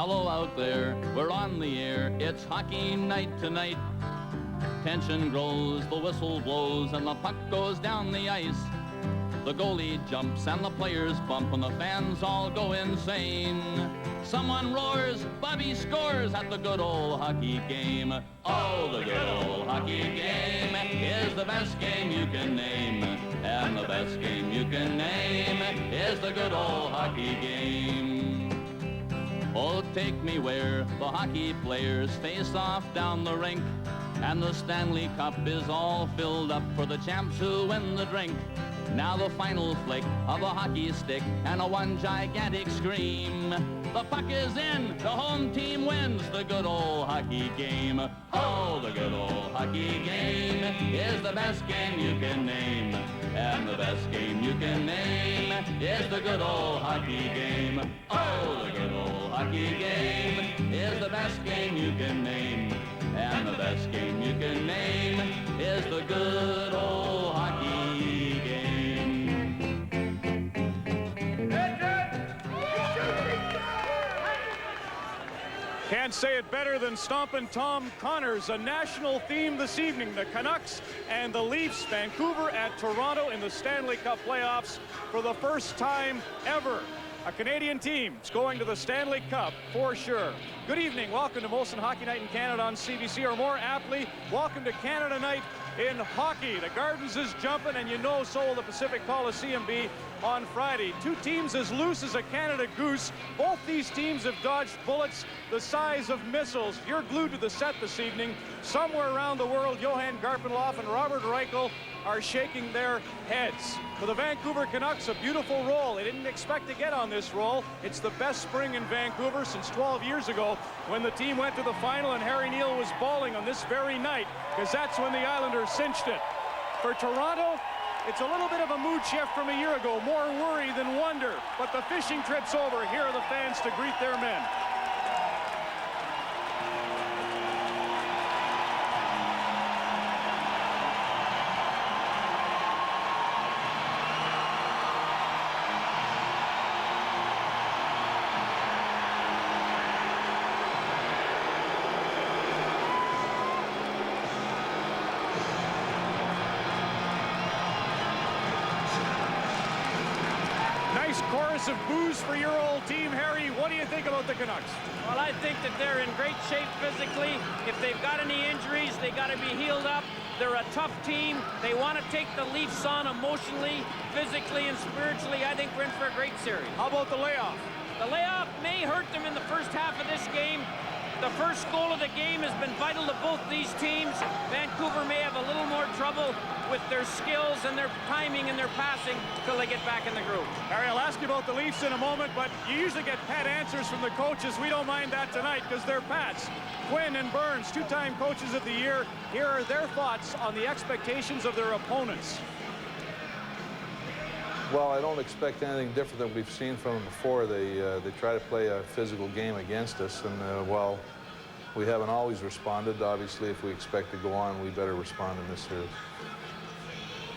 Hello out there, we're on the air. It's hockey night tonight. Tension grows, the whistle blows, and the puck goes down the ice. The goalie jumps and the players bump and the fans all go insane. Someone roars, Bobby scores at the good old hockey game. Oh, the good old hockey game is the best game you can name. And the best game you can name is the good old hockey game. Oh, take me where the hockey players face off down the rink, and the Stanley Cup is all filled up for the champs who win the drink. Now the final flick of a hockey stick and a one gigantic scream. The puck is in, the home team wins the good old hockey game. Oh, the good old hockey game is the best game you can name. And the best game you can name is the good old hockey game. Oh, the good old hockey game is the best game you can name. And the best game you can name is the good old hockey game. Can't say it better than Stompin' Tom Connors. A national theme this evening. The Canucks and the Leafs. Vancouver at Toronto in the Stanley Cup playoffs for the first time ever. A Canadian team is going to the Stanley Cup for sure. Good evening. Welcome to Molson Hockey Night in Canada on CBC, or more aptly, welcome to Canada Night in hockey. The Gardens is jumping, and you know so will the Pacific Coliseum be on Friday. Two teams as loose as a Canada goose. Both these teams have dodged bullets the size of missiles. You're glued to the set this evening. Somewhere around the world, Johan Garpenloff and Robert Reichel are shaking their heads. For the Vancouver Canucks, a beautiful roll. They didn't expect to get on this roll. It's the best spring in Vancouver since 12 years ago when the team went to the final and Harry Neal was bawling on this very night, because that's when the Islanders cinched it. For Toronto, it's a little bit of a mood shift from a year ago. More worry than wonder. But the fishing trip's over. Here are the fans to greet their men. Chorus of boos for your old team. Harry, what do you think about the Canucks? Well, I think that they're in great shape physically. If they've got any injuries, they got to be healed up. They're a tough team. They want to take the Leafs on emotionally, physically, and spiritually. I think we're in for a great series. How about the layoff? The layoff may hurt them in the first half of this game. The first goal of the game has been vital to both these teams. Vancouver may have a little more trouble with their skills and their timing and their passing till they get back in the groove. Harry, I'll ask you about the Leafs in a moment, but you usually get pat answers from the coaches. We don't mind that tonight because they're pats. Quinn and Burns, two-time coaches of the year. Here are their thoughts on the expectations of their opponents. Well, I don't expect anything different than we've seen from them before. They try to play a physical game against us, and while we haven't always responded, obviously if we expect to go on, we better respond in this series.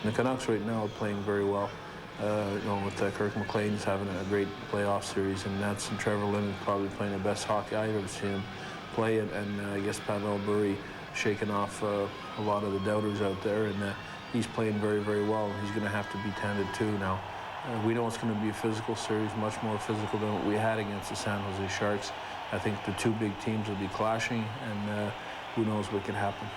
The Canucks right now are playing very well. You know, with Kirk McLean's having a great playoff series, and that's Trevor Linden probably playing the best hockey I've ever seen him play, and I guess Pavel Bure shaking off a lot of the doubters out there, and he's playing very, very well. He's going to have to be tended to now. We know it's going to be a physical series, much more physical than what we had against the San Jose Sharks. I think the two big teams will be clashing, and who knows what can happen.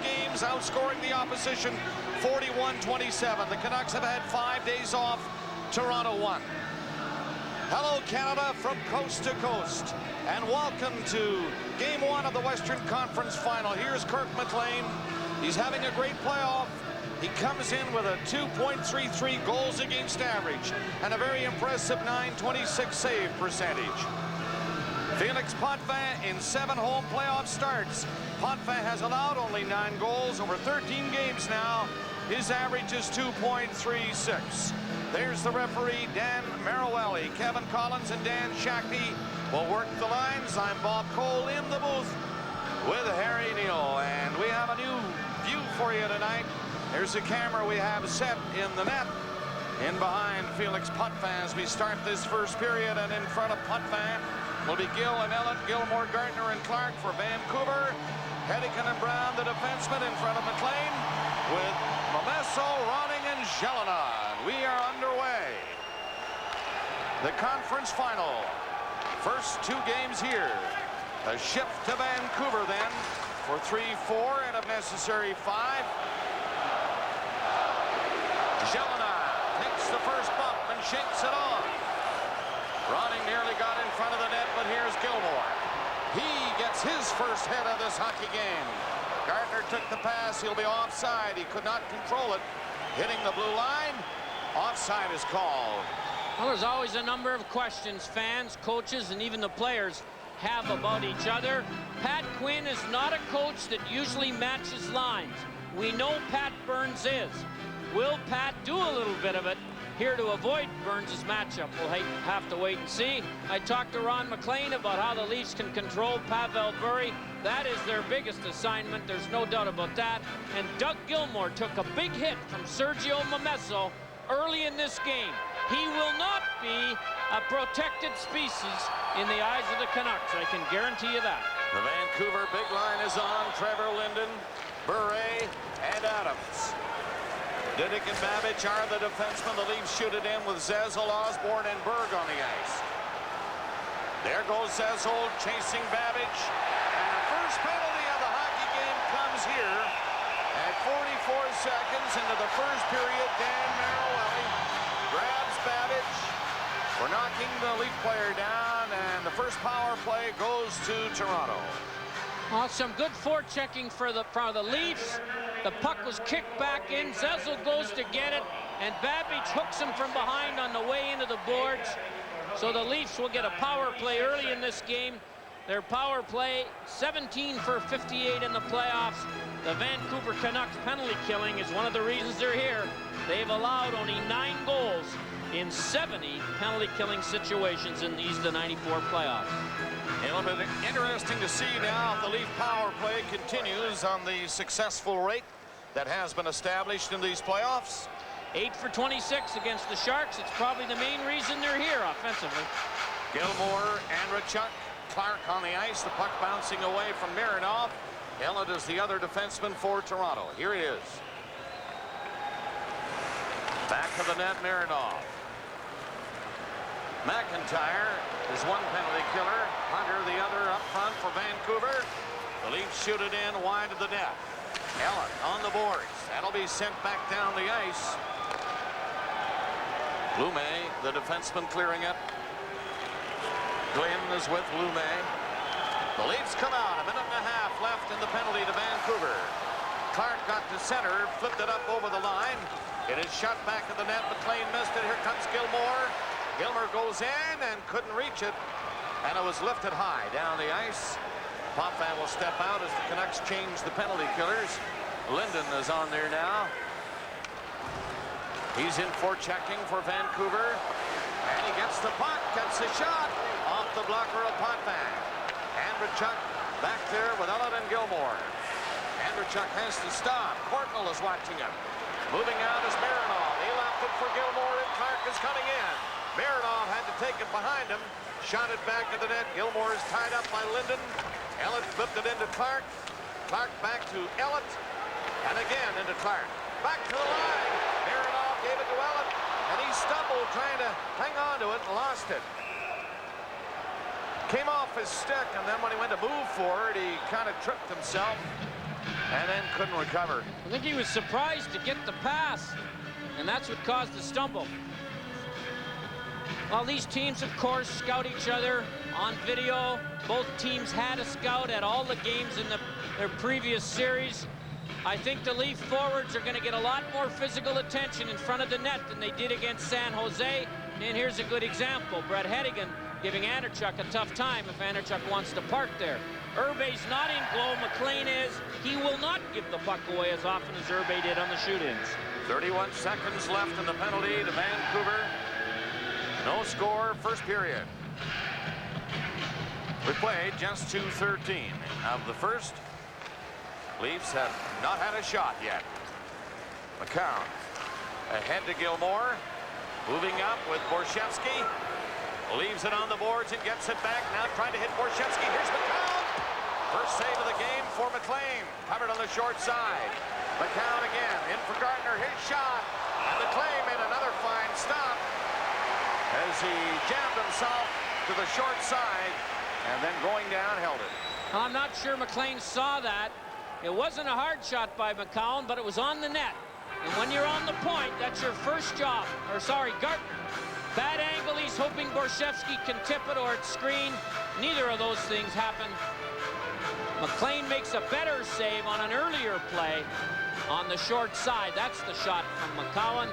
Games outscoring the opposition 41-27. The Canucks have had 5 days off. Toronto won. Hello, Canada, from coast to coast, and welcome to Game 1 of the Western Conference Final. Here's Kirk McLean. He's having a great playoff. He comes in with a 2.33 goals against average and a very impressive .926 save percentage. Felix Potvin in 7 home playoff starts. Potvin has allowed only 9 goals over 13 games now. His average is 2.36. There's the referee, Dan Marowelli. Kevin Collins and Dan Shakti will work the lines. I'm Bob Cole in the booth with Harry Neal, and we have a new view for you tonight. There's a camera we have set in the net. In behind Felix Potvin as we start this first period, and in front of Potvin will be Gill and Ellett, Gilmour, Gartner, and Clark for Vancouver. Hedican and Brown, the defenseman, in front of McLean, with Momesso, Ronning, and Jelena. We are underway. The conference final. First two games here. A shift to Vancouver then for 3-4 and if necessary 5. Jelena takes the first bump and shakes it on. Ronning nearly got in front of the net, but here's Gilmour. He gets his first hit of this hockey game. Gartner took the pass. He'll be offside. He could not control it. Hitting the blue line. Offside is called. Well, there's always a number of questions fans, coaches, and even the players have about each other. Pat Quinn is not a coach that usually matches lines. We know Pat Burns is. Will Pat do a little bit of it here to avoid Burns' matchup? We'll have to wait and see. I talked to Ron McLean about how the Leafs can control Pavel Bure. That is their biggest assignment. There's no doubt about that. And Doug Gilmour took a big hit from Sergio Momesso early in this game. He will not be a protected species in the eyes of the Canucks. I can guarantee you that. The Vancouver big line is on. Trevor, Linden, Bure, and Adams. Didick and Babbage are the defensemen. The Leafs shoot it in with Zezel, Osborne, and Berg on the ice. There goes Zezel chasing Babbage. And the first penalty of the hockey game comes here at 44 seconds into the first period. Dan Marowelli grabs Babbage for knocking the Leaf player down, and the first power play goes to Toronto. Well, some good forechecking for the Leafs. The puck was kicked back in. Zezel goes to get it, and Babbage hooks him from behind on the way into the boards. So the Leafs will get a power play early in this game. Their power play, 17 for 58 in the playoffs. The Vancouver Canucks penalty killing is one of the reasons they're here. They've allowed only 9 goals in 70 penalty killing situations in these the 94 playoffs. It'll be interesting to see now if the Leaf power play continues on the successful rate that has been established in these playoffs. 8 for 26 against the Sharks. It's probably the main reason they're here offensively. Gilmour, Andreychuk, Clark on the ice. The puck bouncing away from Mironov. Ellett is the other defenseman for Toronto. Here he is. Back to the net, Mironov. McIntyre is one penalty killer. Hunter the other up front for Vancouver. The Leafs shoot it in wide of the net. Ellett on the boards. That'll be sent back down the ice. Lume, the defenseman, clearing it. Glenn is with Lume. The Leafs come out. A minute and a half left in the penalty to Vancouver. Clark got to center, flipped it up over the line. It is shot back at the net. McLean missed it. Here comes Gilmour. Gilmour goes in and couldn't reach it, and it was lifted high down the ice. Potvin will step out as the Canucks change the penalty killers. Linden is on there now. He's in for checking for Vancouver, and he gets the puck, gets the shot off the blocker of Potvin. Andreychuk back there with Ellett and Gilmour. Andreychuk has to stop. Courtnall is watching him. Moving out is Mironov. He left it for Gilmour, and Clark is coming in. Mironov had to take it behind him. Shot it back to the net. Gilmour is tied up by Linden. Ellett flipped it into Clark. Clark back to Ellett. And again into Clark. Back to the line. Mironov gave it to Ellett. And he stumbled trying to hang on to it and lost it. Came off his stick, and then when he went to move for it, he kind of tripped himself and then couldn't recover. I think he was surprised to get the pass, and that's what caused the stumble. Well, these teams, of course, scout each other on video. Both teams had a scout at all the games in their previous series. I think the Leaf forwards are going to get a lot more physical attention in front of the net than they did against San Jose. And here's a good example. Brett Hedigan giving Andreychuk a tough time if Andreychuk wants to park there. Urbe's not in glow. McLean is. He will not give the puck away as often as Urbe did on the shoot-ins. 31 seconds left in the penalty to Vancouver. No score, first period. We played just 2:13 of the first. Leafs have not had a shot yet. Macoun ahead to Gilmour. Moving up with Borschevsky. Leaves it on the boards and gets it back. Now trying to hit Borschevsky. Here's Macoun. First save of the game for McLean. Covered on the short side. Macoun again. In for Gartner. His shot. And McLean made another fine stop as he jammed himself to the short side and then going down held it. I'm not sure McLean saw that. It wasn't a hard shot by Macoun, but it was on the net. And when you're on the point, that's your first job. Or sorry, Gartner. Bad angle, he's hoping Borschevsky can tip it or it's screened. Neither of those things happened. McLean makes a better save on an earlier play on the short side. That's the shot from Macoun.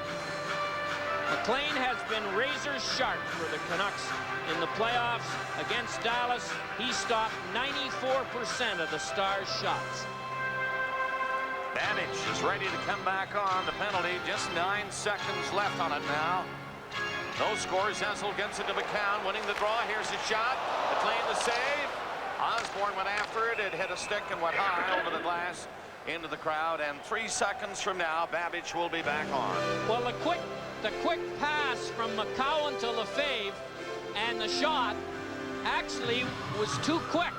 McLean has been razor sharp for the Canucks in the playoffs against Dallas. He stopped 94% of the Stars' shots. Babbage is ready to come back on the penalty. Just 9 seconds left on it now. No score. Zezel gets it to Macoun, winning the draw. Here's his shot. McLean the save. Osborne went after it. It hit a stick and went high over the glass into the crowd. And 3 seconds from now, Babbage will be back on. Well, the quick pass from Macoun to Lefebvre and the shot actually was too quick.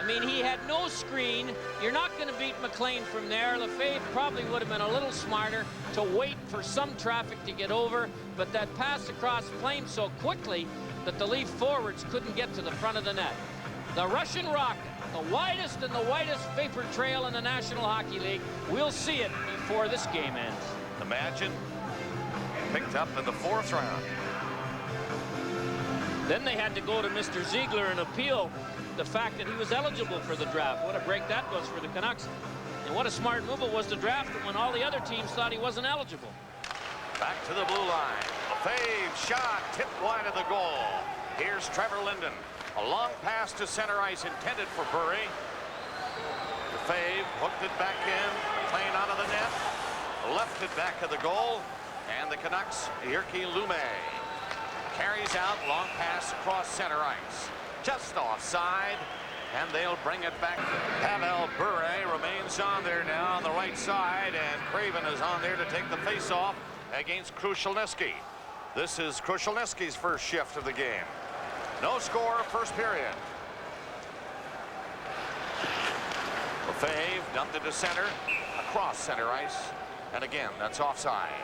I mean, he had no screen. You're not going to beat McLean from there. Lefebvre probably would have been a little smarter to wait for some traffic to get over, but that pass across claimed so quickly that the Leaf forwards couldn't get to the front of the net. The Russian Rocket, the widest and the widest vapor trail in the National Hockey League. We'll see it before this game ends. Imagine, picked up in the 4th round. Then they had to go to Mr. Ziegler and appeal the fact that he was eligible for the draft. What a break that was for the Canucks. And what a smart move it was to draft him when all the other teams thought he wasn't eligible. Back to the blue line. Lefebvre shot tipped wide of the goal. Here's Trevor Linden. A long pass to center ice intended for Bure. Lefebvre hooked it back in, playing out of the net. Left it back of the goal. And the Canucks, Jyrki Lumme carries out, long pass across center ice. Just offside, and they'll bring it back. Pavel Bure remains on there now on the right side, and Craven is on there to take the face-off against Krushelnyski. This is Krushelnyski's first shift of the game. No score, first period. Lefebvre dumped it to center, across center ice, and again, that's offside.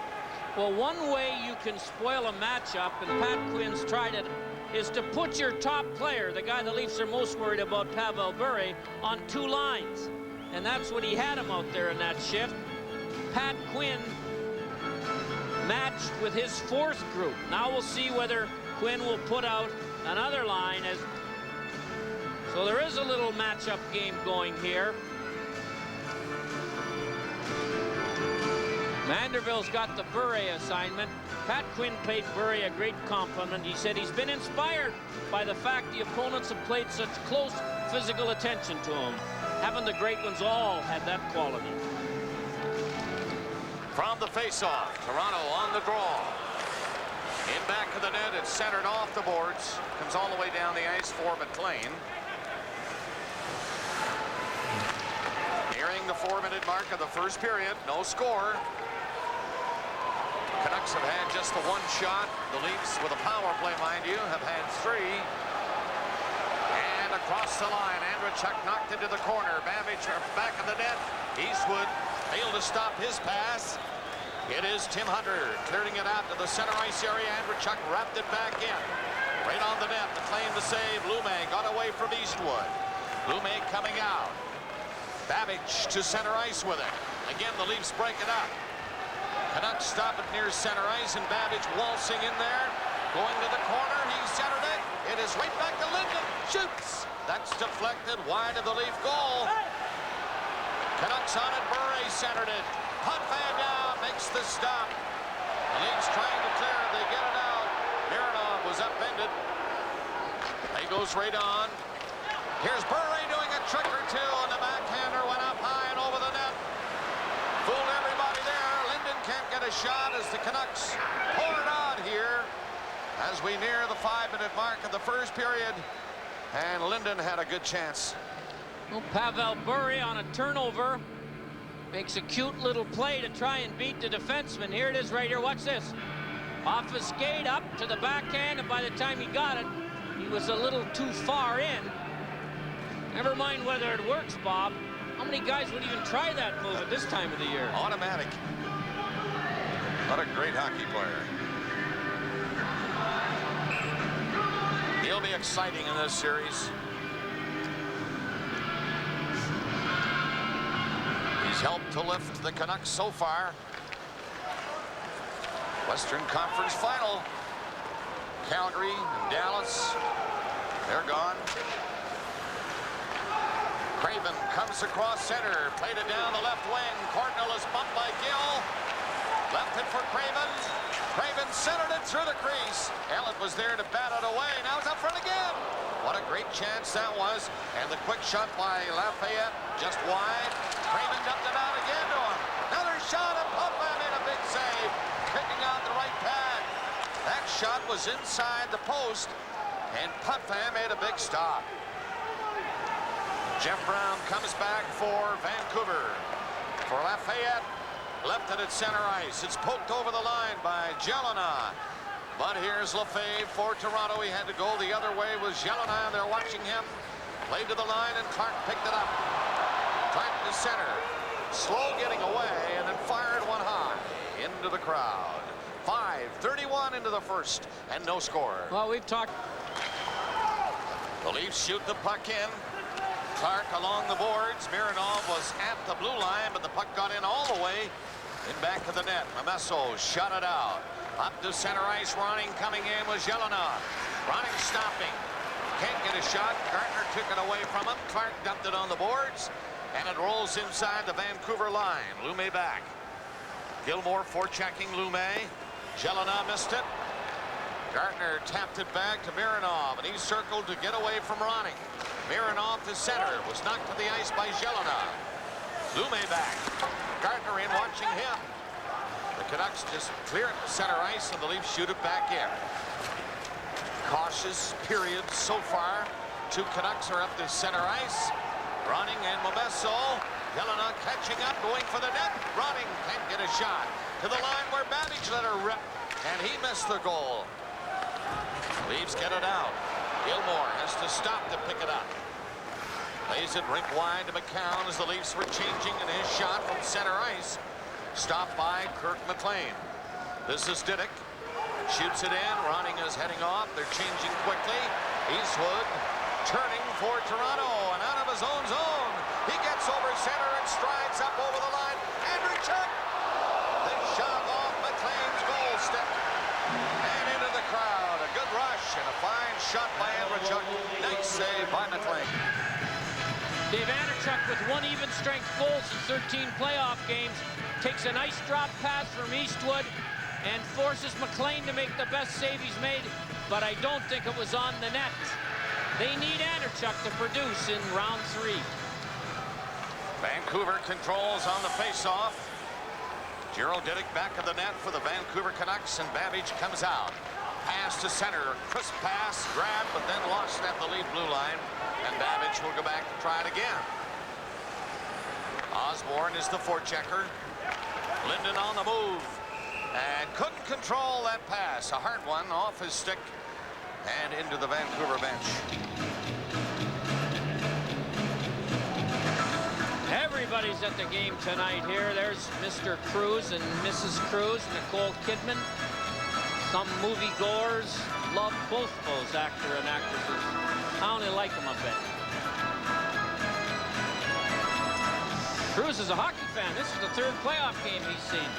Well, one way you can spoil a matchup, and Pat Quinn's tried it, is to put your top player, the guy the Leafs are most worried about, Pavel Bure, on 2 lines. And that's what he had him out there in that shift. Pat Quinn matched with his 4th group. Now we'll see whether Quinn will put out another line. So there is a little matchup game going here. Manderville's got the Bure assignment. Pat Quinn paid Bure a great compliment. He said he's been inspired by the fact the opponents have played such close physical attention to him. Haven't the great ones all had that quality? From the face-off, Toronto on the draw. In back of the net, it's centered off the boards. Comes all the way down the ice for McLean. Nearing the 4-minute mark of the first period, no score. Canucks have had just the 1 shot. The Leafs, with a power play, mind you, have had 3. And across the line, Andreychuk knocked into the corner. Babbage back of the net. Eastwood failed to stop his pass. It is Tim Hunter clearing it out to the center ice area. Andreychuk wrapped it back in. Right on the net to claim the save. Lumme got away from Eastwood. Lumme coming out. Babbage to center ice with it. Again, the Leafs break it up. Canucks stop it near center ice, and Babbage waltzing in there. Going to the corner, he centered it. It is right back to Linden. Shoots. That's deflected wide of the Leaf goal. Canucks on it, Bure centered it. Potvin down, makes the stop. The Leafs trying to clear it, they get it out. Mironov was upended. He goes right on. Here's Bure doing a trick or two, and the backhander went up high and over the net. Fooled everybody there. Linden can't get a shot as the Canucks pour it on here as we near the 5-minute mark of the first period. And Linden had a good chance. Well, Pavel Bure on a turnover makes a cute little play to try and beat the defenseman. Here it is right here. Watch this. Off his skate, up to the backhand, and by the time he got it, he was a little too far in. Never mind whether it works, Bob. How many guys would even try that move at this time of the year? Automatic. What a great hockey player. He'll be exciting in this series. He's helped to lift the Canucks so far. Western Conference Final. Calgary and Dallas. They're gone. Craven comes across center. Played it down the left wing. Cardinal is bumped by Gill. Left it for Craven. Craven centered it through the crease. Ellett was there to bat it away. Now it's up front again. What a great chance that was. And the quick shot by Lafayette just wide. Craven dumped it out again to him. Another shot, and Potvin made a big save. Picking out the right pad. That shot was inside the post, and Potvin made a big stop. Jeff Brown comes back for Vancouver. For Lafayette, left it at center ice. It's poked over the line by Gilmour. But here's Lefebvre for Toronto. He had to go the other way with Gilmour, and they're watching him. Played to the line, and Clark picked it up. Clark to center. Slow getting away, and then fired one high into the crowd. 5:31 into the first, and no score. Well, we've talked. The Leafs shoot the puck in. Clark along the boards. Mironov was at the blue line, but the puck got in all the way. In back of the net. Mamesso shot it out. Up to center ice. Ronning coming in with Gilmour. Ronning stopping. Can't get a shot. Gartner took it away from him. Clark dumped it on the boards. And it rolls inside the Vancouver line. Lume back. Gilmour forechecking Lume. Gilmour missed it. Gartner tapped it back to Mironov, and he circled to get away from Ronning. Mironov to center. Was knocked to the ice by Gilmour. Lume back. Gartner in watching him. The Canucks just clear it to center ice, and the Leafs shoot it back in. Cautious period so far. Two Canucks are up to center ice. Ronning and Mamesso. Gilmour catching up, going for the net. Ronning can't get a shot. To the line where Babbage let her rip, and he missed the goal. Leafs get it out. Gilmour has to stop to pick it up. Lays it rink wide to Macoun as the Leafs were changing, and his shot from center ice. Stopped by Kirk McLean. This is Diddick. Shoots it in. Ronning is heading off. They're changing quickly. Eastwood turning for Toronto, and out of his own zone. He gets over center and strides up over the line. Andreychuk. They shot off McLean's goal stick. And into the crowd. A good rush and a fine shot by Andreychuk. Nice save by McLean. Dave Andreychuk with 1 even strength goals in 13 playoff games. Takes a nice drop pass from Eastwood and forces McLean to make the best save he's made, but I don't think it was on the net. They need Andreychuk to produce in round 3. Vancouver controls on the face-off. Gerald Diddick back of the net for the Vancouver Canucks, and Babbage comes out. Pass to center, crisp pass, grab, but then lost at the lead blue line, and Babbage will go back to try it again. Osborne is the forechecker. Linden on the move, and couldn't control that pass. A hard one off his stick and into the Vancouver bench. Everybody's at the game tonight here. There's Mr. Cruz and Mrs. Cruz, Nicole Kidman. Some movie goers love both those actor and actresses. I only like them a bit. Cruz is a hockey fan. This is the 3rd playoff game he's seen.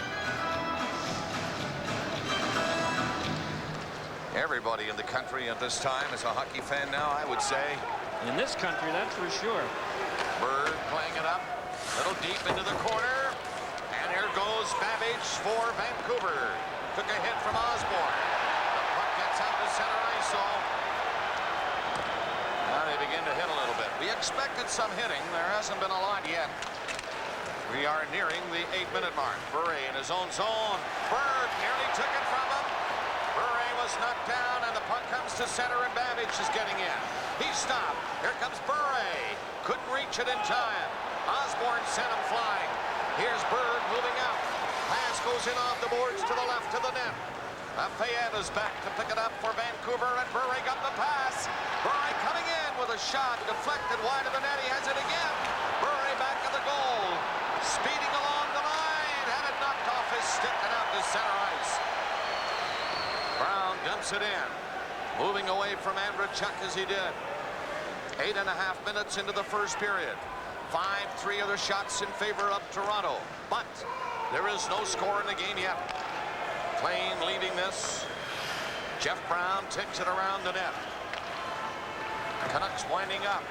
Everybody in the country at this time is a hockey fan now, I would say. In this country, that's for sure. Berg playing it up, a little deep into the corner, and here goes Babbage for Vancouver. Took a hit from Osborne. The puck gets out to center ice, so now they begin to hit a little bit. We expected some hitting. There hasn't been a lot yet. We are nearing the 8-minute mark. Bure in his own zone. Berg nearly took it from him. Bure was knocked down, and the puck comes to center, and Babbage is getting in. He stopped. Here comes Bure. Couldn't reach it in time. Osborne sent him flying. Here's Berg moving out. Pass goes in off the boards to the left to the net. Lafayette is back to pick it up for Vancouver, and Bure got the pass. Bure coming in with a shot, deflected wide of the net. He has it again. Bure back at the goal, speeding along the line, had it knocked off his stick and out to center ice. Brown dumps it in, moving away from Andreychuk as he did. 8.5 minutes into the first period. 5-3 other shots in favor of Toronto, but there is no score in the game yet. Plain leaving this. Jeff Brown takes it around the net. Canucks winding up.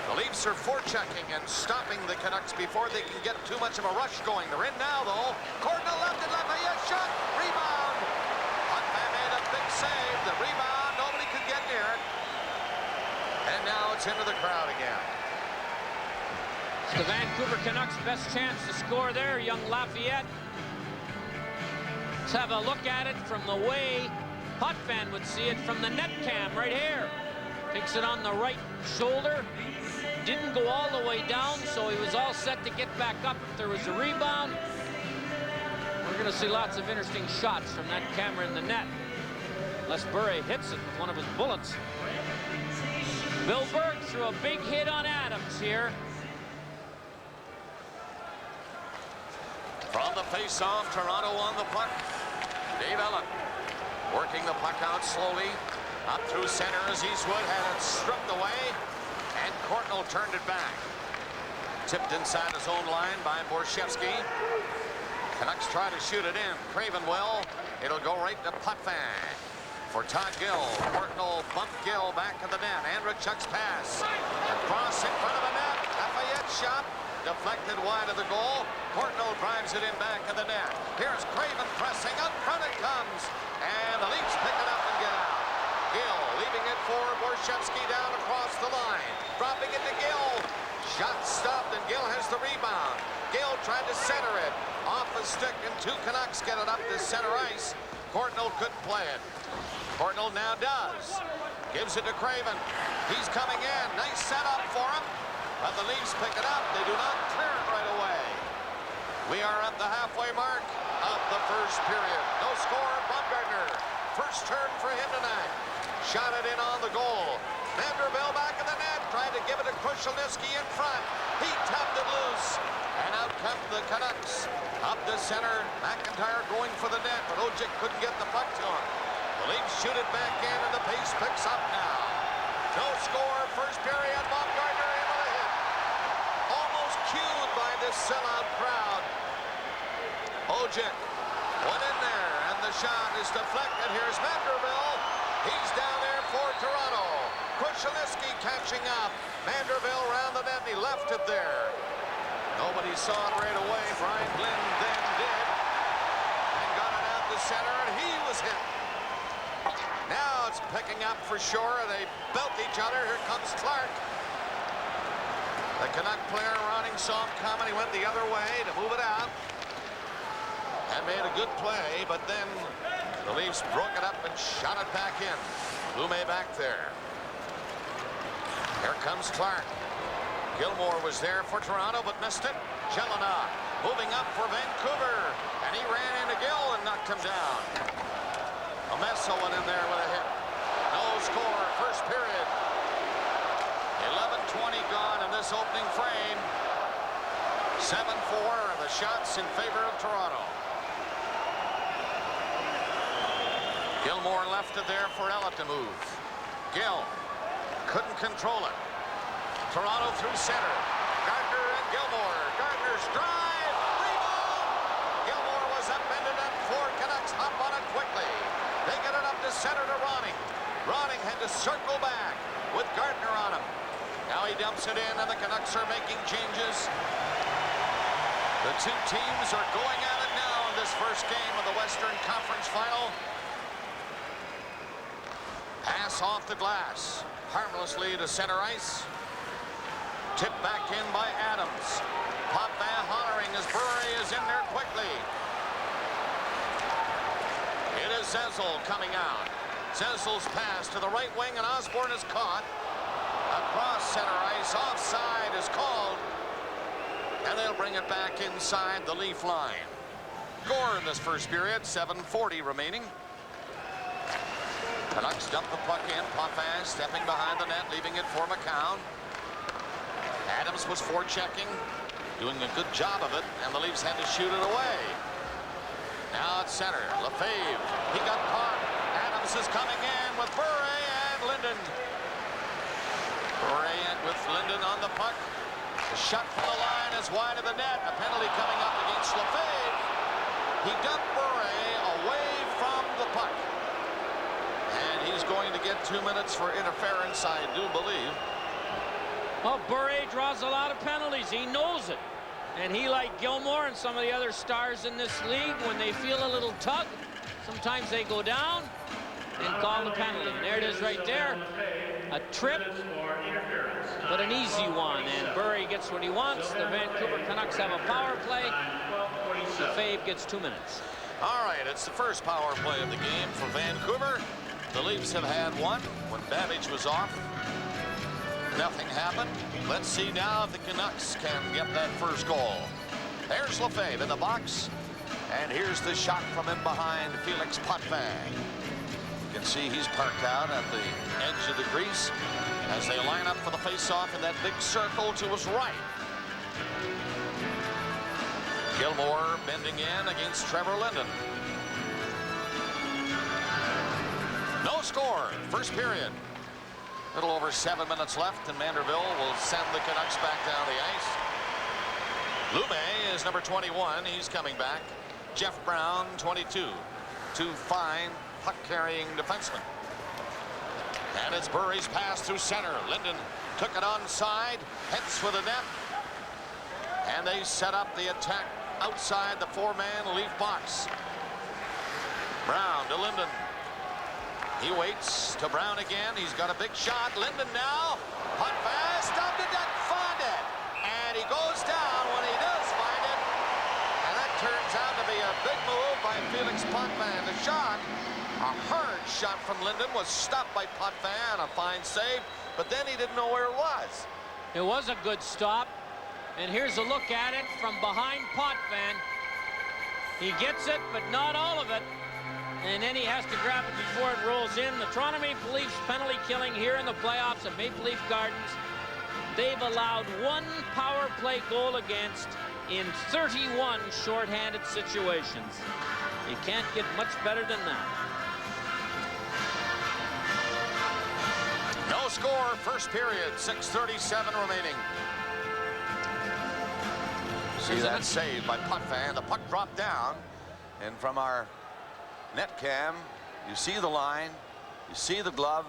The Leafs are forechecking and stopping the Canucks before they can get too much of a rush going. They're in now, though. Cardinal left and Lafayette shot. Rebound. Potvin made a big save. The rebound, nobody could get near it. And now it's into the crowd again. It's the Vancouver Canucks' best chance to score there, young Lafayette. Let's have a look at it from the way Potvin would see it from the net cam right here. Takes it on the right shoulder. Didn't go all the way down, so he was all set to get back up if there was a rebound. We're going to see lots of interesting shots from that camera in the net. Unless Bure hits it with one of his bullets. Bill Berg threw a big hit on Adams here. From the face-off, Toronto on the puck. Dave Ellett working the puck out slowly. Up through center as Eastwood had it stripped away. And Courtnall turned it back. Tipped inside his own line by Borschevsky. Canucks try to shoot it in. Craven will. It'll go right to Potvin. For Todd Gill. Courtnall bumped Gill back of the net. Andreychuk's pass. Across in front of the net. Lafayette shot. Deflected wide of the goal. Courtnall drives it in back of the net. Here's Craven pressing. Up front it comes. And the Leafs pick it up and get out. Gill leaving it for Borschevsky down across the line. Dropping it to Gill. Shot stopped and Gill has the rebound. Gill tried to center it. Off the stick and two Canucks get it up to center ice. Courtnall couldn't play it. Courtnall now does. Gives it to Craven. He's coming in. Nice setup for him. But the Leafs pick it up. They do not clear it right away. We are at the halfway mark of the first period. No score. Baumgartner. First turn for him tonight. Shot it in on the goal. Manderville back in the net. Tried to give it to Krushelnyski in front. He tapped it loose. And out come the Canucks. Up the center. McIntyre going for the net. But Ojik couldn't get the puck to him. The Leafs shoot it back in and the pace picks up now. No score. First period. Baumgartner able to hit. Almost cued by this sellout crowd. Ojik went in there and the shot is deflected. Here's Manderville. He's down there for Toronto. Krushelnyski catching up. Manderville round the net and he left it there. Nobody saw it right away. Brian Glynn then did. And got it out to center and he was hit. Now it's picking up for sure. They belt each other. Here comes Clark. The Canuck player running saw him coming. He went the other way to move it out. And made a good play, but then the Leafs broke it up and shot it back in. Lume back there. Here comes Clark. Gilmour was there for Toronto, but missed it. Jelena moving up for Vancouver. And he ran into Gill and knocked him down. Omesso went in there with a hit. No score, first period. 11:20 gone in this opening frame. 7-4 are the shots in favor of Toronto. Gilmour left it there for Ellett to move. Gill couldn't control it. Toronto through center. Gartner and Gilmour. Gartner's drive. Rebound. Gilmour was upended and four Canucks hop on it quickly. They get it up to center to Ronning. Ronning had to circle back with Gartner on him. Now he dumps it in and the Canucks are making changes. The two teams are going at it now in this first game of the Western Conference Final. Pass off the glass, harmlessly to center ice. Tipped back in by Adams. Potvin honoring as Bure is in there quickly. It is Zezel coming out. Zezel's pass to the right wing and Osborne is caught. Across center ice, offside is called. And they'll bring it back inside the Leaf line. Score in this first period, 7:40 remaining. Canucks dump the puck in. Potvin stepping behind the net, leaving it for Macoun. Adams was forechecking, doing a good job of it, and the Leafs had to shoot it away. Now at center, Lefebvre. He got caught. Adams is coming in with Bure and Linden. Bure with Linden on the puck. The shot from the line is wide of the net. A penalty coming up against Lefebvre. He dumped Bure away from the puck. And he's going to get 2 minutes for interference, I do believe. Well, Bure draws a lot of penalties. He knows it. And he, like Gilmour and some of the other stars in this league, when they feel a little tug, sometimes they go down and call the penalty. And there it is right there. A trip, but an easy one. And Bure gets what he wants. The Vancouver Canucks have a power play. Lefebvre gets 2 minutes. All right, it's the first power play of the game for Vancouver. The Leafs have had one when Babbage was off. Nothing happened. Let's see now if the Canucks can get that first goal. There's Lefebvre in the box. And here's the shot from in behind Felix Potvin. You can see he's parked out at the edge of the crease as they line up for the face-off in that big circle to his right. Gilmour bending in against Trevor Linden. No score. First period. A little over 7 minutes left, and Manderville will send the Canucks back down the ice. Lume is number 21. He's coming back. Jeff Brown, 22. Two fine puck-carrying defensemen. And it's Bure's pass through center. Linden took it onside, heads for the net. And they set up the attack outside the four-man Leaf box. Brown to Linden. He waits to Brown again. He's got a big shot. Linden now. Potvin stopped it, doesn't find it. And he goes down when he does find it. And that turns out to be a big move by Felix Potvin. The shot, a hard shot from Linden, was stopped by Potvin. A fine save, but then he didn't know where it was. It was a good stop. And here's a look at it from behind Potvin. He gets it, but not all of it. And then he has to grab it before it rolls in. The Toronto Maple Leafs penalty killing here in the playoffs at Maple Leaf Gardens. They've allowed one power play goal against in 31 shorthanded situations. You can't get much better than that. No score, first period, 6:37 remaining. See that save by Potvin. The puck dropped down, and from our net cam, you see the line, you see the glove,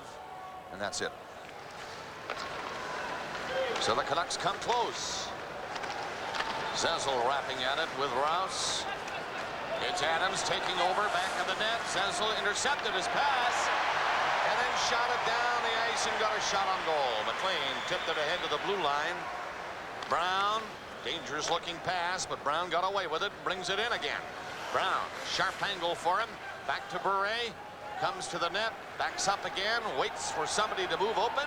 and that's it. So the Canucks come close. Zezel wrapping at it with Rouse. It's Adams taking over back of the net. Zezel intercepted his pass and then shot it down the ice and got a shot on goal. McLean tipped it ahead to the blue line. Brown, dangerous looking pass, but Brown got away with it, brings it in again. Brown, sharp angle for him. Back to Bure, comes to the net, backs up again, waits for somebody to move open.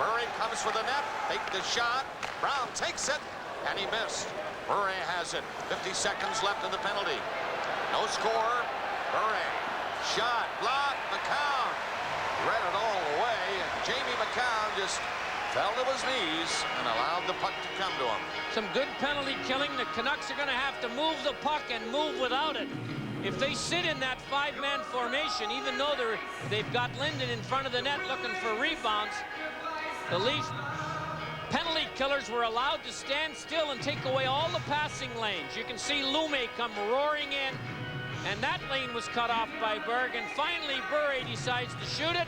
Bure comes for the net, take the shot. Brown takes it, and he missed. Bure has it. 50 seconds left in the penalty. No score. Bure, shot, blocked. Macoun read it all the way, and Jamie Macoun just fell to his knees and allowed the puck to come to him. Some good penalty killing. The Canucks are going to have to move the puck and move without it. If they sit in that five-man formation, even though they've got Linden in front of the net looking for rebounds, the Leaf penalty killers were allowed to stand still and take away all the passing lanes. You can see Lume come roaring in, and that lane was cut off by Berg. And finally, Bure decides to shoot it,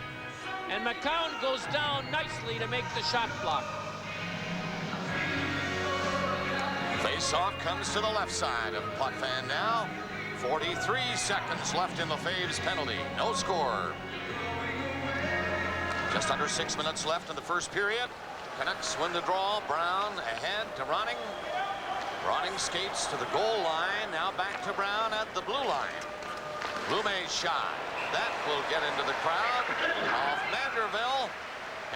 and Macoun goes down nicely to make the shot block. Face-off comes to the left side of Potvin now. 43 seconds left in Lefebvre's penalty. No score. Just under 6 minutes left in the first period. Canucks win the draw. Brown ahead to Ronning. Ronning skates to the goal line. Now back to Brown at the blue line. Lume's shot. That will get into the crowd off Manderville.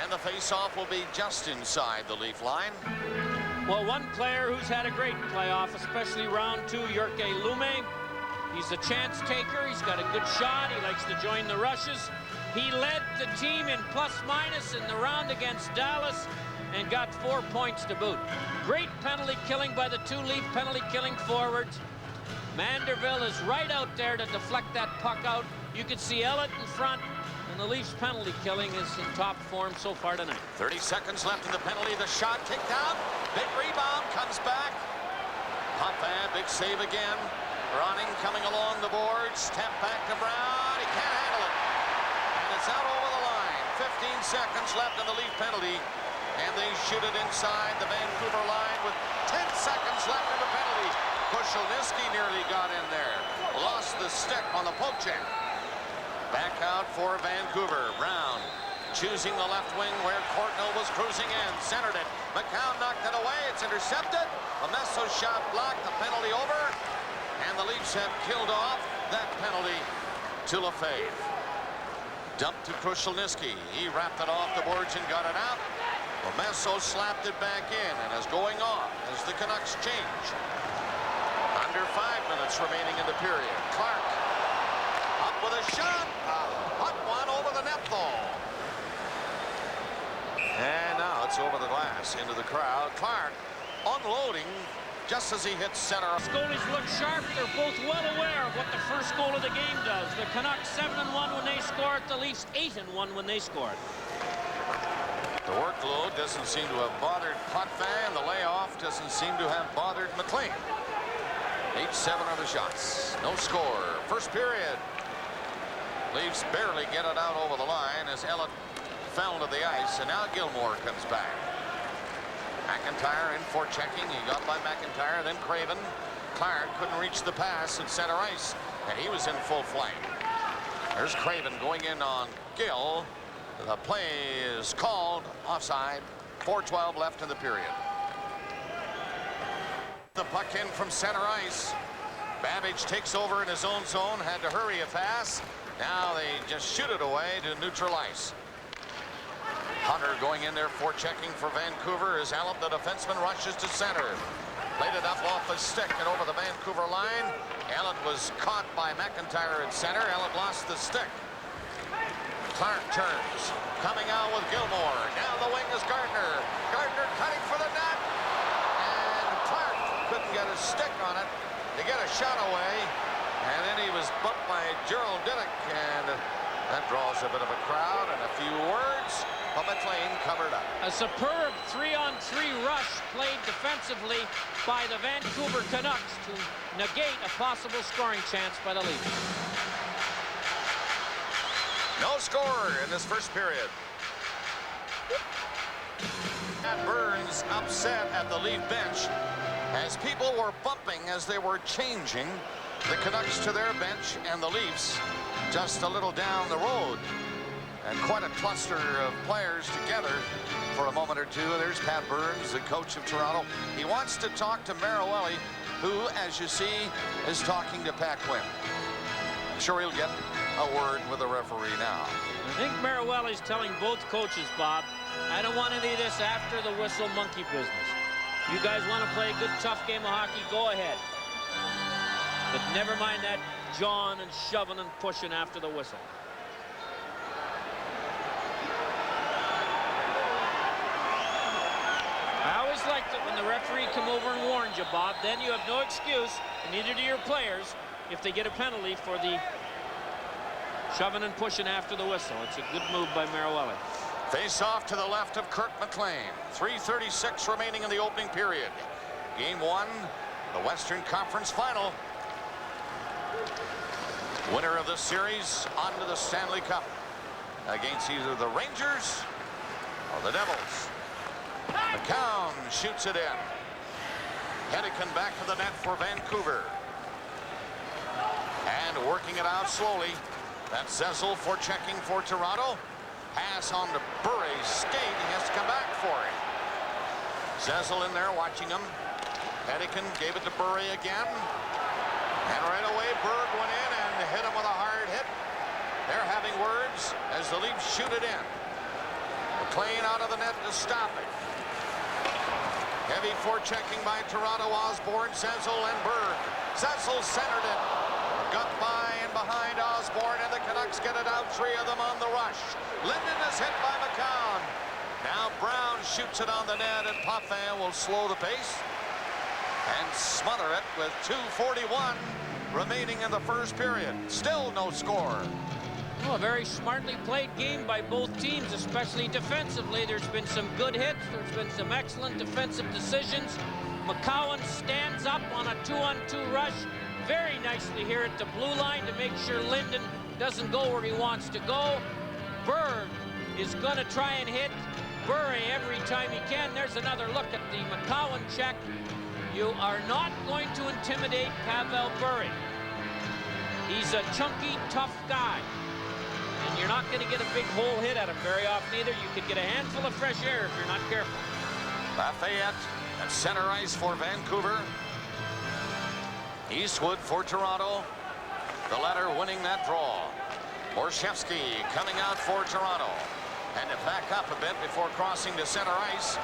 And the face-off will be just inside the Leaf line. Well, one player who's had a great playoff, especially round two, Lume. He's a chance taker. He's got a good shot. He likes to join the rushes. He led the team in plus-minus in the round against Dallas and got 4 points to boot. Great penalty killing by the two Leaf penalty killing forwards. Manderville is right out there to deflect that puck out. You can see Ellett in front, and the Leafs penalty killing is in top form so far tonight. 30 seconds left in the penalty. The shot kicked out. Big rebound, comes back. Potvin, big save again. Ronning coming along the boards. Tap back to Brown. He can't handle it. And it's out over the line. 15 seconds left in the Leaf penalty. And they shoot it inside the Vancouver line with 10 seconds left in the penalty. Krushelnyski nearly got in there. Lost the stick on the poke check. Back out for Vancouver. Brown choosing the left wing where Courtnall was cruising in. Centered it. Macoun knocked it away. It's intercepted. A Messo shot blocked. The penalty over. And the Leafs have killed off that penalty to Lefebvre. Dumped to Krushelnyski. He wrapped it off the boards and got it out. Messo slapped it back in and is going off as the Canucks change. Under 5 minutes remaining in the period. Clark up with a shot. A hot one over the net though. And now it's over the glass into the crowd. Clark unloading just as he hits center. Goalies look sharp. They're both well aware of what the first goal of the game does. The Canucks 7-1 when they score it. The Leafs 8-1 when they score it. The workload doesn't seem to have bothered Potvin. The layoff doesn't seem to have bothered McLean. 8-7 are the shots. No score. First period. Leafs barely get it out over the line as Ellett fell to the ice, and now Gilmour comes back. McIntyre in for checking. He got by McIntyre, then Craven. Clark couldn't reach the pass at center ice, and he was in full flight. There's Craven going in on Gill. The play is called offside. 4:12 left in the period. The puck in from center ice. Babbage takes over in his own zone. Had to hurry a pass. Now they just shoot it away to neutral ice. Hunter going in there for checking for Vancouver as Ellett, the defenseman, rushes to center. Played it up off his stick and over the Vancouver line. Ellett was caught by McIntyre at center. Ellett lost the stick. Clark turns, coming out with Gilmour. Down the wing is Gartner. Gartner cutting for the net. And Clark couldn't get a stick on it to get a shot away. And then he was bumped by Gerald Diddick. And that draws a bit of a crowd and a few words. But McLean covered up. A superb 3-on-3 rush played defensively by the Vancouver Canucks to negate a possible scoring chance by the Leafs. No score in this first period. Matt Burns upset at the Leaf bench as people were bumping as they were changing the Canucks to their bench and the Leafs just a little down the road. And quite a cluster of players together for a moment or two. There's Pat Burns, the coach of Toronto. He wants to talk to Mironov, who, as you see, is talking to Pat Quinn. I'm sure he'll get a word with the referee now. I think Mironov is telling both coaches, Bob, I don't want any of this after the whistle monkey business. You guys want to play a good, tough game of hockey, go ahead. But never mind that jawing and shoving and pushing after the whistle. I always liked it when the referee come over and warned you, Bob. Then you have no excuse, and neither do your players, if they get a penalty for the shoving and pushing after the whistle. It's a good move by Mironov. Face off to the left of Kirk McLean. 3:36 remaining in the opening period. Game 1, the Western Conference Final. Winner of this series on to the Stanley Cup against either the Rangers or the Devils. Macoun shoots it in. Hennigan back to the net for Vancouver. And working it out slowly. That's Zezel for checking for Toronto. Pass on to Bure's skate. He has to come back for it. Zezel in there watching him. Hennigan gave it to Bure again. And right away, Berg went in and hit him with a hard hit. They're having words as the Leafs shoot it in. McLean out of the net to stop it. Heavy forechecking by Toronto. Osborne, Zezel, and Berg. Zezel centered it. Got by and behind Osborne. Osborne, and the Canucks get it out. 3 of them on the rush. Linden is hit by Macoun. Now Brown shoots it on the net, and Potvin will slow the pace and smother it with 2:41 remaining in the first period. Still no score. Well, a very smartly played game by both teams, especially defensively. There's been some good hits. There's been some excellent defensive decisions. Macoun stands up on a 2-on-2 rush very nicely here at the blue line to make sure Linden doesn't go where he wants to go. Berg is going to try and hit Bure every time he can. There's another look at the Macoun check. You are not going to intimidate Pavel Bure. He's a chunky, tough guy. And you're not going to get a big hole hit at him very often either. You could get a handful of fresh air if you're not careful. Lafayette at center ice for Vancouver. Eastwood for Toronto. The latter winning that draw. Borschevsky coming out for Toronto. And to back up a bit before crossing to center ice.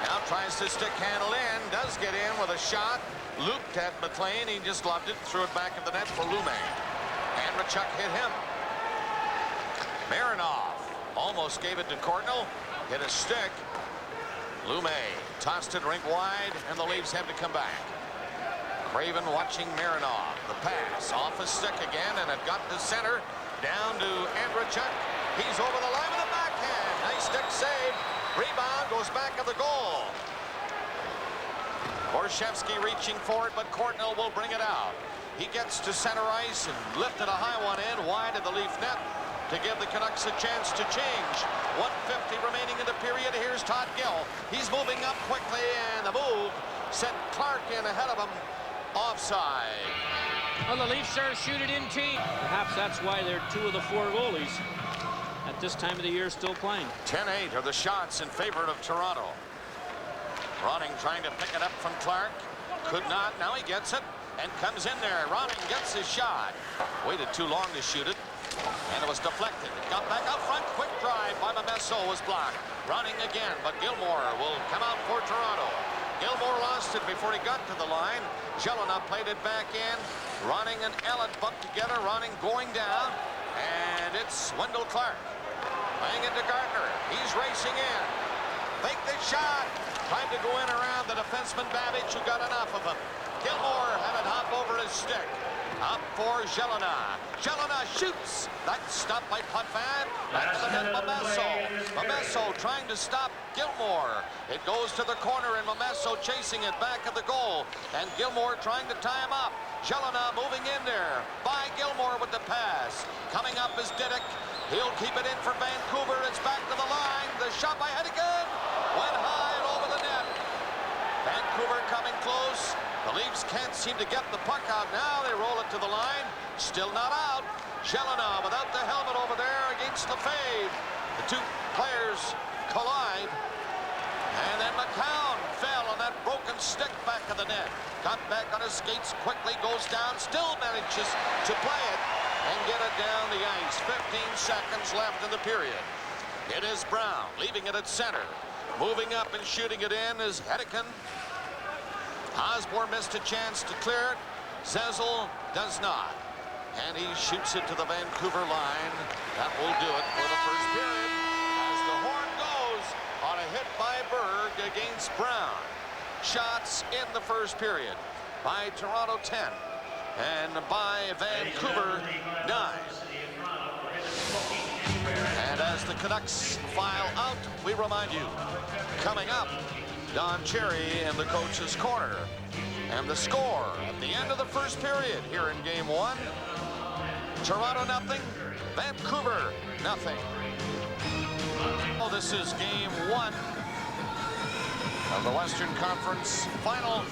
Now tries to stick handle in. Does get in with a shot. Looped at McLean. He just loved it. Threw it back at the net for Lume. Andreychuk hit him. Mironov almost gave it to Cardinal. Hit a stick. Lume tossed it rink wide, and the Leafs have to come back. Craven watching Mironov. The pass off a stick again, and it got to center. Down to Andreychuk. He's over the line with a backhand. Nice stick save. Rebound goes back of the goal. Borschevsky reaching for it, but Cardinal will bring it out. He gets to center ice and lifted a high one in wide of the Leaf net to give the Canucks a chance to change. 1:50 remaining in the period. Here's Todd Gill. He's moving up quickly, and the move sent Clark in ahead of him. Offside. Well, the Leafs are a shoot-it-in team. Perhaps that's why they're 2 of the 4 goalies at this time of the year still playing. 10-8 are the shots in favor of Toronto. Ronning trying to pick it up from Clark. Could not. Now he gets it and comes in there. Ronning gets his shot. Waited too long to shoot it. And it was deflected. It got back out front. Quick drive by Mamesso was blocked. Running again, but Gilmour will come out for Toronto. Gilmour lost it before he got to the line. Jelena played it back in. Ronning and Ellett bumped together. Ronning going down. And it's Wendel Clark. Playing it to Gartner. He's racing in. Fake the shot. Trying to go in around the defenseman Babbage, who got enough of him. Gilmour had it hop over his stick. Up for Jelena. Jelena shoots. That's stopped by Potvin. Back to the net, Mamesso. Mamesso trying to stop Gilmour. It goes to the corner, and Mamesso chasing it back at the goal. And Gilmour trying to tie him up. Jelena moving in there. By Gilmour with the pass. Coming up is Diddick. He'll keep it in for Vancouver. It's back to the line. The shot by Hennigan went high and over the net. Vancouver coming close. The Leafs can't seem to get the puck out. Now they roll it to the line. Still not out. Jelena without the helmet over there against Lefebvre. The 2 players collide. And then Macoun fell on that broken stick back of the net. Got back on his skates quickly, goes down, still manages to play it and get it down the ice. 15 seconds left in the period. It is Brown leaving it at center. Moving up and shooting it in is Hennigan. Osborne missed a chance to clear it. Zezel does not. And he shoots it to the Vancouver line. That will do it for the first period. As the horn goes on a hit by Berg against Brown. Shots in the first period by Toronto 10 and by Vancouver 9. And as the Canucks file out, we remind you, coming up, Don Cherry in the coach's corner. And the score at the end of the first period here in Game 1. Toronto nothing, Vancouver nothing. Oh, this is Game 1 of the Western Conference Final.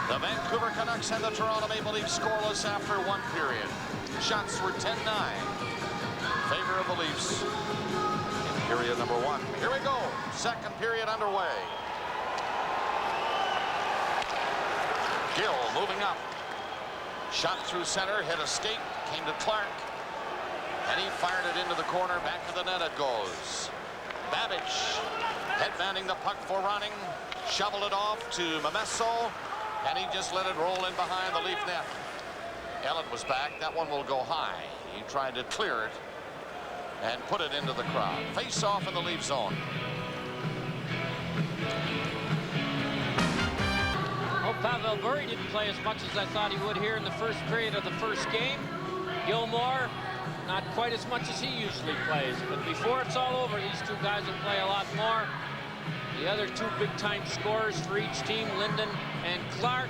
The Vancouver Canucks and the Toronto Maple Leafs scoreless after 1 period. Shots were 10-9 in favor of the Leafs in period number 1. Here we go, second period underway. Gill moving up. Shot through center, hit a skate, came to Clark. And he fired it into the corner, back to the net it goes. Babbage headbanding the puck for Ronning. Shoveled it off to Mamesso. And he just let it roll in behind the Leaf net. Ellett was back. That one will go high. He tried to clear it and put it into the crowd. Face off in the Leaf zone. Oh, Pavel Bure didn't play as much as I thought he would here in the first period of the first game. Gilmour, not quite as much as he usually plays. But before it's all over, these two guys will play a lot more. The other two big-time scorers for each team, Linden and Clark,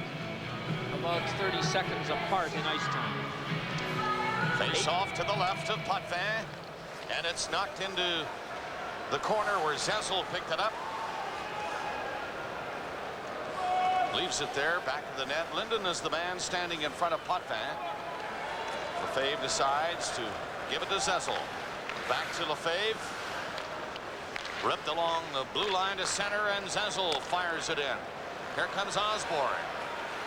about 30 seconds apart in ice time. Face off to the left of Potvin, and it's knocked into the corner where Zezel picked it up. Leaves it there, back of the net. Linden is the man standing in front of Potvin. Lefebvre decides to give it to Zezel. Back to Lefebvre. Ripped along the blue line to center, and Zezel fires it in. Here comes Osborne.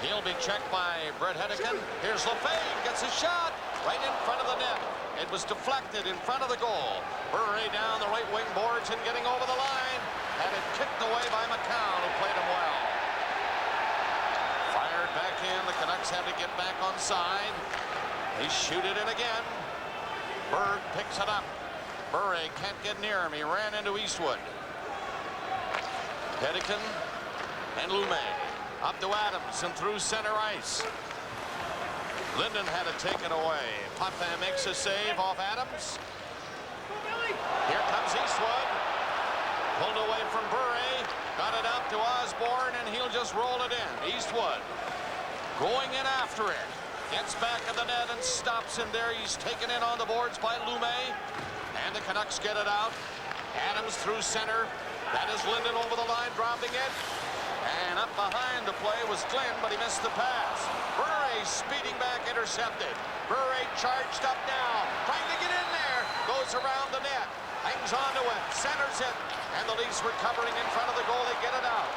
He'll be checked by Brett Hennigan. Here's Lefebvre, gets a shot right in front of the net. It was deflected in front of the goal. Bure down the right wing boards and getting over the line. Had it kicked away by Macoun, who played him well. Fired back in. The Canucks had to get back on side. They shoot it in again. Berg picks it up. Bure can't get near him. He ran into Eastwood. Hennigan and Lume. Up to Adams and through center ice. Linden had to take it away. Potvin makes a save off Adams. Here comes Eastwood. Pulled away from Bure. Got it up to Osborne, and he'll just roll it in. Eastwood going in after it. Gets back of the net and stops in there. He's taken in on the boards by Lume. And the Canucks get it out. Adams through center. That is Linden over the line, dropping it. And up behind the play was Glenn, but he missed the pass. Bure speeding back, intercepted. Bure charged up now, trying to get in there. Goes around the net, hangs onto it, centers it. And the Leafs recovering in front of the goal. They get it out.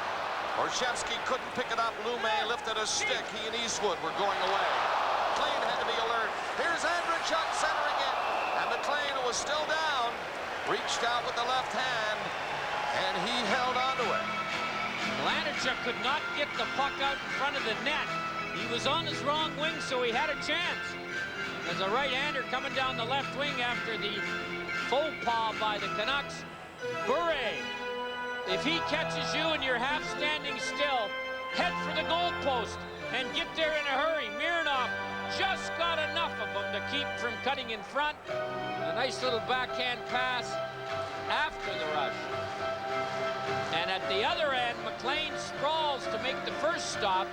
Borschevsky couldn't pick it up. Lume lifted a stick. He and Eastwood were going away. McLean had to be alert. Here's Andreychuk centering it. And McLean, who was still down, reached out with the left hand, and he held onto it. Andreychuk could not get the puck out in front of the net. He was on his wrong wing, so he had a chance. As a right-hander coming down the left wing after the faux pas by the Canucks. Bure, if he catches you and you're half standing still, head for the goal post and get there in a hurry. Mironov just got enough of him to keep from cutting in front. A nice little backhand pass after the rush. And at the other end, McLean sprawls to make the first stop,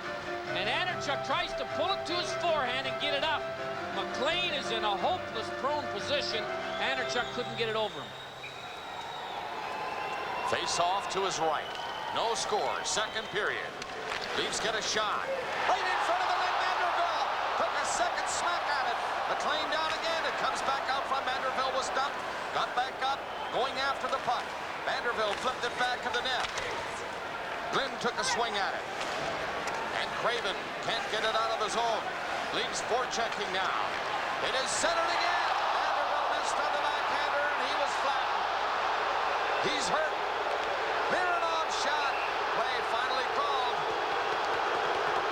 and Andreychuk tries to pull it to his forehand and get it up. McLean is in a hopeless prone position. Andreychuk couldn't get it over him. Face off to his right. No score. Second period. Leafs get a shot. Right in front of the net. Manderville took a second smack at it. McLean down again. It comes back out from Manderville. Was dumped. Got back up. Going after the puck. Manderville flipped it back to the net. Glenn took a swing at it. And Craven can't get it out of the zone. Leafs forechecking now. It is centered again. Manderville missed on the backhander, and he was flattened. He's hurt. Mironov shot. Play finally called.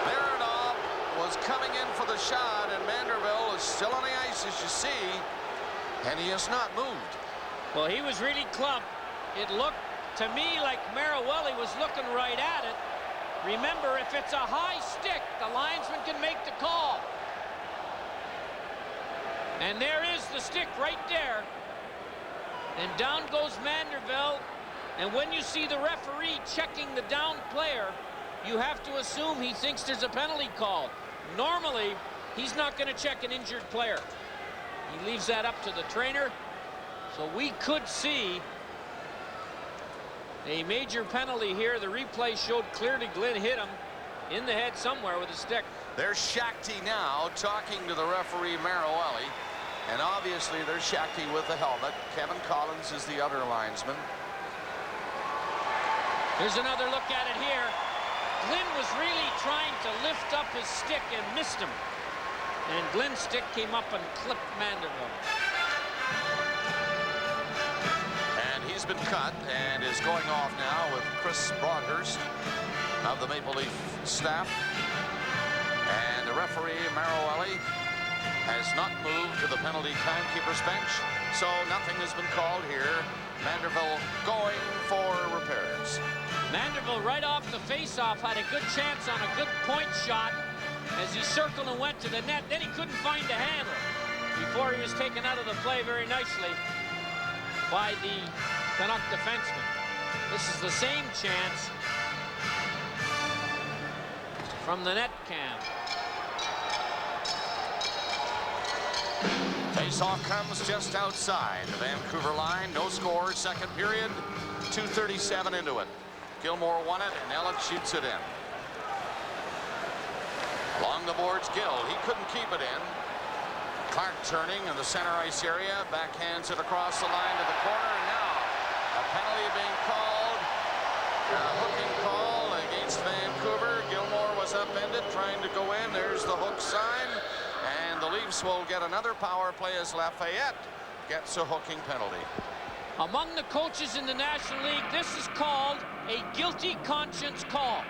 Mironov was coming in for the shot, and Manderville is still on the ice, as you see, and he has not moved. Well, he was really clumped. It looked to me like Marawelli was looking right at it. Remember, if it's a high stick, the linesman can make the call. And there is the stick right there. And down goes Manderville. And when you see the referee checking the down player, you have to assume he thinks there's a penalty call. Normally, he's not going to check an injured player. He leaves that up to the trainer. So we could see a major penalty here. The replay showed clearly Glenn hit him in the head somewhere with a stick. There's Shakti now talking to the referee, Marawelli. And obviously there's Shakti with the helmet. Kevin Collins is the other linesman. Here's another look at it here. Glenn was really trying to lift up his stick and missed him. And Glenn's stick came up and clipped Manderville. And he's been cut and is going off now with Chris Broadhurst of the Maple Leaf staff. And the referee, Marawelli, has not moved to the penalty timekeeper's bench, so nothing has been called here. Manderville going for repairs. Manderville right off the face-off had a good chance on a good point shot as he circled and went to the net. Then he couldn't find the handle before he was taken out of the play very nicely by the Canuck defenseman. This is the same chance from the net cam. Faceoff comes just outside the Vancouver line. No score, second period. 2:37 into it. Gilmour won it, and Ellett shoots it in. Along the boards, Gill. He couldn't keep it in. Clark turning in the center ice area. Backhands it across the line to the corner, and now a penalty being called. A hooking call against Vancouver. Gilmour was upended, trying to go in. There's the hook sign. And the Leafs will get another power play as Lafayette gets a hooking penalty. Among the coaches in the National League, this is called a guilty conscience call.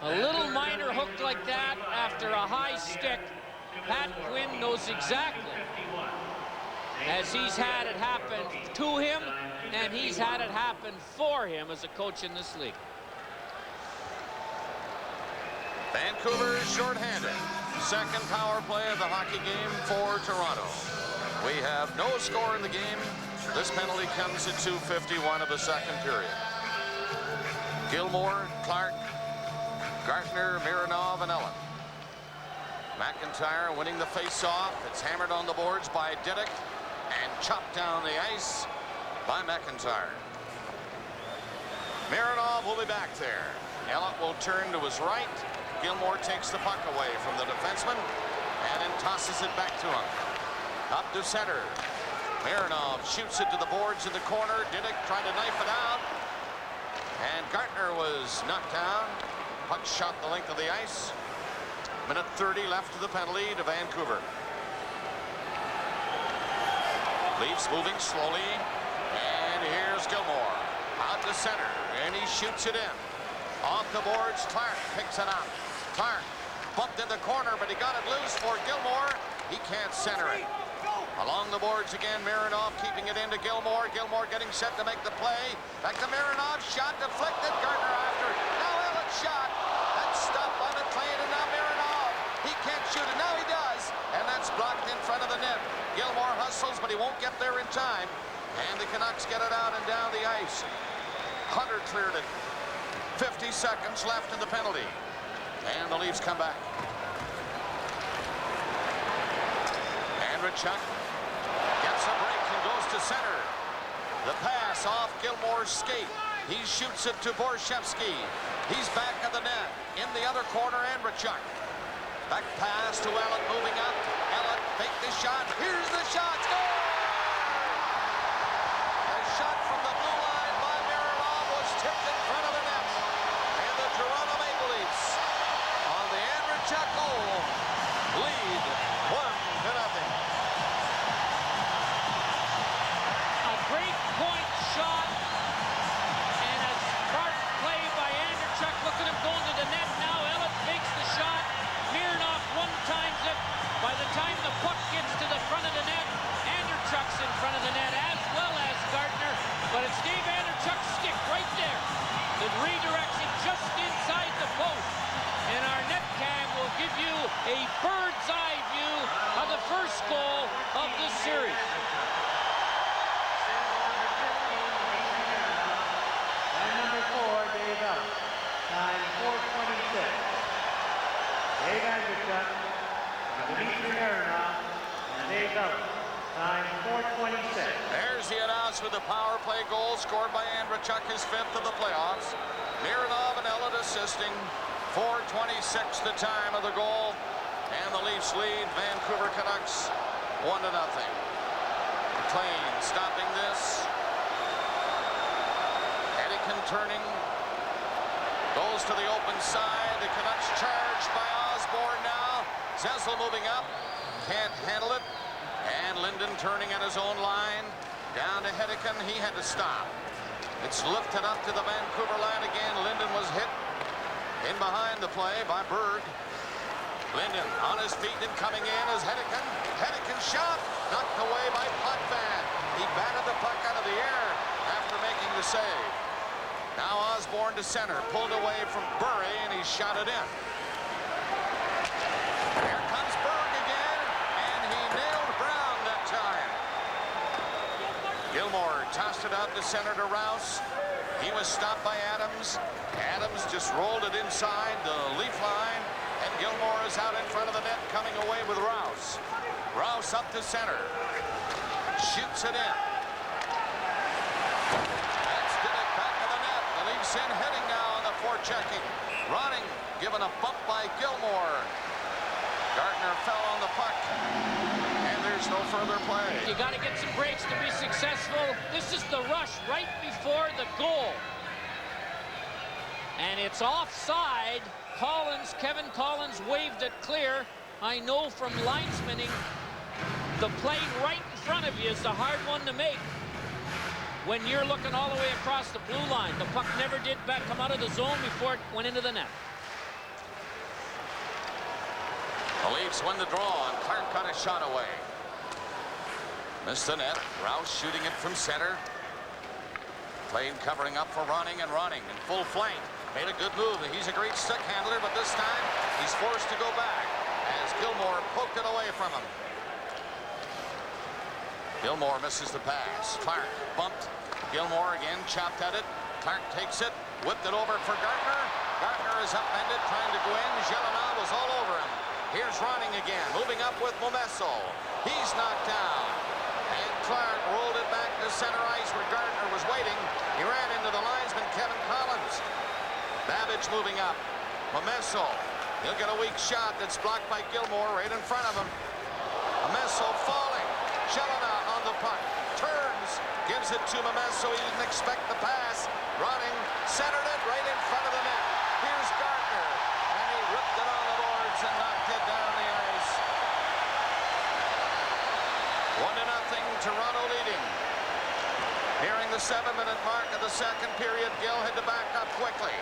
A little minor hook like that after a high stick. Pat Quinn knows exactly, as he's had it happen to him, and he's had it happen for him as a coach in this league. Vancouver shorthanded. Second power play of the hockey game for Toronto. We have no score in the game. This penalty comes at 2:51 of the second period. Gilmour, Clark, Gartner, Mironov, and Ellett. McIntyre winning the face-off. It's hammered on the boards by Diddick and chopped down the ice by McIntyre. Mironov will be back there. Ellett will turn to his right. Gilmour takes the puck away from the defenseman and then tosses it back to him. Up to center. Mironov shoots it to the boards in the corner. Diddick trying to knife it out. And Gartner was knocked down. Puck shot the length of the ice. Minute 30 left to the penalty to Vancouver. Leafs moving slowly. And here's Gilmour. Out to center. And he shoots it in. Off the boards, Clark picks it up. Clark bumped in the corner, but he got it loose for Gilmour. He can't center it. Along the boards again, Mironov keeping it into Gilmour. Gilmour getting set to make the play. Back to Mironov, shot deflected. Gartner after. Now Ellett shot. That's stopped by McLean, and now Mironov. He can't shoot it. Now he does. And that's blocked in front of the net. Gilmour hustles, but he won't get there in time. And the Canucks get it out and down the ice. Hunter cleared it. 50 seconds left in the penalty. And the Leafs come back. Andreychuk gets a break and goes to center. The pass off Gilmour's skate. He shoots it to Borschevsky. He's back at the net. In the other corner, Andreychuk. Back pass to Ellett moving up. Ellett faked the shot. Here's the shot. Score! A shot from the blue line by Mironov was tipped in front of the net. And the Toronto Maple Leafs on the Andreychuk goal lead 1-0. A great point shot and a smart play by Andreychuk. Look at him going to the net now. Ellett fakes the shot. Mironov one-times it. By the time the puck gets to the front of the net, Andreychuk's in front of the net as well as Gartner. But it's Dave Andreychuk's stick right there that redirects it just inside the post. And our net cam will give you a bird's eye view of the first goal of this series. And number 4, Dave Ellett. Time 4:26. Dave Andreychuk, Dmitri Mironov, and Dave Ellett. Time 4:26. There's the announcement. The power play goal scored by Andreychuk, his 5th of the playoffs. Mironov and Ellett assisting. 4:26 the time of the goal. And the Leafs lead Vancouver Canucks 1-0. McLean stopping this. Etiken turning. Goes to the open side. The Canucks charged by Osborne now. Zezel moving up. Can't handle it. And Linden turning at his own line. Down to Etiken. He had to stop. It's lifted up to the Vancouver line again. Linden was hit in behind the play by Berg. Linden on his feet and coming in is Hennigan. Hennigan shot, knocked away by Potvin. He batted the puck out of the air after making the save. Now Osborne to center, pulled away from Bure, and he shot it in. Here comes Berg again, and he nailed Brown that time. Gilmour tossed it out to center to Rouse. He was stopped by Adams. Adams just rolled it inside the leaf line, and Gilmour is out in front of the net, coming away with Rouse. Rouse up to center. Shoots it in. That's Dmitri back of the net. The Leafs in heading now on the forechecking. Running, given a bump by Gilmour. Gartner fell on the puck. And there's no further play. You got to get some breaks to be successful. This is the rush right before the goal. And it's offside. Kevin Collins waved it clear. I know from linesmaning, the play right in front of you is the hard one to make when you're looking all the way across the blue line. The puck never did come out of the zone before it went into the net. The Leafs win the draw, and Clark got a shot away. Missed the net. Rouse shooting it from center. Plane covering up for Ronning in full flank. Made a good move. He's a great stick handler, but this time he's forced to go back as Gilmour poked it away from him. Gilmour misses the pass. Clark bumped. Gilmour again chopped at it. Clark takes it, whipped it over for Gartner. Gartner is upended, trying to go in. Mironov was all over him. Here's Ronning again, moving up with Momesso. He's knocked down. And Clark rolled it back to center ice where Gartner was waiting. He ran into the linesman, Kevin Collins. Babbage moving up. Momesso. He'll get a weak shot that's blocked by Gilmour right in front of him. Momesso falling. Jelena on the puck. Turns. Gives it to Momesso. He didn't expect the pass. Running. Centered it right in front of the net. Here's Gartner. And he ripped it on the boards and knocked it down the ice. 1-0. Toronto leading. Nearing the 7-minute mark of the second period, Gill had to back up quickly.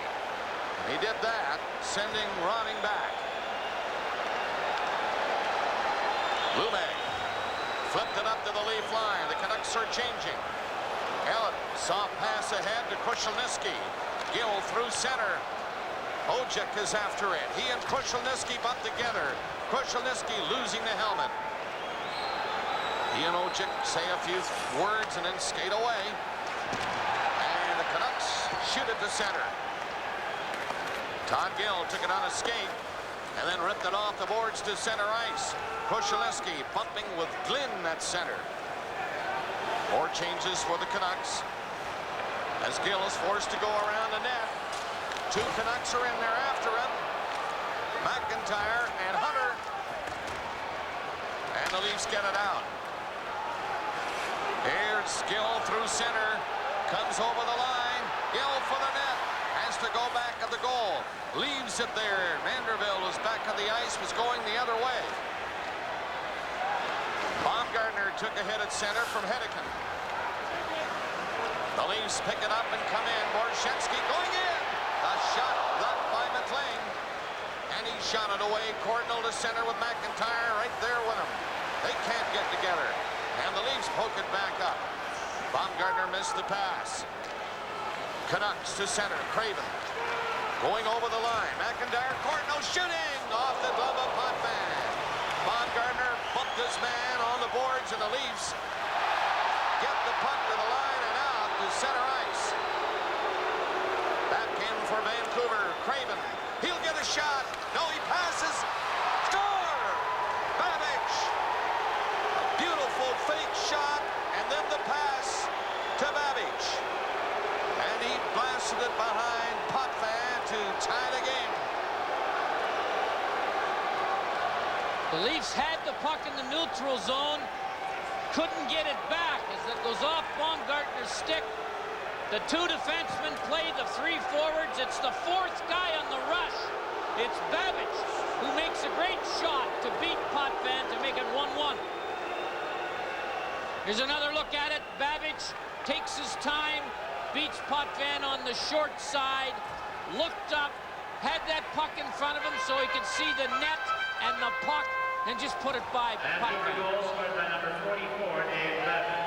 He did that, sending Ronning back. Lume flipped it up to the leaf line. The Canucks are changing. Ellett, soft pass ahead to Krushelnyski. Gill through center. Ojek is after it. He and Krushelnyski butt together. Krushelnyski losing the helmet. He and Ojek say a few words and then skate away. And the Canucks shoot it to center. Todd Gill took it on a skate and then ripped it off the boards to center ice. Krushelnyski bumping with Glynn at center. More changes for the Canucks as Gill is forced to go around the net. Two Canucks are in there after him. McIntyre and Hunter. And the Leafs get it out. Here's Gill through center. Comes over the line. Gill for the net. Has to go back at the goal. Leaves it there. Manderville was back on the ice, was going the other way. Baumgartner took a hit at center from Hennigan. The Leafs pick it up and come in. Borschevsky going in. A shot blocked by McLean. And he shot it away. Cordnell to center with McIntyre right there with him. They can't get together. And the Leafs poke it back up. Baumgartner missed the pass. Canucks to center. Craven going over the line. McIntyre, Cordnell shooting off the glove of Potvin. Baumgartner bumped his man on the boards, and the Leafs get the puck to the line and out to center ice. Back in for Vancouver. Craven. He'll get a shot. No, he passes. Score! Babbage. A beautiful fake shot, and then the pass to Babbage. And he blasted it behind Potvin to tie the game. The Leafs had the puck in the neutral zone, couldn't get it back as it goes off Baumgartner's stick. The two defensemen play the three forwards. It's the fourth guy on the rush. It's Babbage who makes a great shot to beat Potvin to make it 1-1. Here's another look at it. Babbage takes his time, beats Potvin on the short side, looked up, had that puck in front of him so he could see the net, and the puck and just put it by Vancouver goal scored by number 44, Dave Lefebvre.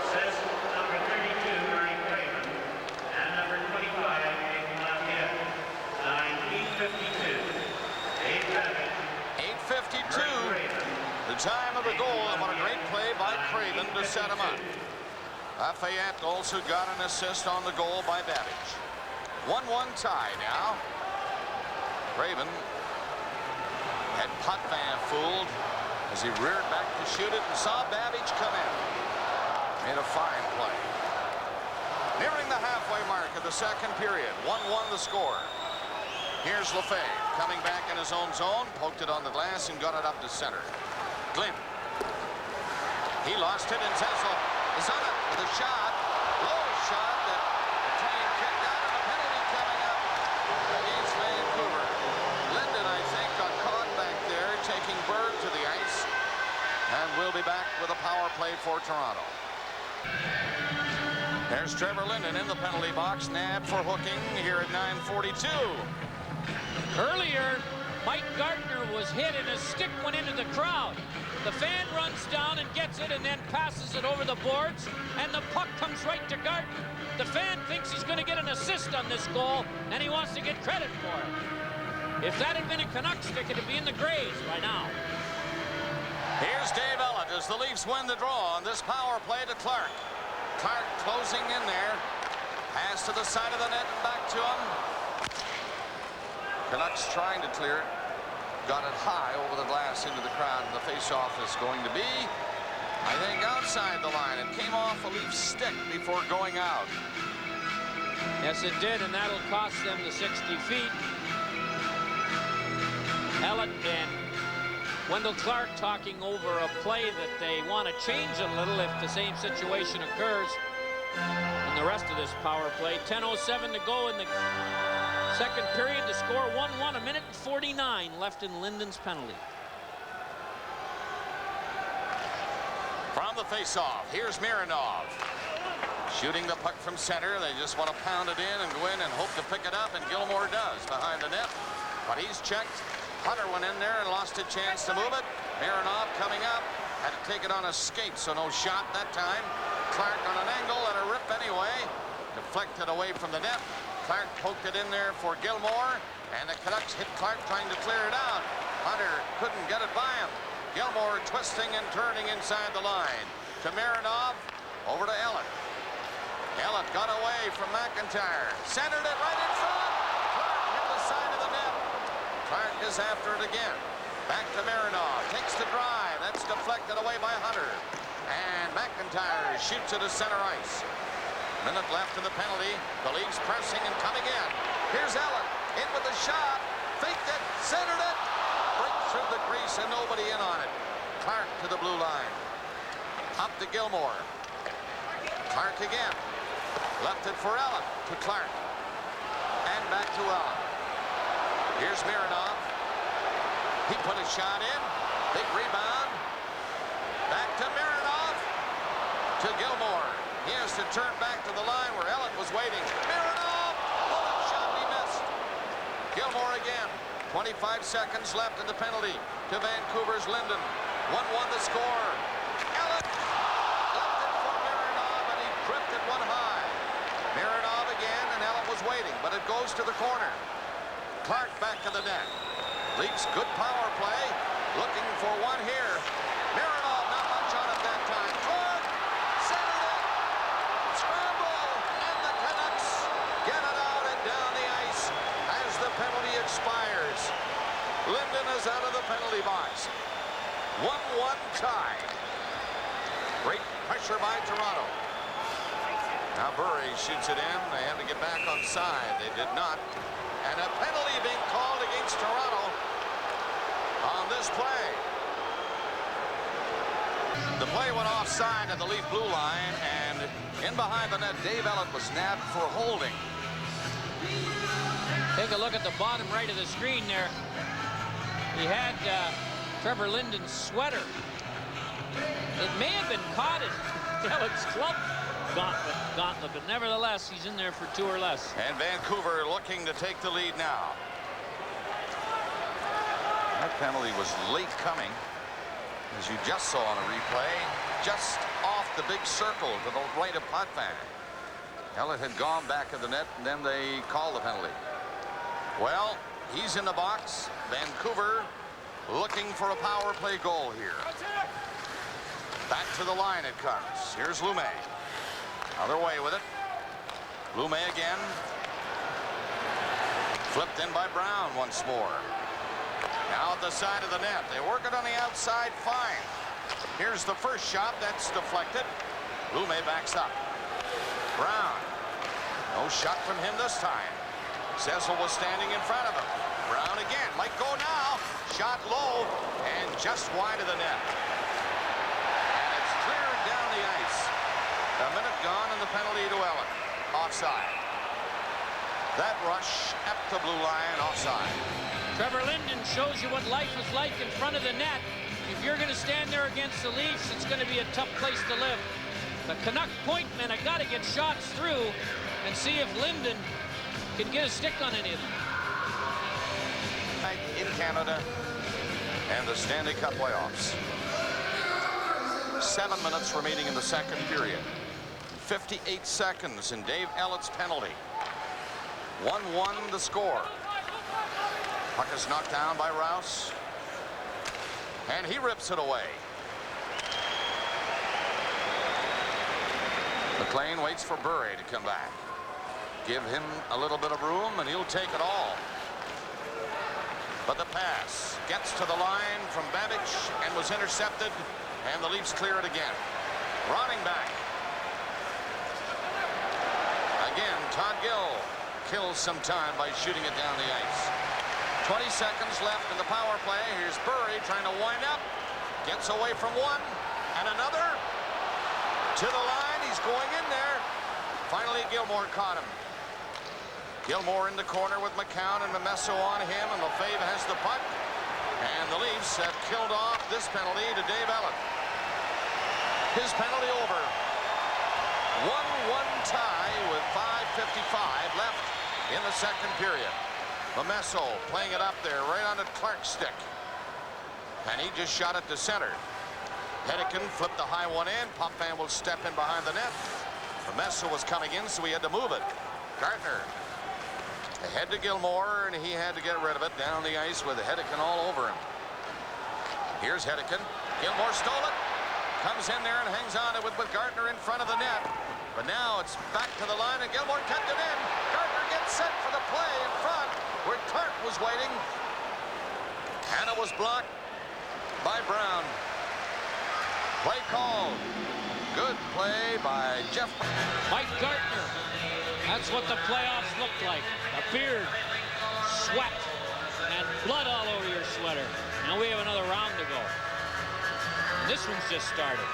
Assist number 32, Berg Craven. And number 25, Dave Lafayette. Line 8:52. Dave Lefebvre. 8:52. The time of the goal, and what a great play by Craven to set him up. Lafayette also got an assist on the goal by Babbage. 1-1 tie now. Craven had Potvin fooled as he reared back to shoot it and saw Babbage come in. Made a fine play. Nearing the halfway mark of the second period. 1-1 the score. Here's Lefebvre coming back in his own zone, poked it on the glass and got it up to center. Glynn. He lost it, and Zezel is on it with a shot. Low shot that the team kicked out, and a penalty coming up against Vancouver. Linden, I think, got caught back there, taking Berg to the ice, and we'll be back with a power play for Toronto. There's Trevor Linden in the penalty box, nabbed for hooking here at 9:42. Earlier, Mike Gartner was hit and his stick went into the crowd. The fan runs down and gets it and then passes it over the boards, and the puck comes right to Gartner. The fan thinks he's going to get an assist on this goal, and he wants to get credit for it. If that had been a Canucks stick, it'd be in the graves by now. Here's Dave Ellett as the Leafs win the draw on this power play to Clark. Clark closing in there. Pass to the side of the net and back to him. Canucks trying to clear it. Got it high over the glass into the crowd, and the face-off is going to be, I think, outside the line. It came off a Leaf stick before going out. Yes, it did, and that'll cost them the 60 feet. Ellett and Wendel Clark talking over a play that they want to change a little if the same situation occurs in the rest of this power play. 10:07 to go in the second period. The score 1-1, 1:49 left in Linden's penalty. From the face-off, here's Mironov. Shooting the puck from center. They just want to pound it in and go in and hope to pick it up, and Gilmour does behind the net. But he's checked. Hunter went in there and lost a chance to move it. Mironov coming up. Had to take it on a skate, so no shot that time. Clark on an angle, let her rip anyway. Deflected away from the net. Clark poked it in there for Gilmour, and the Canucks hit Clark trying to clear it out. Hunter couldn't get it by him. Gilmour twisting and turning inside the line. To Mironov, over to Ellett. Ellett got away from McIntyre. Centered it right in front. Clark hit the side of the net. Clark is after it again. Back to Mironov. Takes the drive. That's deflected away by Hunter. And McIntyre shoots it to center ice. Minute left in the penalty. The Leafs pressing and coming in. Here's Ellett. In with the shot. Faked it. Centered it. Breaks through the crease and nobody in on it. Clark to the blue line. Up to Gilmour. Clark again. Left it for Ellett to Clark. And back to Ellett. Here's Mironov. He put a shot in. Big rebound. Back to Mironov. To Gilmour. He has to turn back to the line where Ellett was waiting. Mironov! Bullet shot, he missed. Gilmour again. 25 seconds left in the penalty to Vancouver's Linden. 1-1 the score. Ellett left it for Mironov, and he drifted one high. Mironov again, and Ellett was waiting, but it goes to the corner. Clark back to the net. Leafs good power play. Looking for one here. Mironov not much on it that time. Clark centered it. Scramble, and the Canucks get it out and down the ice as the penalty expires. Linden is out of the penalty box. 1-1 tie. Great pressure by Toronto. Now Bure shoots it in. They had to get back on side. They did not. And a penalty being called against Toronto on this play. The play went offside at the Leaf blue line, and in behind the net, Dave Ellett was nabbed for holding. Take a look at the bottom right of the screen there. He had Trevor Linden's sweater. It may have been caught in Ellett's club gauntlet, but nevertheless, he's in there for 2 or less. And Vancouver looking to take the lead now. That penalty was late coming, as you just saw on a replay, just off the big circle to the right of Potvin. Ellett had gone back of the net, and then they called the penalty. Well, he's in the box. Vancouver looking for a power play goal here. Back to the line it comes. Here's Lume. Other way with it. Lume again. Flipped in by Brown once more. Now at the side of the net. They work it on the outside fine. Here's the first shot. That's deflected. Lume backs up. Brown. No shot from him this time. Zezel was standing in front of him. Brown again. Might go now. Shot low and just wide of the net. And it's cleared down the ice. A minute gone and the penalty to Ellett. Offside. That rush up the blue line, offside. Trevor Linden shows you what life is like in front of the net. If you're going to stand there against the Leafs, it's going to be a tough place to live. The Canuck point men have got to get shots through and see if Linden can get a stick on any of them. In Canada and the Stanley Cup playoffs. 7 minutes remaining in the second period. 58 seconds in Dave Ellett's penalty. 1-1 the score. Puck is knocked down by Rouse. And he rips it away. McLean waits for Bure to come back. Give him a little bit of room and he'll take it all. But the pass gets to the line from Babbage and was intercepted, and the Leafs clear it again. Running back. Again, Todd Gill kills some time by shooting it down the ice. 20 seconds left in the power play. Here's Bure trying to wind up. Gets away from one and another. To the line. He's going in there. Finally, Gilmour caught him. Gilmour in the corner with Macoun and Memesso on him, and Lefebvre has the puck. And the Leafs have killed off this penalty to Dave Ellett. His penalty over. 1-1 tie with 5:55 left in the second period. Memesso playing it up there right on the Clark's stick. And he just shot it to center. Hedican flipped the high one in. Potvin will step in behind the net. Memesso was coming in, so he had to move it. Gartner ahead to Gilmour, and he had to get rid of it down the ice with Hedican all over him. Here's Hedican. Gilmour stole it. Comes in there and hangs on to it with Gartner in front of the net. But now it's back to the line, and Gilmour kept it in. Gartner gets set for the play in front where Clark was waiting. And it was blocked by Brown. Play called. Good play by Jeff. Mike Gartner. That's what the playoffs look like. A beard, sweat, and blood all over your sweater. Now we have another round to go. And this one's just started.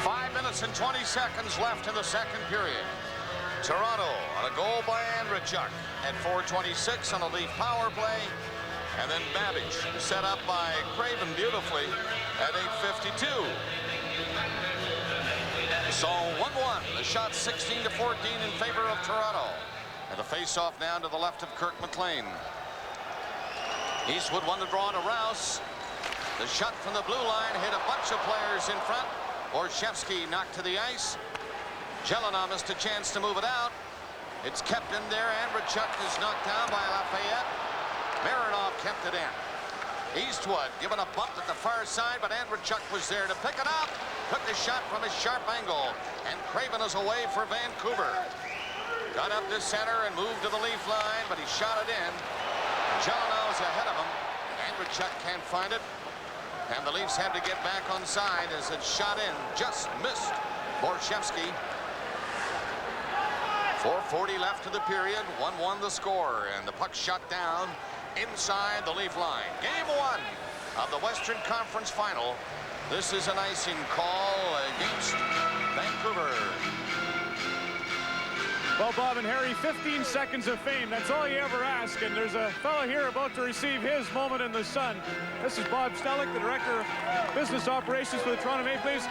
5 minutes and 20 seconds left in the second period. Toronto on a goal by Andreychuk at 4:26 on a Leaf power play. And then Babbage set up by Craven beautifully at 8:52. So 1-1. The shot 16-14 in favor of Toronto. And the face-off now to the left of Kirk McLean. Eastwood won the draw to Rouse. The shot from the blue line hit a bunch of players in front. Borschevsky knocked to the ice. Gilmour missed a chance to move it out. It's kept in there. Andreychuk is knocked down by Lafayette. Mironov kept it in. Eastwood given a bump at the far side, but Andreychuk was there to pick it up. Took the shot from a sharp angle, and Craven is away for Vancouver. Got up to center and moved to the Leaf line, but he shot it in. Gilmour is ahead of him. Andreychuk can't find it, and the Leafs had to get back on side as it shot in. Just missed Borschevsky. 4:40 left to the period. 1-1 the score, and the puck shot down inside the Leaf line. Game 1 of the Western Conference Final. This is an icing call against Vancouver. Well, Bob and Harry, 15 seconds of fame. That's all you ever ask. And there's a fellow here about to receive his moment in the sun. This is Bob Stellick, the Director of Business Operations for the Toronto Maple Leafs.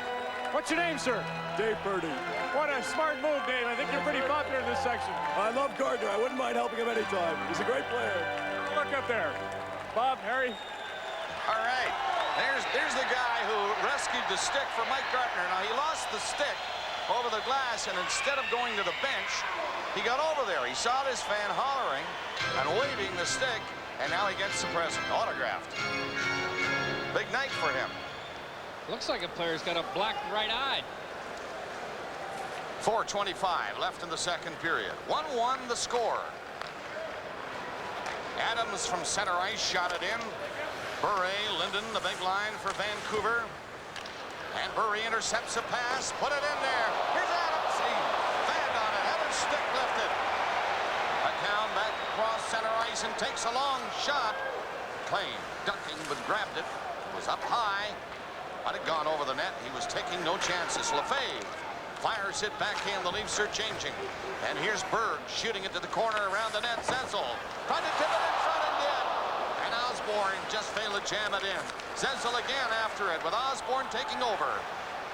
What's your name, sir? Dave Purdy. What a smart move, Dave. I think you're pretty popular in this section. I love Gartner. I wouldn't mind helping him anytime. He's a great player. Look up there. Bob, Harry. All right. There's the guy who rescued the stick for Mike Gartner. Now, he lost the stick over the glass, and instead of going to the bench, he got over there. He saw this fan hollering and waving the stick, and now he gets the present autographed. Big night for him. Looks like a player's got a black right eye. 4:25 left in the second period. 1-1 the score. Adams from center ice shot it in. Bure, Linden, the big line for Vancouver. And Bure intercepts a pass, put it in there. Here's Adams. He fanned on it, had his stick lifted. Macoun back across center ice and takes a long shot. McLean ducking but grabbed it. It was up high. Had it gone over the net, he was taking no chances. Lefebvre fires it back in. The Leafs are changing. And here's Berg shooting it to the corner around the net. Zezel tried to tip it in front and did. And Osborne just failed to jam it in. Zezel again after it with Osborne taking over.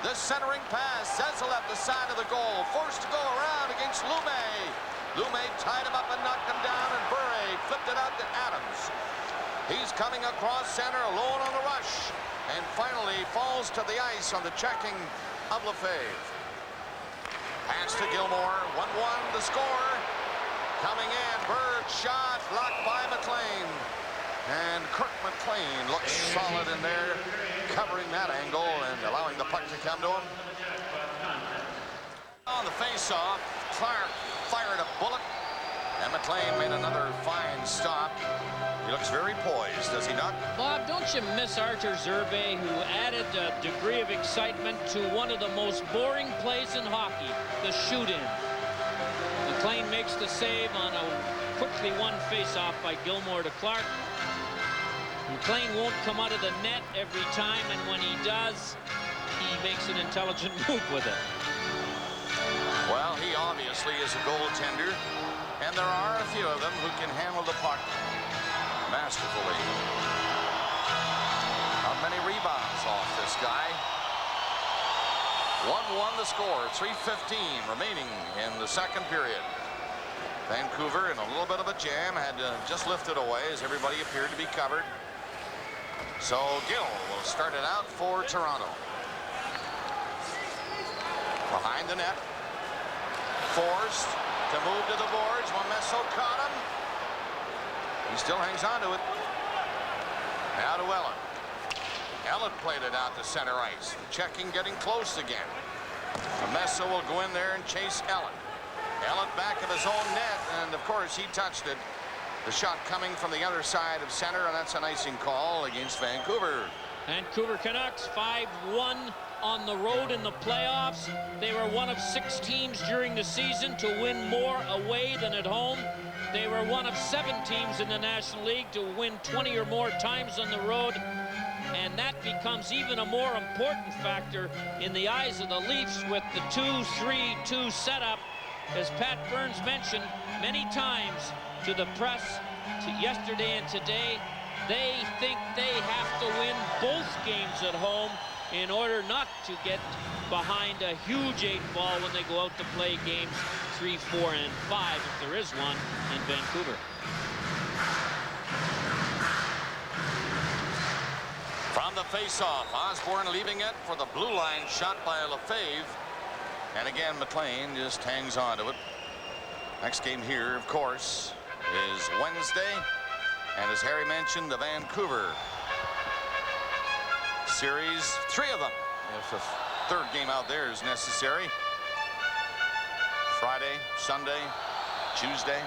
This centering pass. Zezel at the side of the goal. Forced to go around against Lume. Lume tied him up and knocked him down. And Bure flipped it out to Adams. He's coming across center alone on the rush. And finally falls to the ice on the checking of Lefebvre. Pass to Gilmour. 1-1 the score. Coming in. Berg shot blocked by McLean. And Kirk McLean looks solid in there, covering that angle and allowing the puck to come to him. On the face-off, Clark fired a bullet, and McLean made another fine stop. He looks very poised, does he not? Bob, don't you miss Arthur Zerbe, who added a degree of excitement to one of the most boring plays in hockey, the shoot-in. McLean makes the save on a quickly won face-off by Gilmour to Clark. McLean won't come out of the net every time, and when he does, he makes an intelligent move with it. Well, he obviously is a goaltender, and there are a few of them who can handle the puck masterfully. Not many rebounds off this guy. 1-1 the score. 3:15 remaining in the second period. Vancouver in a little bit of a jam, had just lifted away as everybody appeared to be covered. So Gill will start it out for Toronto. Behind the net. Forced to move to the boards. Momesso caught him. He still hangs on to it. Now to Ellett. Ellett played it out to center ice. Checking, getting close again. Momesso will go in there and chase Ellett. Ellett back of his own net, and of course he touched it. The shot coming from the other side of center, and that's an icing call against Vancouver. Vancouver Canucks 5-1 on the road in the playoffs. They were one of 6 teams during the season to win more away than at home. They were one of 7 teams in the National League to win 20 or more times on the road. And that becomes even a more important factor in the eyes of the Leafs with the 2-3-2 setup. As Pat Burns mentioned many times to the press yesterday and today, they think they have to win both games at home in order not to get behind a huge 8-ball when they go out to play games 3, 4, and 5, if there is one, in Vancouver. From the face-off, Osborne leaving it for the blue line shot by Lefebvre. And again, McLean just hangs on to it. Next game here, of course, is Wednesday. And as Harry mentioned, the Vancouver series, 3 of them. If a third game out there is necessary. Friday, Sunday, Tuesday.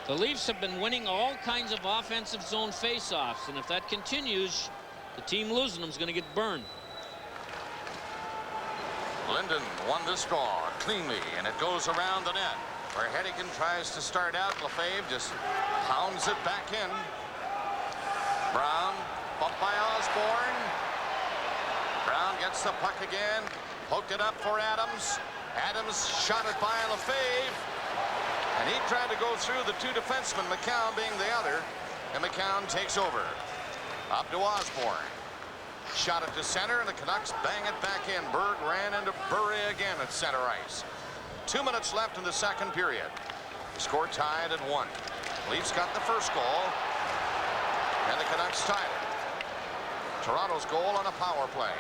The Leafs have been winning all kinds of offensive zone face-offs, and if that continues, the team losing them is going to get burned. Linden won this draw cleanly, and it goes around the net, where Hedigan tries to start out. Lefebvre just pounds it back in. Brown, bumped by Osborne. Brown gets the puck again, poked it up for Adams. Adams shot it by Lefebvre, and he tried to go through the 2 defensemen, Macoun being the other, and Macoun takes over. Up to Osborne. Shot it to center, and the Canucks bang it back in. Berg ran into Bure again at center ice. 2 minutes left in the second period. The score tied at 1. Leafs got the first goal. And the Canucks tie it. Toronto's goal on a power play.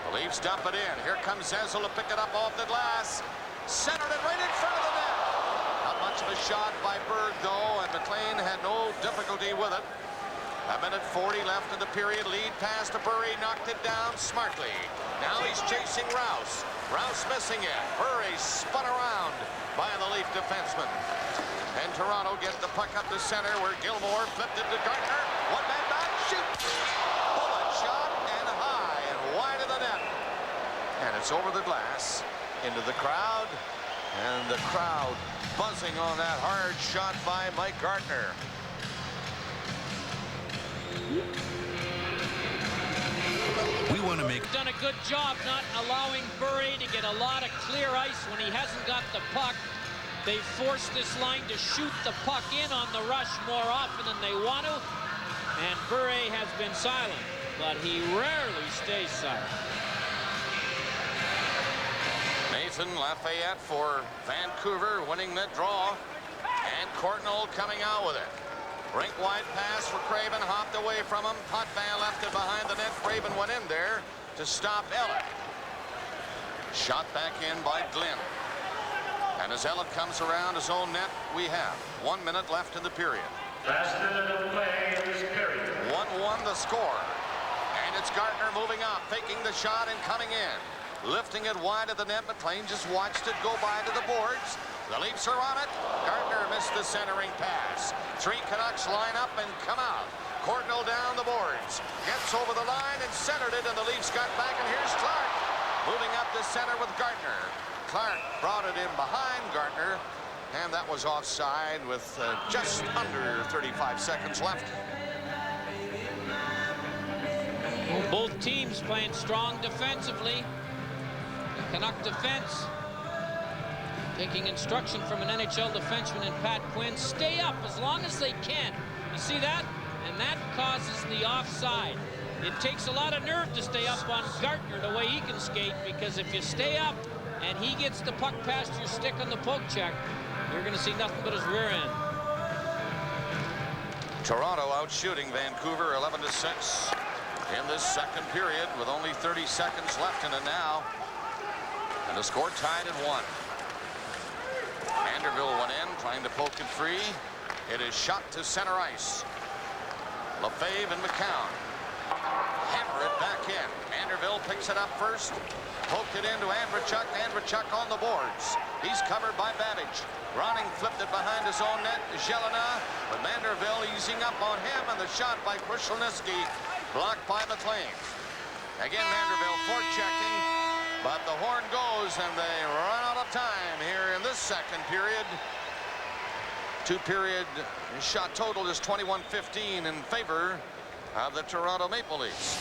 The Leafs dump it in. Here comes Zezel to pick it up off the glass. Centered it right in front of the net. Not much of a shot by Berg, though, and McLean had no difficulty with it. A minute 40 left in the period. Lead pass to Bure, knocked it down smartly. Now he's chasing Rouse. Rouse missing it. Bure spun around by the Leaf defenseman. And Toronto get the puck up the center where Gilmour flipped it to Gartner. One man back, shoot! Bullet shot and high and wide of the net. And it's over the glass into the crowd. And the crowd buzzing on that hard shot by Mike Gartner. We want to make... Done a good job not allowing Bure to get a lot of clear ice when he hasn't got the puck. They forced this line to shoot the puck in on the rush more often than they want to. And Bure has been silent, but he rarely stays silent. Nathan Lafayette for Vancouver winning the draw. And Courtnall coming out with it. Rink wide pass for Craven, hopped away from him. Potvin left it behind the net. Craven went in there to stop Ellett. Shot back in by Glenn. And as Ellett comes around his own net, we have 1 minute left in the period. Last minute of play in this period. 1-1 the score. And it's Gartner moving up, faking the shot and coming in. Lifting it wide of the net. McLean just watched it go by to the boards. The Leafs are on it. Gartner missed the centering pass. 3 Canucks line up and come out. Courtnall down the boards. Gets over the line and centered it, and the Leafs got back, and here's Clark. Moving up the center with Gartner. Clark brought it in behind Gartner, and that was offside with just under 35 seconds left. Both teams playing strong defensively. The Canuck defense taking instruction from an NHL defenseman in Pat Quinn. Stay up as long as they can. You see that? And that causes the offside. It takes a lot of nerve to stay up on Gartner the way he can skate, because if you stay up and he gets the puck past your stick on the poke check, you're going to see nothing but his rear end. Toronto out shooting Vancouver 11-6 in this second period with only 30 seconds left in it now. And the score tied at 1. Manderville went in, trying to poke it free. It is shot to center ice. Lefebvre and Macoun hammer it back in. Manderville picks it up first. Poked it into Andreychuk. Andreychuk on the boards. He's covered by Babbage. Ronning flipped it behind his own net. Jelena, but Manderville easing up on him, and the shot by Krushelnyski blocked by McLean. Again, Manderville forechecking, but the horn goes, and they run out of time here in this second period. Two-period shot total is 21-15 in favor of the Toronto Maple Leafs.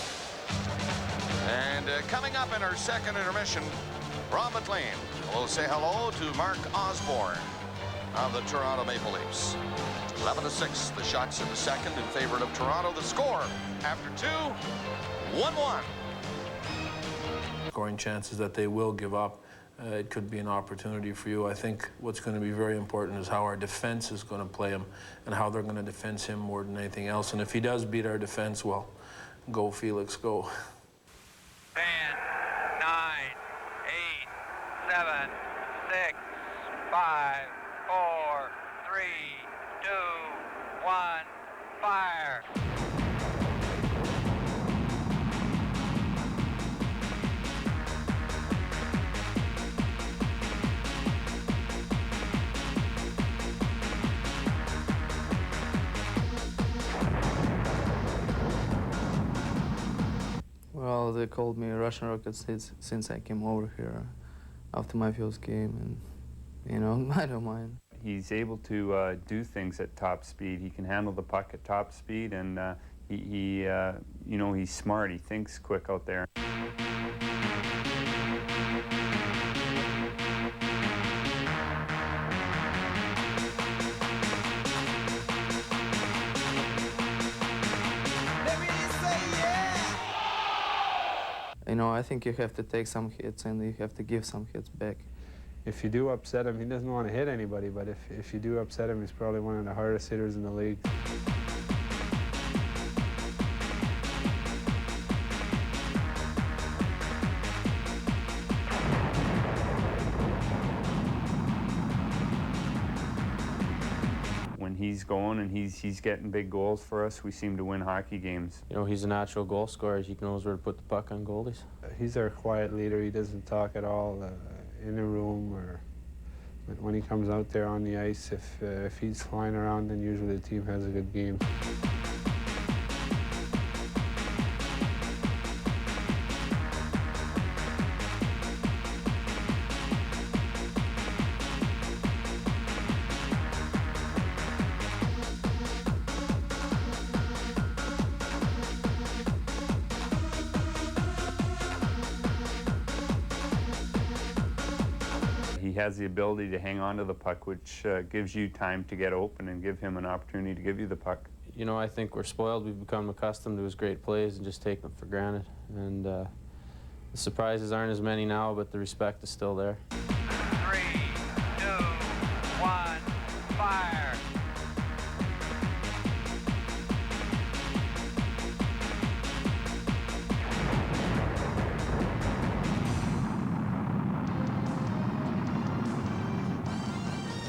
And coming up in our second intermission, Ron McLean will say hello to Mark Osborne of the Toronto Maple Leafs. 11-6, the shots in the second in favor of Toronto. The score after 2, 1-1. Scoring chances that they will give up. It could be an opportunity for you. I think what's going to be very important is how our defense is going to play him and how they're going to defense him more than anything else. And if he does beat our defense, well, go Felix, go. 10, 9, 8, 7, 6, 5, 4, 3, 2, 1, fire. Well, they called me Russian rocket since I came over here after my first game, and, you know, I don't mind. He's able to do things at top speed. He can handle the puck at top speed, and you know, he's smart. He thinks quick out there. You know, I think you have to take some hits and you have to give some hits back. If you do upset him, he doesn't want to hit anybody, but if you do upset him, he's probably one of the hardest hitters in the league. he's going and he's getting big goals for us, we seem to win hockey games. You know, he's a natural goal scorer. He knows where to put the puck on goalies. He's our quiet leader. He doesn't talk at all in the room or when he comes out there on the ice. If he's flying around, then usually the team has a good game. He has the ability to hang on to the puck, which gives you time to get open and give him an opportunity to give you the puck. You know, I think we're spoiled. We've become accustomed to his great plays and just take them for granted. And the surprises aren't as many now, but the respect is still there. 3, 2, 1, fire!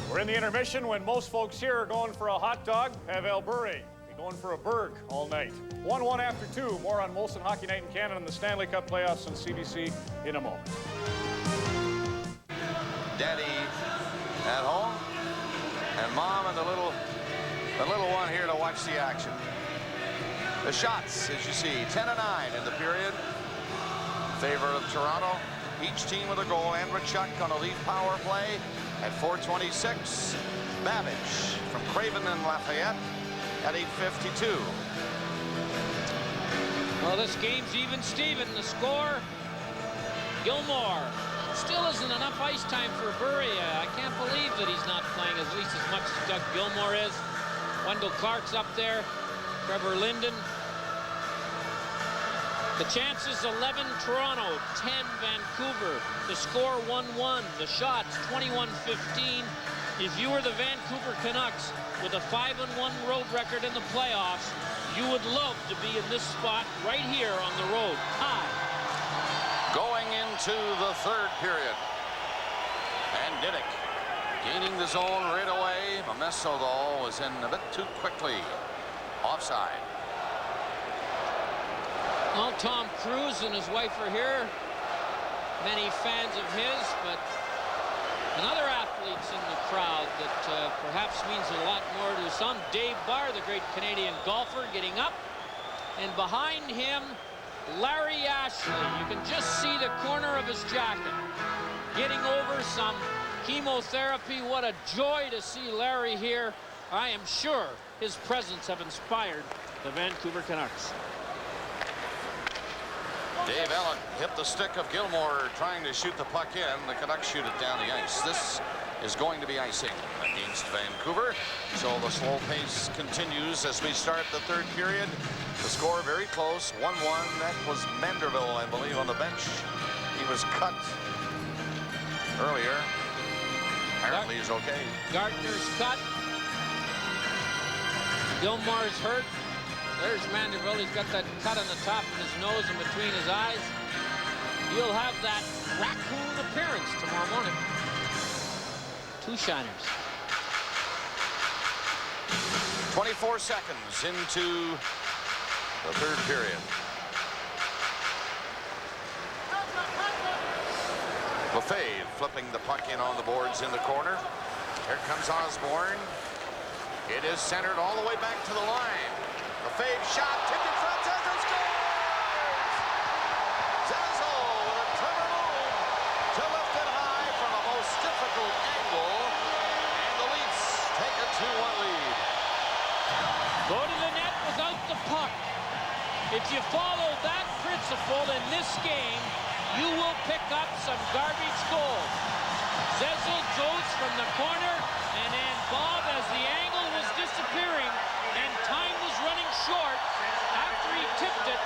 We're in the intermission when most folks here are going for a hot dog. Pavel Bure be going for a Berg all night. 1-1 after 2. More on Molson Hockey Night in Canada and the Stanley Cup playoffs on CBC in a moment. Daddy at home, and Mom and the little one here to watch the action. The shots, as you see, 10-9 in the period. In favor of Toronto. Each team with a goal. Andreychuk on a lead power play at 4:26. Babbage from Craven and Lafayette at 8:52. Well, this game's even Steven. The score, Gilmour. Still isn't enough ice time for Bure. I can't believe that he's not playing at least as much as Doug Gilmour is. Wendel Clark's up there. Trevor Linden. The chances 11 Toronto, 10 Vancouver. The score 1-1. The shots 21-15. If you were the Vancouver Canucks with a 5-1 road record in the playoffs, you would love to be in this spot right here on the road. High. Going into the third period. And Diddick gaining the zone right away. Mamesso, though, was in a bit too quickly. Offside. Well, Tom Cruise and his wife are here. Many fans of his, but another athlete's in the crowd that perhaps means a lot more to some. Dave Barr, the great Canadian golfer, getting up. And behind him, Larry Ashley. You can just see the corner of his jacket. Getting over some chemotherapy. What a joy to see Larry here. I am sure his presence have inspired the Vancouver Canucks. Dave Ellett hit the stick of Gilmour trying to shoot the puck in. The Canucks shoot it down the ice. This is going to be icing against Vancouver. So the slow pace continues as we start the third period. The score very close, 1-1. That was Manderville, I believe, on the bench. He was cut earlier. Apparently he's okay. Gartner's cut. Gilmour's hurt. There's Manderville. He's got that cut on the top of his nose and between his eyes. He'll have that raccoon appearance tomorrow morning. Two shiners. 24 seconds into the third period. Lefebvre flipping the puck in on the boards in the corner. Here comes Osborne. It is centered all the way back to the line. Lefebvre shot, tipped in front, Zezel scores! Zezel with a Trevor move to lift it high from the most difficult angle, and the Leafs take a 2-1 lead. Go to the net without the puck. If you follow that principle in this game, you will pick up some garbage goals. Zezel goes from the corner, and then Bob, as the angle was disappearing and time was running short, after he tipped it,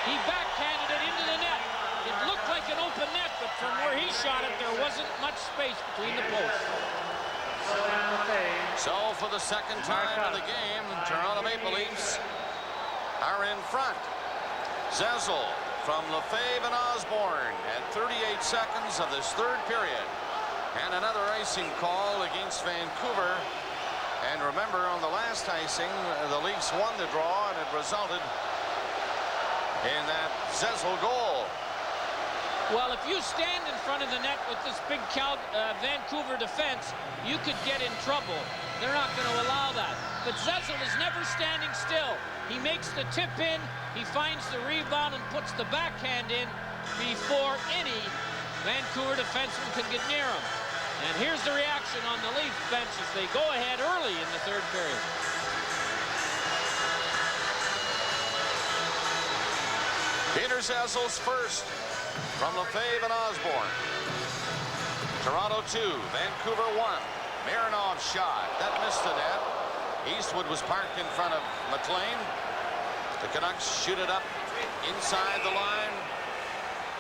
he backhanded it into the net. It looked like an open net, but from where he shot it, there wasn't much space between the posts. So for the second time in the game, the Toronto Maple Leafs are in front. Zezel from Lefebvre and Osborne at 38 seconds of this third period. And another icing call against Vancouver And remember, on the last icing, the Leafs won the draw, and it resulted in that Zezel goal. Well, if you stand in front of the net with this big Vancouver defense, you could get in trouble. They're not going to allow that. But Zezel is never standing still. He makes the tip in, he finds the rebound and puts the backhand in before any Vancouver defenseman can get near him. And here's the reaction on the Leaf bench as they go ahead early in the third period. Peter Zezel's first from Lefebvre and Osborne. Toronto 2, Vancouver 1. Mironov shot. That missed the net. Eastwood was parked in front of McLean. The Canucks shoot it up inside the line.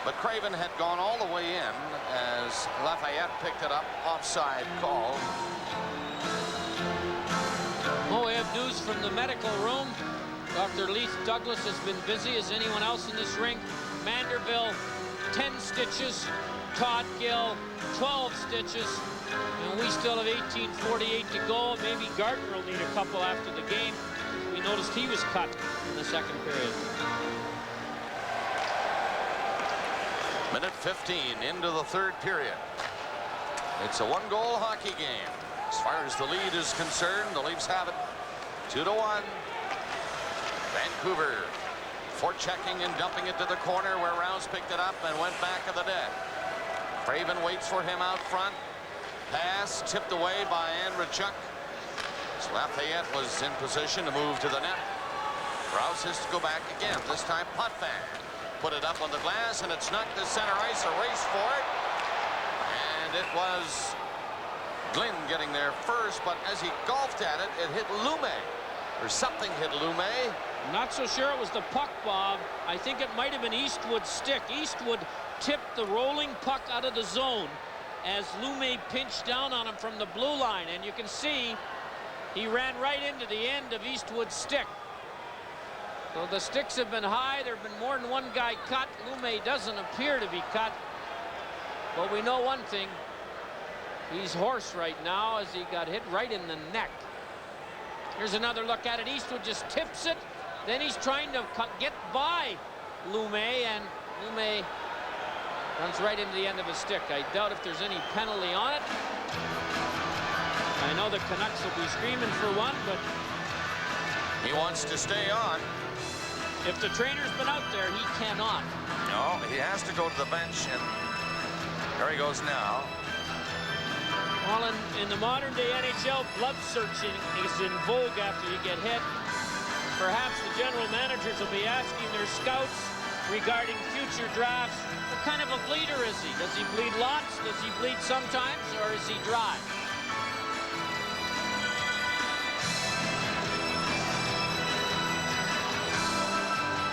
But Craven had gone all the way in as Lafayette picked it up. Offside call. Oh, we have news from the medical room. Dr. Leith Douglas has been busy as anyone else in this ring. Manderville, 10 stitches. Todd, Gill, 12 stitches. And we still have 18:48 to go. Maybe Gartner will need a couple after the game. We noticed he was cut in the second period. Minute 15 into the third period. It's a one-goal hockey game. As far as the lead is concerned, the Leafs have it 2-1. Vancouver forechecking and dumping it to the corner where Rouse picked it up and went back of the net. Craven waits for him out front. Pass tipped away by Andreychuk. So Lafayette was in position to move to the net. Rouse has to go back again. This time Potvin put it up on the glass, and it snuck to center ice. A race for it. And it was Glynn getting there first, but as he golfed at it, it hit Lume. Or something hit Lume. Not so sure it was the puck, Bob. I think it might have been Eastwood's stick. Eastwood tipped the rolling puck out of the zone as Lume pinched down on him from the blue line. And you can see he ran right into the end of Eastwood's stick. So the sticks have been high. There have been more than one guy cut. Lume doesn't appear to be cut. But we know one thing. He's hoarse right now as he got hit right in the neck. Here's another look at it. Eastwood just tips it. Then he's trying to get by Lume, and Lume runs right into the end of his stick. I doubt if there's any penalty on it. I know the Canucks will be screaming for one, but he wants to stay on. If the trainer's been out there, he cannot. No, he has to go to the bench, and there he goes now. Well, in the modern-day NHL, blood searching is in vogue after you get hit. Perhaps the general managers will be asking their scouts regarding future drafts, what kind of a bleeder is he? Does he bleed lots? Does he bleed sometimes? Or is he dry?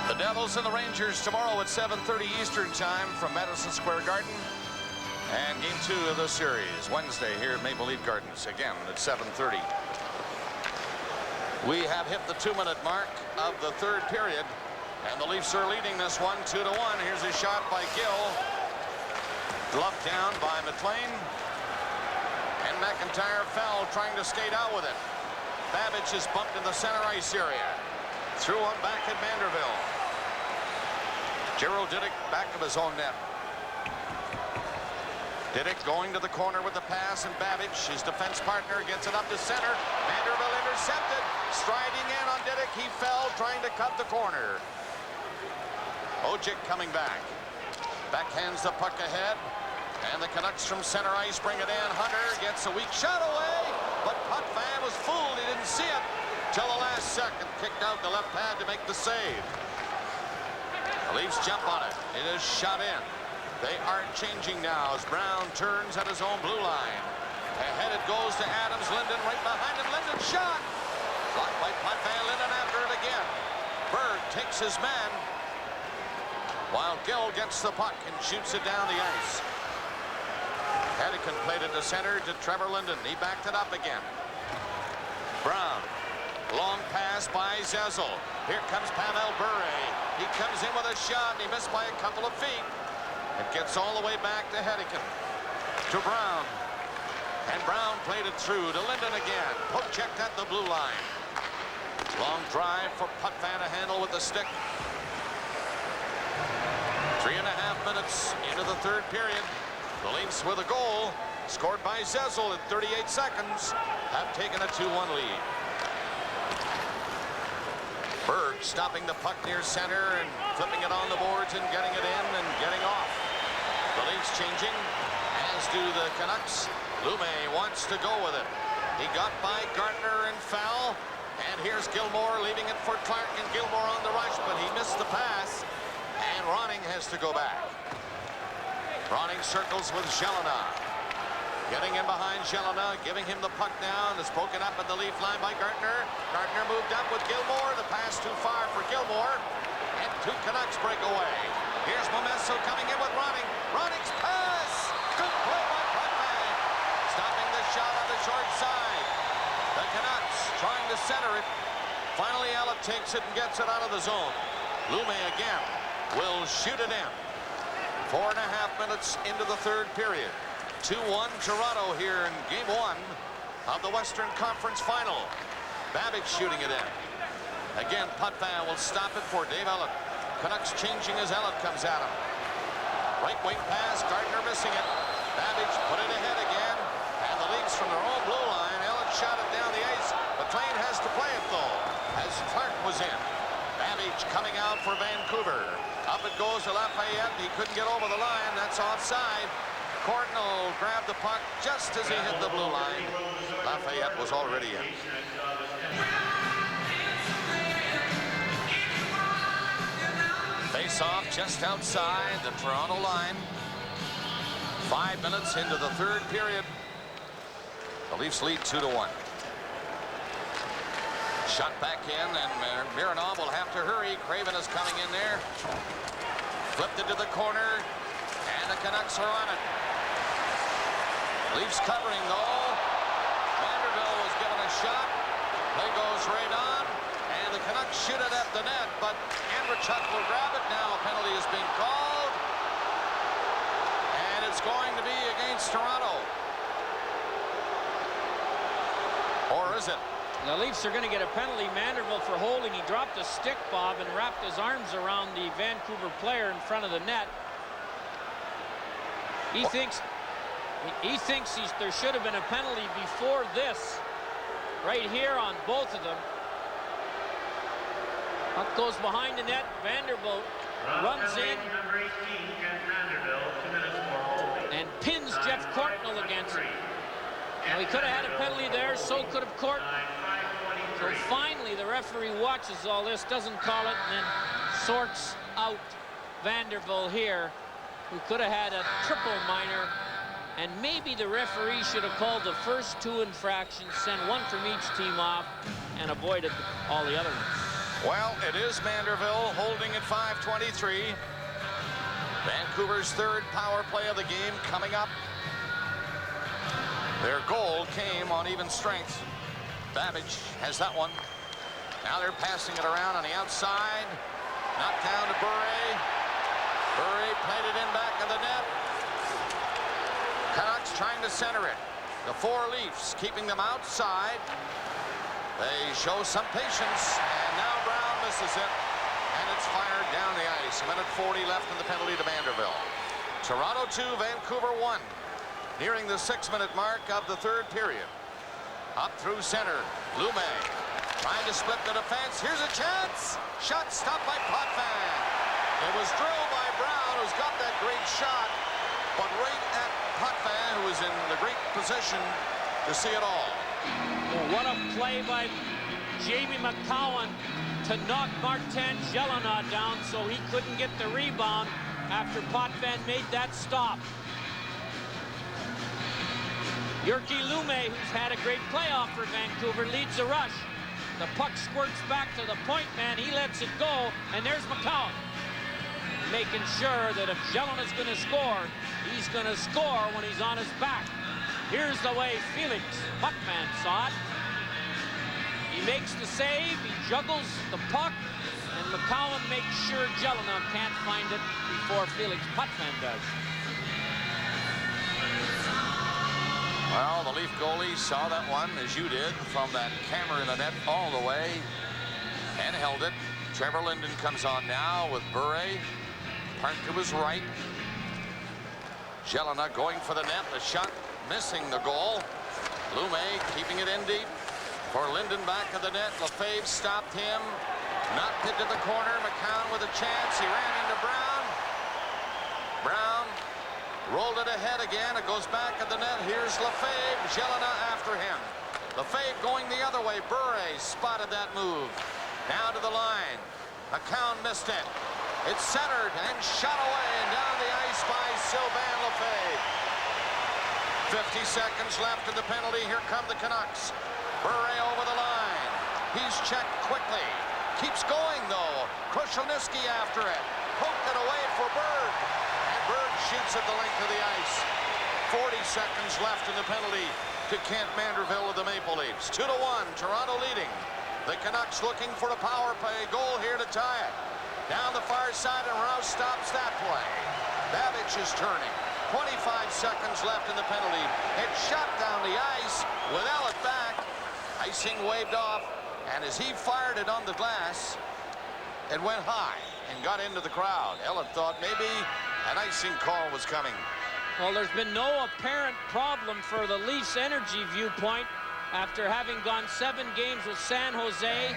The Devils and the Rangers tomorrow at 7:30 Eastern Time from Madison Square Garden. And game 2 of the series Wednesday here at Maple Leaf Gardens again at 7:30. We have hit the 2-minute mark of the third period, and the Leafs are leading this one 2-1. Here's a shot by Gill, gloved down by McLean, and McIntyre fell trying to skate out with it. Babbage is bumped in the center ice area. Threw one back at Manderville. Gerald Didick back of his own net. Didick going to the corner with the pass, and Babbage, his defense partner, gets it up to center. Manderville intercepted. Striding in on Didick. He fell trying to cut the corner. Ojic coming back. Backhands the puck ahead. And the Canucks from center ice bring it in. Hunter gets a weak shot away. But Potvin was fooled. He didn't see it till the last second. Kicked out the left pad to make the save. The Leafs jump on it. It is shot in. They are changing now as Brown turns at his own blue line. Ahead it goes to Adams. Linden right behind him. Linden shot. Blocked by Potvin. Linden after it again. Berg takes his man, while Gill gets the puck and shoots it down the ice. Hedican played it to center to Trevor Linden. He backed it up again. Brown. Long pass by Zezel. Here comes Pavel Bure. He comes in with a shot. He missed by a couple of feet. It gets all the way back to Hedican. To Brown. And Brown played it through to Linden again. Poke checked at the blue line. Long drive for Potvin to handle with the stick. 3.5 minutes into the third period. The Leafs with a goal scored by Zezel in 38 seconds have taken a 2-1 lead. Berg stopping the puck near center and flipping it on the boards and getting it in and getting off. The Leafs changing, as do the Canucks. Lume wants to go with it. He got by Gartner and foul. And here's Gilmour leaving it for Clark, and Gilmour on the rush, but he missed the pass. And Ronning has to go back. Ronning circles with Gilmour. Getting in behind Gilmour, giving him the puck now, and it's broken up at the Leaf line by Gartner. Gartner moved up with Gilmour. The pass too far for Gilmour. And 2 Canucks break away. Here's Momesso coming in with Ronning. Ronning's pass! Good play by Potvin. Stopping the shot on the short side. The Canucks trying to center it. Finally, Ellett takes it and gets it out of the zone. Lume again will shoot it in. 4.5 minutes into the third period. 2-1 Toronto here in game 1 of the Western Conference Final. Babbage shooting it in. Again, Potvin will stop it for Dave Ellett. Canucks changing as Ellett comes at him. Right wing pass, Gartner missing it. Babbage put it ahead again. And the Leafs from their own blue line. Ellett shot it down the ice. McLean has to play it though, as Clark was in. Babbage coming out for Vancouver. Up it goes to Lafayette. He couldn't get over the line. That's offside. Cordnell grabbed the puck just as he hit the blue line. Lafayette was already in. Face off just outside the Toronto line. 5 minutes into the third period. The Leafs lead 2-1. Shot back in, and Mironov will have to hurry. Craven is coming in there. Flipped it to the corner, and the Canucks are on it. Leafs covering though. Manderville was given a shot. Play goes right on, and the Canucks shoot it at the net, but Andreychuk will grab it now. A penalty is being called, and it's going to be against Toronto. Or is it? The Leafs are going to get a penalty. Manderville for holding. He dropped a stick, Bob, and wrapped his arms around the Vancouver player in front of the net. He thinks there should have been a penalty before this, right here on both of them. Puck goes behind the net. Vanderbilt runs in and pins Jeff Courtnell against him. Now he could have had a penalty there, so could have Courtnell. So finally the referee watches all this, doesn't call it, and then sorts out Vanderbilt here, who could have had a triple minor. And maybe the referee should have called the first 2 infractions, sent one from each team off, and avoided all the other ones. Well, it is Manderville holding at 5:23. Vancouver's third power play of the game coming up. Their goal came on even strength. Babbage has that one. Now they're passing it around on the outside. Knocked down to Bure. Bure played it in back of the net. Canucks trying to center it. The 4 Leafs keeping them outside. They show some patience, and now Brown misses it, and it's fired down the ice. 1:40 left in the penalty to Manderville. Toronto 2, Vancouver 1. Nearing the 6-minute mark of the third period. Up through center, Lume trying to split the defense. Here's a chance. Shot stopped by Potvin. It was drilled by Brown, who's got that great shot, but right at Potvin, who is in the great position to see it all. Well, what a play by Jamie Macoun to knock Martin Gilmour down so he couldn't get the rebound after Potvin made that stop. Jyrki Lume, who's had a great playoff for Vancouver, leads the rush. The puck squirts back to the point man. He lets it go, and there's Macoun, making sure that if Gilmour is going to score, he's going to score when he's on his back. Here's the way Felix Potvin saw it. He makes the save, he juggles the puck, and Macoun makes sure Gilmour can't find it before Felix Potvin does. Well, the Leaf goalie saw that one, as you did, from that camera in the net all the way and held it. Trevor Linden comes on now with Bure. Parked to his right. Jelena going for the net. The shot missing the goal. Lume keeping it in deep. For Linden back of the net. Lefebvre stopped him. Knocked it to the corner. Macoun with a chance. He ran into Brown. Brown rolled it ahead again. It goes back at the net. Here's Lefebvre. Jelena after him. Lefebvre going the other way. Bure spotted that move. Down to the line. Macoun missed it. It's centered and shot away and down the ice by Sylvain Lefebvre. 50 seconds left in the penalty. Here come the Canucks. Bure over the line. He's checked quickly. Keeps going though. Krushelnyski after it. Poked it away for Berg. And Berg shoots at the length of the ice. 40 seconds left in the penalty to Kent Manderville of the Maple Leafs. 2-1, Toronto leading. The Canucks looking for a power play goal here to tie it. Down the far side, and Rouse stops that play. Babic is turning. 25 seconds left in the penalty. It's shot down the ice with Ellett back. Icing waved off, and as he fired it on the glass, it went high and got into the crowd. Ellett thought maybe an icing call was coming. Well, there's been no apparent problem for the Leafs' energy viewpoint after having gone 7 games with San Jose.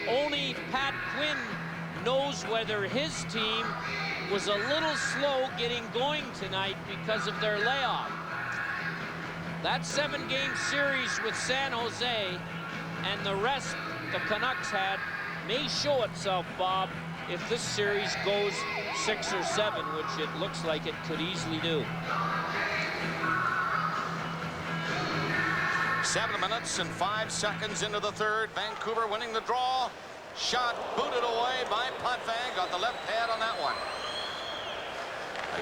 Only Pat Quinn knows whether his team was a little slow getting going tonight because of their layoff. That 7-game series with San Jose and the rest the Canucks had may show itself, Bob, if this series goes 6 or 7, which it looks like it could easily do. 7 minutes and 5 seconds into the third. Vancouver winning the draw. Shot booted away by Potvin. Got the left pad on that one.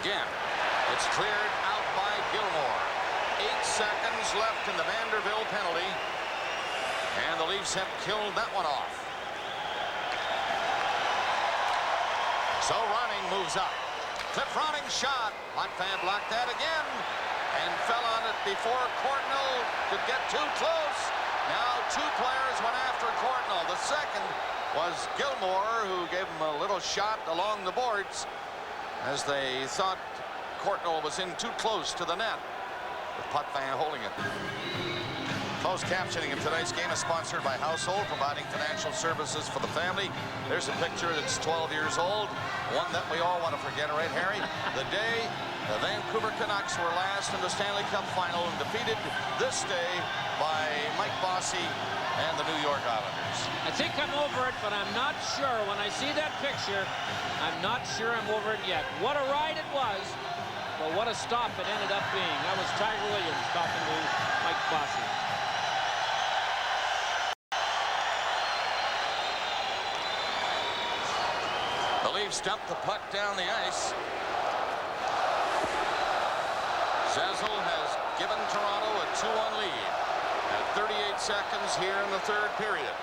Again, it's cleared out by Gilmour. 8 seconds left in the Manderville penalty. And the Leafs have killed that one off. So Ronning moves up. Cliff Ronning shot. Potvin blocked that again and fell on it before Courtnall could get too close. Now 2 players went after Courtnall. The second was Gilmour, who gave him a little shot along the boards as they thought Courtnall was in too close to the net, with Potvin holding it. Closed captioning of tonight's game is sponsored by Household, providing financial services for the family. There's a picture that's 12 years old, one that we all want to forget, right, Harry? The day the Vancouver Canucks were last in the Stanley Cup final and defeated this day by Mike Bossy and the New York Islanders. I think I'm over it, but I'm not sure. When I see that picture, I'm not sure I'm over it yet. What a ride it was, but what a stop it ended up being. That was Tiger Williams talking to Mike Bossy. The Leafs dumped the puck down the ice. Zezel has given Toronto a 2-1 lead at 38 seconds here in the third period.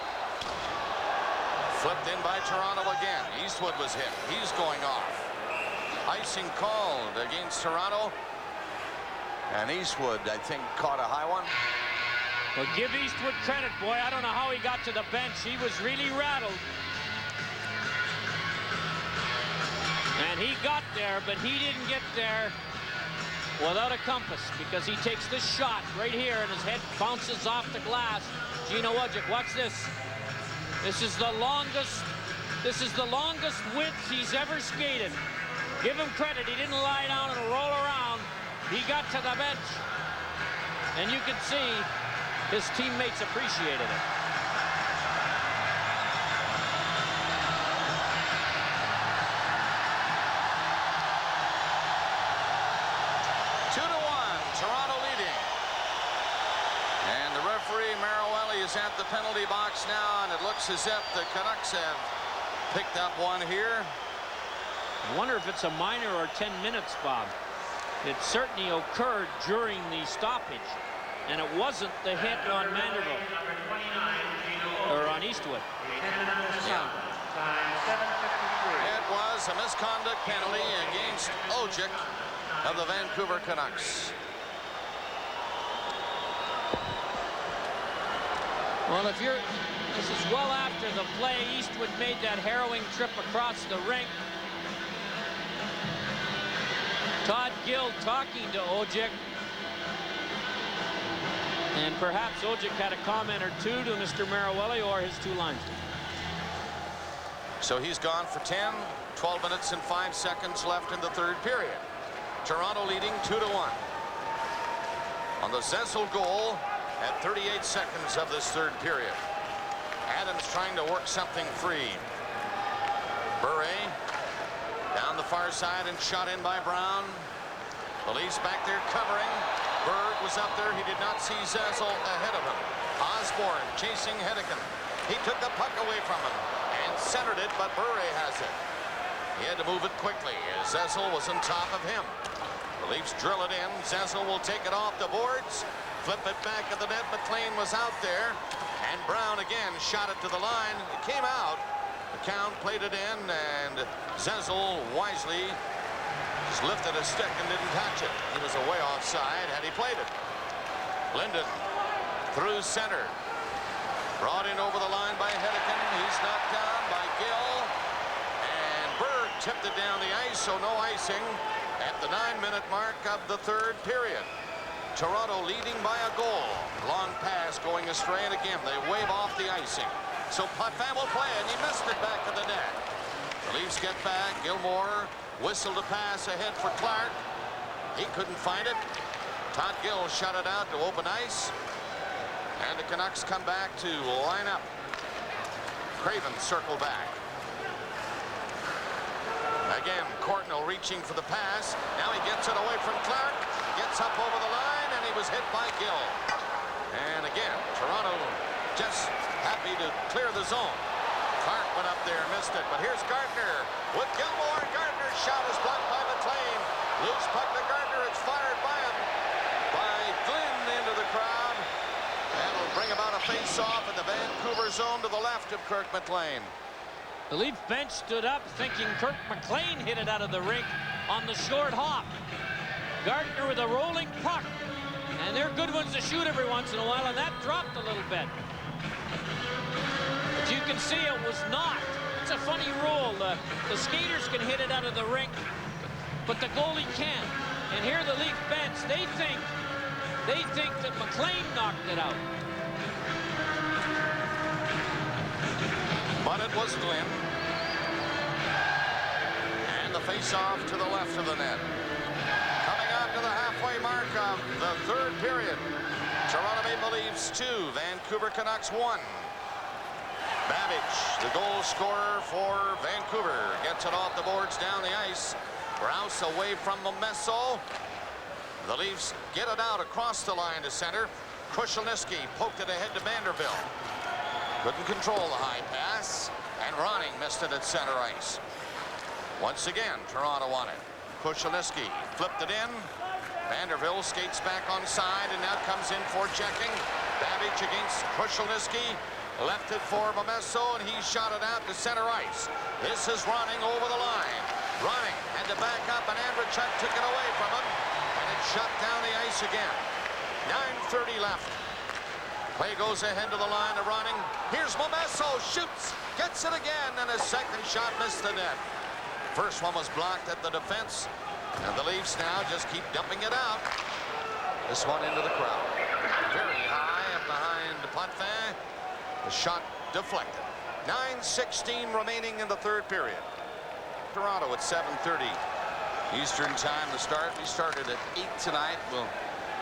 Flipped in by Toronto again. Eastwood was hit. He's going off. Icing called against Toronto. And Eastwood, I think, caught a high one. Well, give Eastwood credit, boy. I don't know how he got to the bench. He was really rattled. And he got there, but he didn't get there without a compass, because he takes this shot right here and his head bounces off the glass. Gino Wojcik, watch this. This is the longest width he's ever skated. Give him credit. He didn't lie down and roll around. He got to the bench. And you can see his teammates appreciated it. At the penalty box now, and it looks as if the Canucks have picked up one here. I wonder if it's a minor or 10 minutes, Bob. It certainly occurred during the stoppage, and it wasn't the hit on Manderville or on Eastwood. Yeah. It was a misconduct penalty against Wojcik of the Vancouver Canucks. Well, this is well after the play. Eastwood made that harrowing trip across the rink. Todd Gill talking to Ojik. And perhaps Ojik had a comment or two to Mr. Marawelli or his two linesmen. So he's gone for 10, 12 minutes and 5 seconds left in the third period. Toronto leading 2-1. On the Zezel goal at 38 seconds of this third period. Adams trying to work something free. Bure down the far side and shot in by Brown. The Leafs back there covering. Berg was up there. He did not see Zezel ahead of him. Osborne chasing Hedican. He took the puck away from him and centered it, but Bure has it. He had to move it quickly as Zezel was on top of him. The Leafs drill it in. Zezel will take it off the boards. Flip it back at the net. McLean was out there. And Brown again shot it to the line. It came out. McCown played it in, and Zezel wisely just lifted a stick and didn't touch it. He was away offside had he played it. Linden through center. Brought in over the line by Hedican. He's knocked down by Gill. And Berg tipped it down the ice, so no icing at the 9-minute mark of the third period. Toronto leading by a goal. Long pass going astray, and again they wave off the icing. So Potvin will play, and he missed it back to the net. The Leafs get back. Gilmour whistled a pass ahead for Clark. He couldn't find it. Todd Gill shot it out to open ice. And the Canucks come back to line up. Craven circle back. Again, Courtnall reaching for the pass. Now he gets it away from Clark. Gets up over the line, and he was hit by Gill. And again, Toronto just happy to clear the zone. Clark went up there, missed it, but here's Gartner with Gilmour. Gartner's shot is blocked by McLean. Loose puck to Gartner. It's fired by him, by Glenn into the crowd. That'll bring about a face-off in the Vancouver zone to the left of Kirk McLean. The Leaf bench stood up thinking Kirk McLean hit it out of the rink on the short hop. Gartner with a rolling puck. And they're good ones to shoot every once in a while, and that dropped a little bit. But you can see it was not. It's a funny rule. The skaters can hit it out of the rink, but the goalie can't. And here the Leaf bench, they think that McLean knocked it out. But it was Glenn. And the face-off to the left of the net. Coming out to the halfway mark of the third period. Toronto Maple Leafs 2, Vancouver Canucks 1. Babbage, the goal scorer for Vancouver, gets it off the boards down the ice. Rouse away from Momesso. The Leafs get it out across the line to center. Krushelnyski poked it ahead to Manderville. Couldn't control the high pass, and Ronning missed it at center ice. Once again, Toronto won it. Krushelnyski flipped it in. Manderville skates back on side, and now comes in for checking. Babbage against Krushelnyski. Left it for Momesso, and he shot it out to center ice. This is Ronning over the line. Ronning had to back up, and Andreychuk took it away from him, and it shot down the ice again. 9:30 left. Play goes ahead to the line to Ronning. Here's Momesso, shoots, gets it again, and his second shot missed the net. First one was blocked at the defense, and the Leafs now just keep dumping it out. This one into the crowd. Very high up behind Potvin. The shot deflected. 9:16 remaining in the third period. Toronto at 7:30 Eastern time to start. We started at 8 tonight. We'll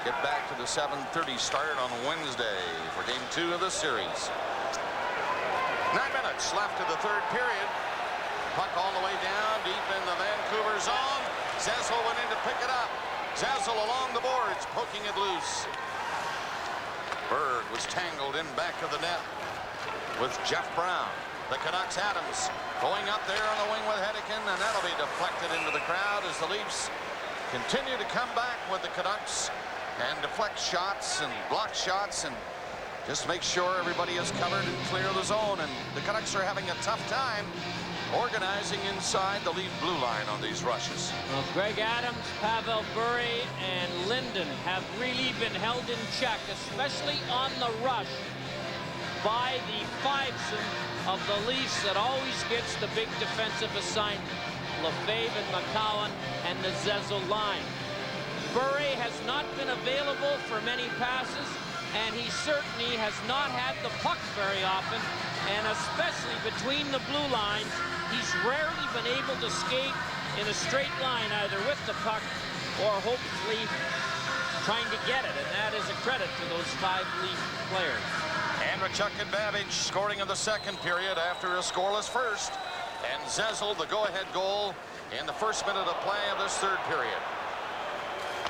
get back to the 7:30 start on Wednesday for game 2 of the series. 9 minutes left of the third period. Puck all the way down deep in the Vancouver zone. Zezel went in to pick it up. Zezel along the boards, poking it loose. Berg was tangled in back of the net with Jeff Brown. The Canucks Adams going up there on the wing with Hedican, and that'll be deflected into the crowd as the Leafs continue to come back with the Canucks and deflect shots and block shots and just make sure everybody is covered and clear the zone. And the Canucks are having a tough time organizing inside the Leaf blue line on these rushes. Well, Greg Adams, Pavel, Bure, and Linden have really been held in check, especially on the rush. by the five-some of the Leafs that always gets the big defensive assignment. Lefebvre and Macoun and the Zezel line. Bure has not been available for many passes, and he certainly has not had the puck very often, and especially between the blue lines, he's rarely been able to skate in a straight line, either with the puck or hopefully trying to get it, and that is a credit to those 5 Leaf players. Andreychuk and Babbage scoring in the second period after a scoreless first. And Zezel, the go-ahead goal in the first minute of play of this third period.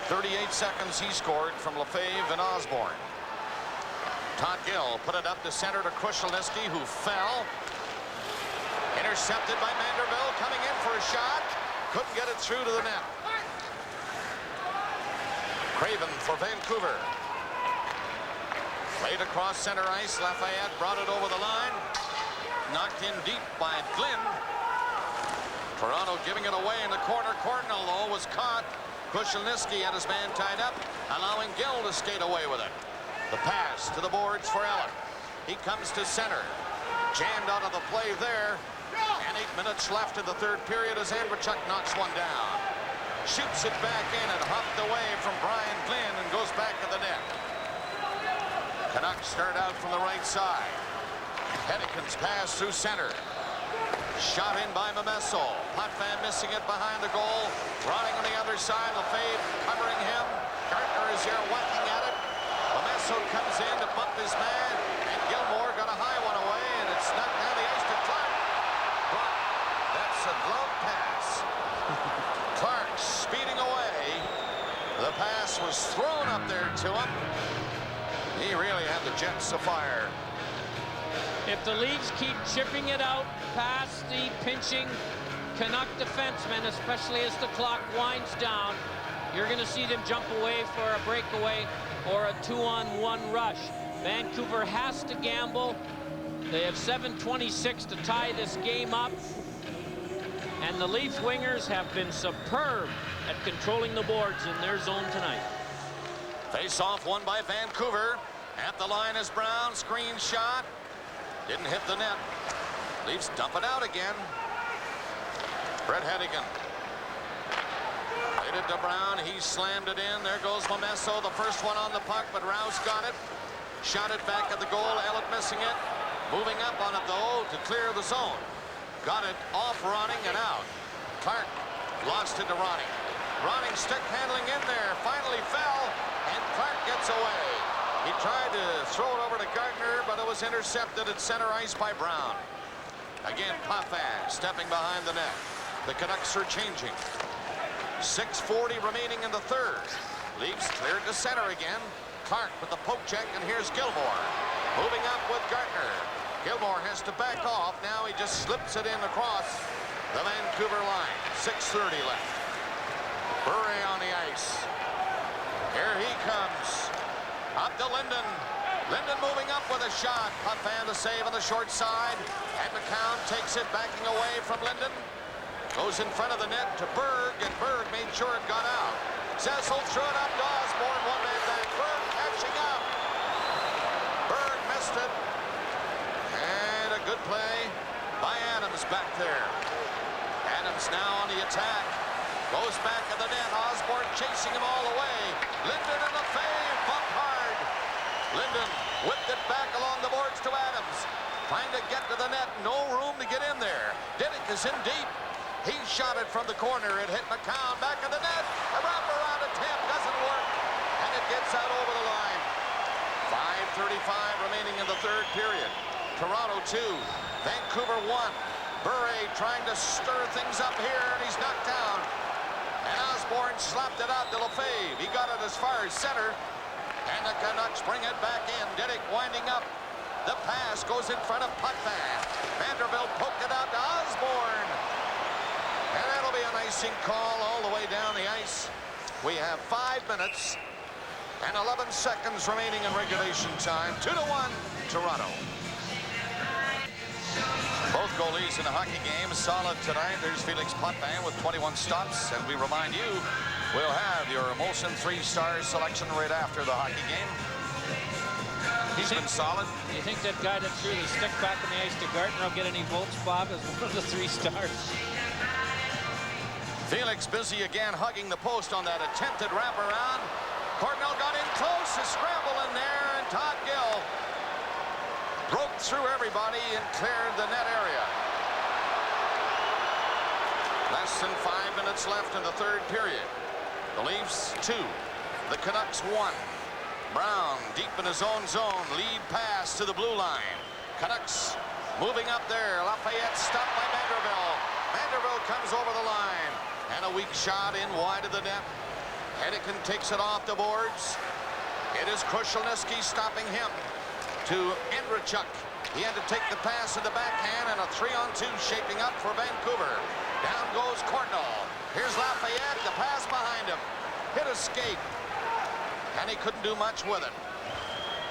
38 seconds he scored from Lefebvre and Osborne. Todd Gill put it up to center to Krushelnyski, who fell. Intercepted by Manderville, coming in for a shot. Couldn't get it through to the net. Craven for Vancouver. Played across center ice. Lafayette brought it over the line. Knocked in deep by Glynn. Toronto giving it away in the corner. Cornello was caught. Krushelnyski had his man tied up, allowing Gill to skate away with it. The pass to the boards for Ellett. He comes to center. Jammed out of the play there. And 8 minutes left in the third period as Andreychuk knocks one down. Shoots it back in and hopped away from Brian Glynn and goes back to the net. Canucks start out from the right side. Hedikin's pass through center. Shot in by Mamesso. Potvin missing it behind the goal. Running on the other side. Lefebvre covering him. Gartner is here whacking at it. Mamesso comes in to bump his man. And Gilmour got a high one away. And it's knocked down the ice to Clark. But that's a glove pass. Clark speeding away. The pass was thrown up there to him. He really had the jets afire. If the Leafs keep chipping it out past the pinching Canuck defensemen, especially as the clock winds down, you're going to see them jump away for a breakaway or a 2-on-1 rush. Vancouver has to gamble. They have 7:26 to tie this game up. And the Leaf wingers have been superb at controlling the boards in their zone tonight. Face-off won by Vancouver. At the line is Brown. Screen shot. Didn't hit the net. Leafs dump it out again. Brett Hedikin. Played it to Brown. He slammed it in. There goes Mamesso, the first one on the puck, but Rouse got it. Shot it back at the goal. Ellett missing it. Moving up on it, though, to clear the zone. Got it off Ronning and out. Clark lost it to Ronning. Ronning stick handling in there. Finally fell, and Clark gets away. He tried to throw it over to Gartner, but it was intercepted at center ice by Brown. Again, Potvin stepping behind the net. The Canucks are changing. 6:40 remaining in the third. Leafs cleared to center again. Clark with the poke check, and here's Gilmour. Moving up with Gartner. Gilmour has to back off. Now he just slips it in across the Vancouver line. 6:30 left. Bure on the ice. Here he comes. Up to Linden. Linden moving up with a shot. Potvin to save on the short side. And Macoun takes it, backing away from Linden. Goes in front of the net to Berg, and Berg made sure it got out. Zezel threw it up to Osborne. One man back. Berg catching up. Berg missed it. And a good play by Adams back there. Adams now on the attack. Goes back at the net. Osborne chasing him all the way. Linden in the fade. Bumped hard. Linden whipped it back along the boards to Adams. Trying to get to the net. No room to get in there. Diddick is in deep. He shot it from the corner. It hit Macoun back in the net. A wraparound attempt doesn't work. And it gets out over the line. 5:35 remaining in the third period. Toronto 2. Vancouver 1. Bure trying to stir things up here, and he's knocked down. And Osborne slapped it out to Lefebvre. He got it as far as center. And the Canucks bring it back in. Diddick winding up. The pass goes in front of Potvin. Manderville poked it out to Osborne. And that'll be an icing call all the way down the ice. We have 5 minutes and 11 seconds remaining in regulation time. 2-1, Toronto. Both goalies in the hockey game solid tonight. There's Felix Potvin with 21 stops. And we remind you, we'll have your Molson 3-star selection right after the hockey game. He's been solid. Do you think that guy that threw the stick back on the ice to Gartner will get any votes, Bob, as one of the 3 stars? Felix busy again, hugging the post on that attempted wraparound. Cornell got in close, a scramble in there, and Todd Gill broke through everybody and cleared the net area. Less than 5 minutes left in the 3rd period. The Leafs 2, the Canucks 1. Brown deep in his own zone, lead pass to the blue line. Canucks moving up there. Lafayette stopped by Manderville. Manderville comes over the line, and a weak shot in wide of the net. Hennigan takes it off the boards. It is Krushelnyski stopping him to Andreychuk. He had to take the pass in the backhand, and a 3-on-2 shaping up for Vancouver. Down goes Cornell. Here's Lafayette, the pass behind him. Hit a skate, and he couldn't do much with it.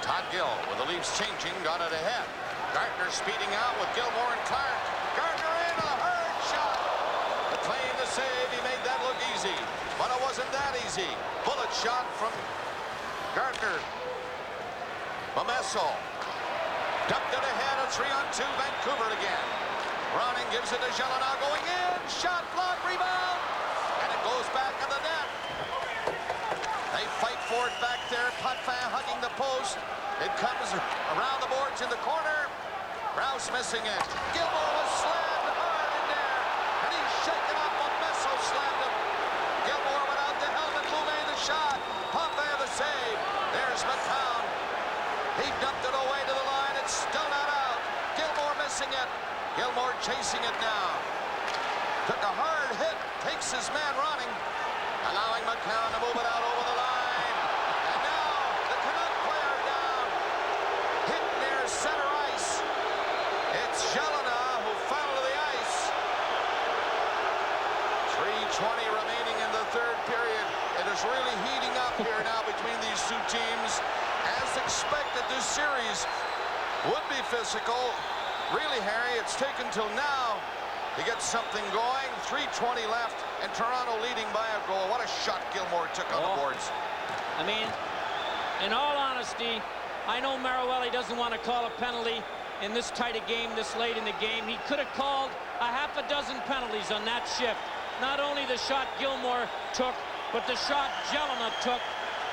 Todd Gill, with the Leafs changing, got it ahead. Gartner speeding out with Gilmour and Clark. Gartner in, a hard shot. McLean the save, he made that look easy, but it wasn't that easy. Bullet shot from Gartner. Mamesso dumped it ahead, a 3-on-2, Vancouver again. Browning gives it to Gilmour, going in, shot, block, rebound, and it goes back in the net. They fight for it back there. Potvin hugging the post. It comes around the boards in the corner. Rouse missing it. Gilmour was slammed hard in there, and he's shaken up. Mamesso slammed him. Gilmour went out to helmet. Louvet the shot. Potvin the save. There's Macoun. He dumped it away to the line. It's still not out. Gilmour missing it. Gilmour chasing it now. Took a hard hit. Takes his man running, allowing Macoun to move it out over the line. And now the Canuck player down, hit near center ice. It's Gilmour who fell to the ice. 3:20 remaining in the 3rd period. It is really heating up here now between these 2 teams. As expected, this series would be physical. Really, Harry, it's taken till now to get something going. 3:20 left, and Toronto leading by a goal. What a shot Gilmour took on the boards. I mean, in all honesty, I know Maroelli doesn't want to call a penalty in this tight a game, this late in the game. He could have called a half a dozen penalties on that shift. Not only the shot Gilmour took, but the shot Gilmour took.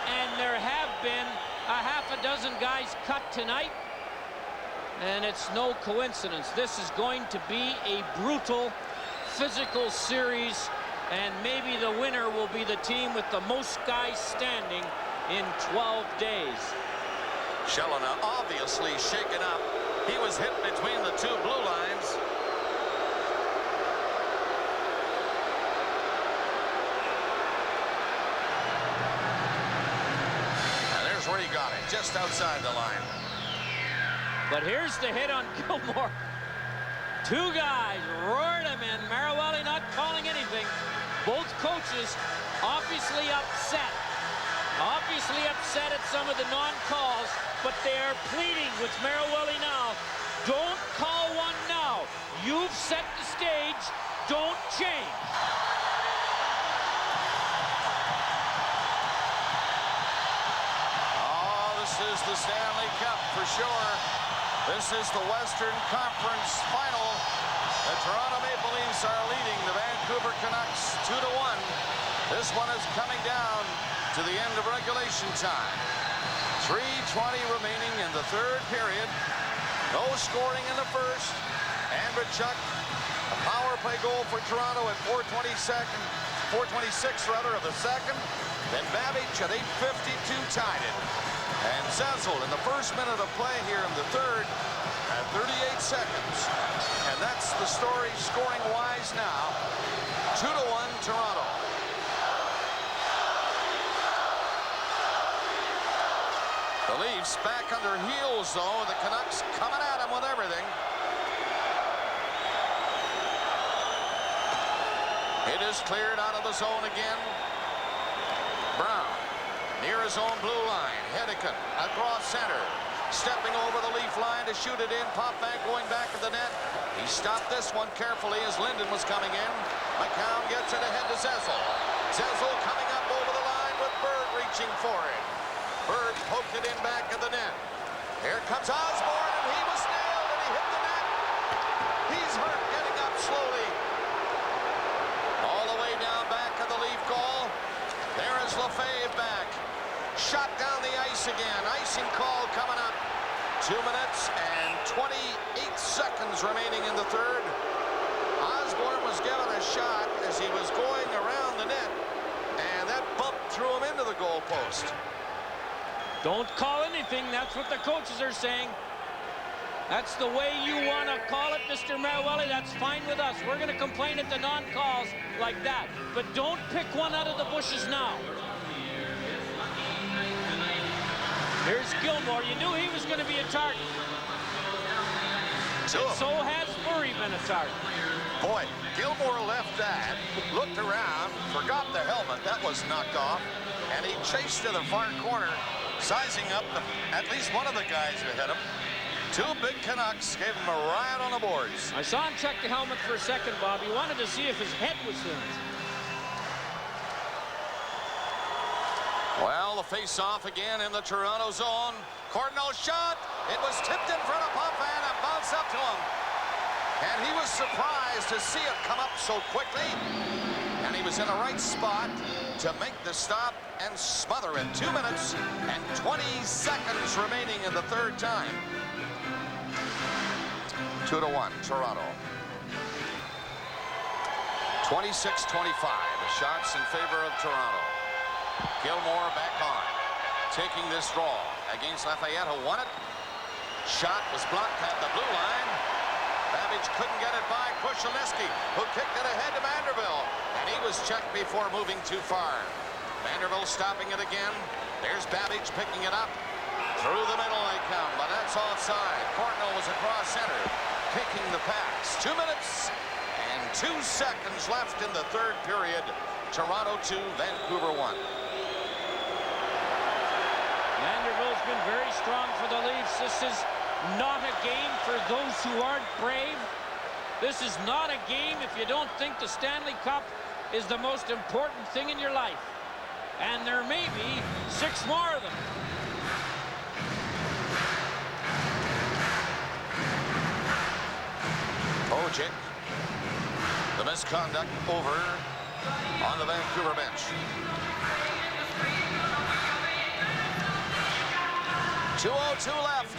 And there have been a half a dozen guys cut tonight. And it's no coincidence. This is going to be a brutal, physical series, and maybe the winner will be the team with the most guys standing in 12 days. Gilmour obviously shaken up. He was hit between the 2 blue lines. And there's where he got it, just outside the line. But here's the hit on Gilmour. 2 guys roared him in. Maroelli not calling anything. Both coaches obviously upset. Obviously upset at some of the non-calls, but they are pleading with Maroelli now. Don't call one now. You've set the stage. Don't change. Oh, this is the Stanley Cup for sure. This is the Western Conference Final. The Toronto Maple Leafs are leading the Vancouver Canucks 2-1. This one is coming down to the end of regulation time. 3:20 remaining in the 3rd period. No scoring in the first. Andreychuk, a power play goal for Toronto at 4:26 of the second. Then Babbage at 8:52 tied it. And Zezel in the first minute of play here in the 3rd at 38 seconds. And that's the story scoring-wise now. 2-1 Toronto. The Leafs back under heels, though. The Canucks coming at them with everything. It is cleared out of the zone again. Brown near his own blue line. Hennigan across center. Stepping over the Leaf line to shoot it in. Potvin going back to the net. He stopped this one carefully as Linden was coming in. Macoun gets it ahead to Zezel. Zezel coming up over the line with Berg reaching for it. Berg poked it in back of the net. Here comes Osborne, and he was nailed, and he hit the net. He's hurt, getting up slowly. All the way down back of the Leaf goal. There is Lefebvre back. Shot down the ice again. Icing call coming up. 2 minutes and 28 seconds remaining in the third. Osborne was given a shot as he was going around the net, and that bump threw him into the goalpost. Don't call anything. That's what the coaches are saying. That's the way you want to call it, Mr. Marowelli. That's fine with us. We're going to complain at the non-calls like that. But don't pick one out of the bushes now. Here's Gilmour. You knew he was going to be a target. And so has Bure been a target. Boy, Gilmour left that, looked around, forgot the helmet. That was knocked off. And he chased to the far corner, sizing up at least one of the guys that hit him. Two big Canucks gave him a riot on the boards. I saw him check the helmet for a second, Bob. He wanted to see if his head was hit. Well, the face-off again in the Toronto zone. Cardinal shot. It was tipped in front of Potvin and bounced up to him. And he was surprised to see it come up so quickly. And he was in the right spot to make the stop and smother it. 2 minutes and 20 seconds remaining in the third time. 2-1, Toronto. 26-25, the shots in favor of Toronto. Gilmour back on, taking this draw against Lafayette, who won it. Shot was blocked at the blue line. Babbage couldn't get it by Krushelnyski, who kicked it ahead to Manderville, and he was checked before moving too far. Manderville stopping it again. There's Babbage picking it up. Through the middle they come, but that's offside. Cardinal was across center, taking the pass. 2 minutes and 2 seconds left in the third period. Toronto 2, Vancouver 1. Manderville's been very strong for the Leafs. This is not a game for those who aren't brave. This is not a game if you don't think the Stanley Cup is the most important thing in your life. And there may be 6 more of them. Ojic, the misconduct over on the Vancouver bench. 2:02 left.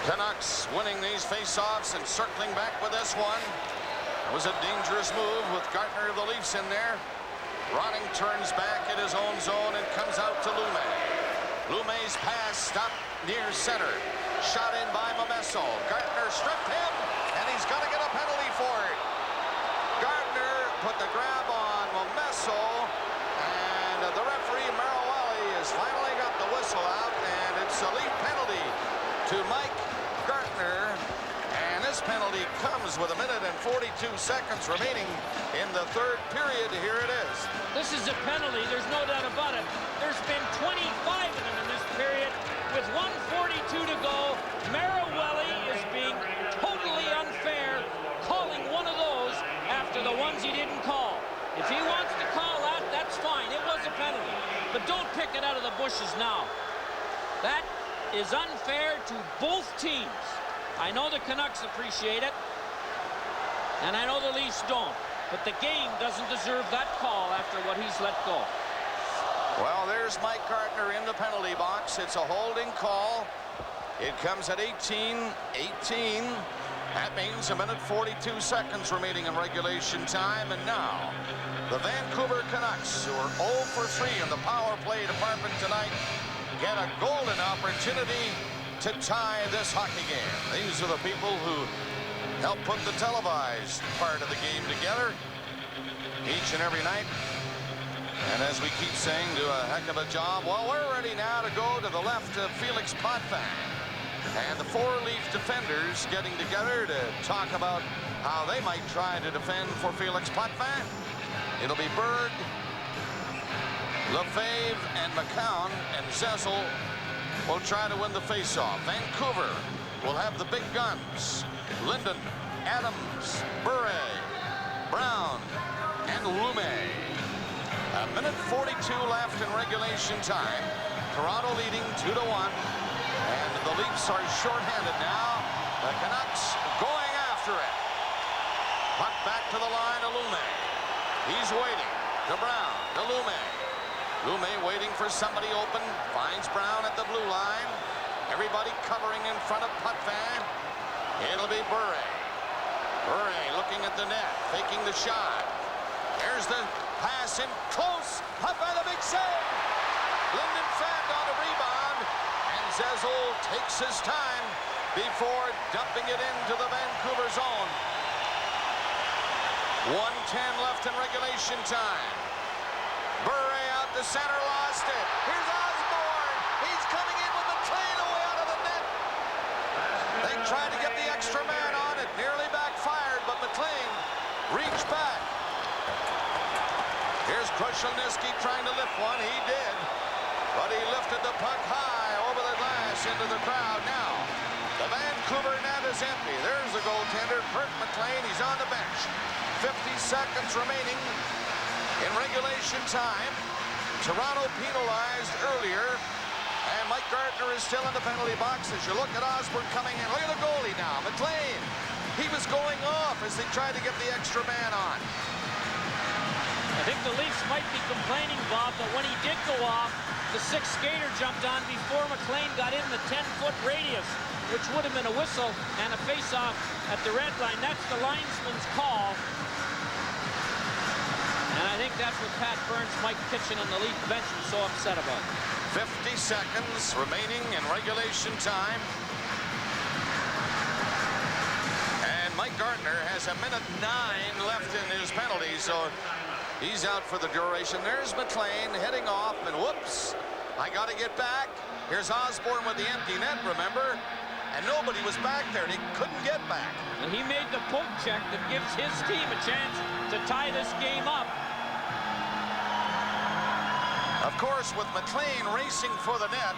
Canucks winning these face-offs and circling back with this one. It was a dangerous move with Gartner of the Leafs in there. Ronning turns back in his own zone and comes out to Lume. Lume's pass stopped near center. Shot in by Momesso. Gartner stripped him, and he's going to get a penalty for it. Gartner put the grab on Momesso, and the referee, Marowelli, has finally got the whistle out, and it's a Leaf penalty to Mike Gartner. And this penalty comes with 1 minute and 42 seconds remaining in the third period. Here it is. This is a penalty, there's no doubt about it. There's been 25 of them in this period. With 1:42 to go, Marowelli is being totally unfair, calling one of those after the ones he didn't call. If he wants to call that, that's fine. It was a penalty. But don't pick it out of the bushes now. That is unfair to both teams. I know the Canucks appreciate it, and I know the Leafs don't. But the game doesn't deserve that call after what he's let go. Well, there's Mike Gartner in the penalty box. It's a holding call. It comes at 18-18. That means 1 minute 42 seconds remaining in regulation time. And now, the Vancouver Canucks, who are 0 for 3 in the power play department tonight, get a golden opportunity to tie this hockey game. These are the people who help put the televised part of the game together each and every night. And as we keep saying, do a heck of a job. Well, we're ready now to go to the left of Felix Potvin. And the 4 Leaf defenders getting together to talk about how they might try to defend for Felix Potvin. It'll be Berg, Lefebvre, and Macoun, and Zezel will try to win the faceoff. Vancouver will have the big guns. Linden, Adams, Bure, Brown, and Lume. 1 minute 42 left in regulation time. Toronto leading 2-1. And the Leafs are shorthanded now. The Canucks going after it. Puck back to the line to Lume. He's waiting. To Brown. To Lume. Lume waiting for somebody open. Finds Brown at the blue line. Everybody covering in front of Potvin. It'll be Bure. Bure looking at the net. Faking the shot. There's the pass in close. Potvin, the big save. Linden fanned on a rebound. And Zezel takes his time before dumping it into the Vancouver zone. 1:10 left in regulation time. Bure out to center, lost it. Here's Osborne. He's coming in with McLean away out of the net. They tried to get the extra man on it. Nearly backfired, but McLean reached back. Here's Krushelnyski trying to lift one. He did. But he lifted the puck high over the glass into the crowd. Now, the Vancouver net is empty. There's the goaltender, Kurt McLean. He's on the bench. 50 seconds remaining in regulation time. Toronto penalized earlier. And Mike Gartner is still in the penalty box as you look at Osborne coming in. Look at the goalie now, McLean. He was going off as they tried to get the extra man on. I think the Leafs might be complaining, Bob, that when he did go off, the sixth skater jumped on before McLean got in the 10-foot radius, which would have been a whistle and a face-off at the red line. That's the linesman's call. And I think that's what Pat Burns, Mike Kitchen, and the Leaf bench was so upset about. 50 seconds remaining in regulation time. And Mike Gartner has 1:09 left in his penalty, so he's out for the duration. There's McLean heading off, and whoops, I got to get back. Here's Osborne with the empty net, remember? And nobody was back there. He couldn't get back. And he made the poke check that gives his team a chance to tie this game up. Of course, with McLean racing for the net,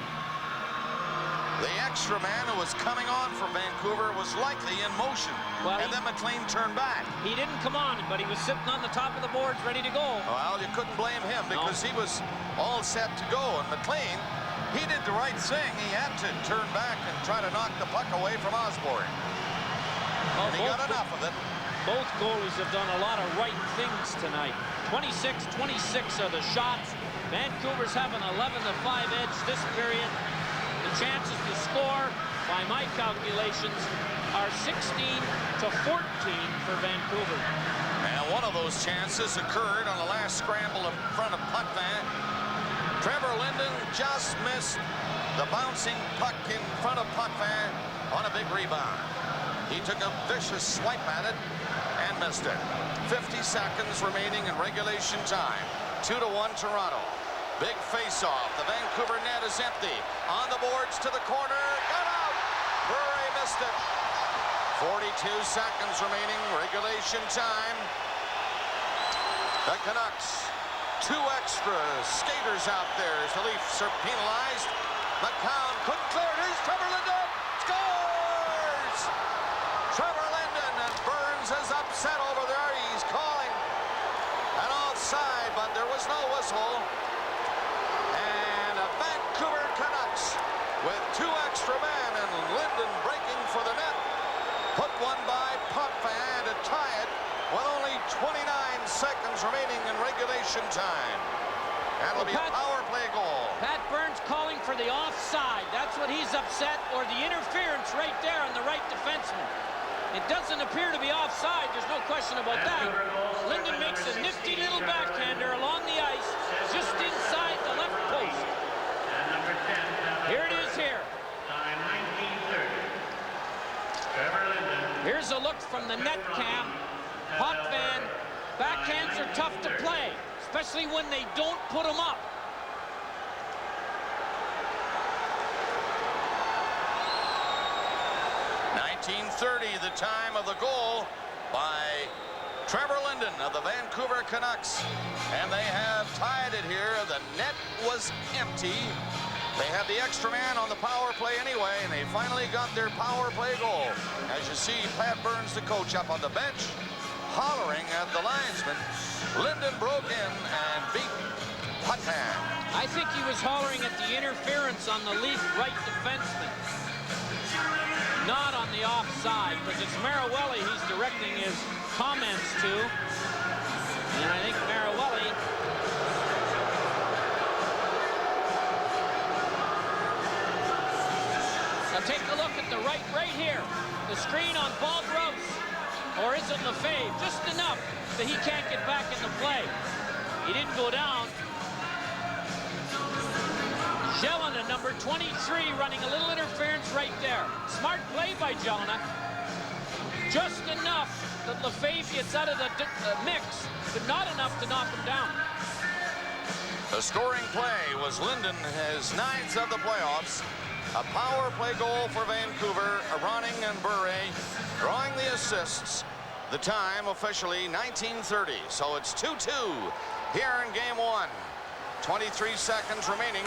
the extra man who was coming on for Vancouver was likely in motion. Well, and then McLean turned back. He didn't come on, but he was sitting on the top of the boards ready to go. Well, you couldn't blame him because he was all set to go. And McLean, he did the right thing. He had to turn back and try to knock the puck away from Osborne. Well, and he got enough of it. Both goalies have done a lot of right things tonight. 26-26 are the shots. Vancouver's have an 11-5 edge this period. The chances to score, by my calculations, are 16-14 for Vancouver. And one of those chances occurred on the last scramble in front of Potvin. Trevor Linden just missed the bouncing puck in front of Potvin on a big rebound. He took a vicious swipe at it and missed it. 50 seconds remaining in regulation time. 2-1 Toronto. Big face-off. The Vancouver net is empty. On the boards to the corner. Got out. Bure missed it. 42 seconds remaining. Regulation time. The Canucks. 2 extra skaters out there as the Leafs are penalized. Macoun couldn't clear it. Here's Trevor Linden. Scores! Trevor Linden, and Burns is upset over there. He's calling an offside, but there was no whistle. And a Vancouver Canucks with 2 extra men and Linden breaking for the net. Put one by Potvin to tie it with only 29 seconds remaining in regulation time. That'll be a power play goal. Pat Burns calling for the offside. That's what he's upset, or the interference right there on the right defenseman. It doesn't appear to be offside. There's no question about that. Linden makes a nifty little backhander along the ice, just inside the left post. Here it is here. Here's a look from the net cam. Potvin, backhands are tough to play, especially when they don't put them up. .1930, the time of the goal by Trevor Linden of the Vancouver Canucks. And they have tied it here. The net was empty. They had the extra man on the power play anyway, and they finally got their power play goal. As you see, Pat Burns, the coach, up on the bench, hollering at the linesman. Linden broke in and beat Potvin. I think he was hollering at the interference on the Leaf right defenseman, not on the offside, because it's Marawelli he's directing his comments to. And I think Marawelli now take a look at the right here. The screen on Bob Rouse, or is it Lefebvre? Just enough that he can't get back in the play. He didn't go down. Jelena, number 23, running a little interference right there. Smart play by Jelena. Just enough that Lefebvre gets out of the mix, but not enough to knock him down. The scoring play was Linden, his 9th of the playoffs. A power play goal for Vancouver. Ronning and Bure drawing the assists. The time officially 19:30, so it's 2-2 here in game 1. 23 seconds remaining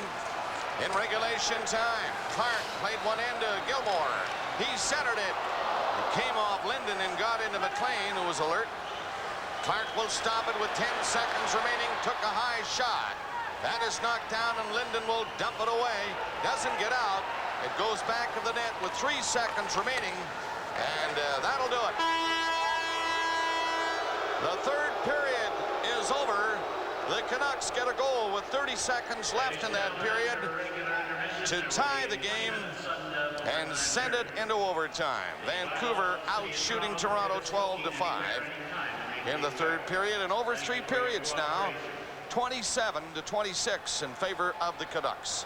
in regulation time. Clark played one end to Gilmour. He centered it. It came off Linden and got into McLean, who was alert. Clark will stop it with 10 seconds remaining. Took a high shot. That is knocked down, and Linden will dump it away. Doesn't get out. It goes back of the net with 3 seconds remaining, and that'll do it. The third period is over. The Canucks get a goal with 30 seconds left in that period to tie the game and send it into overtime. Vancouver out shooting Toronto 12-5 in the third period, and over 3 periods now, 27-26 in favor of the Canucks.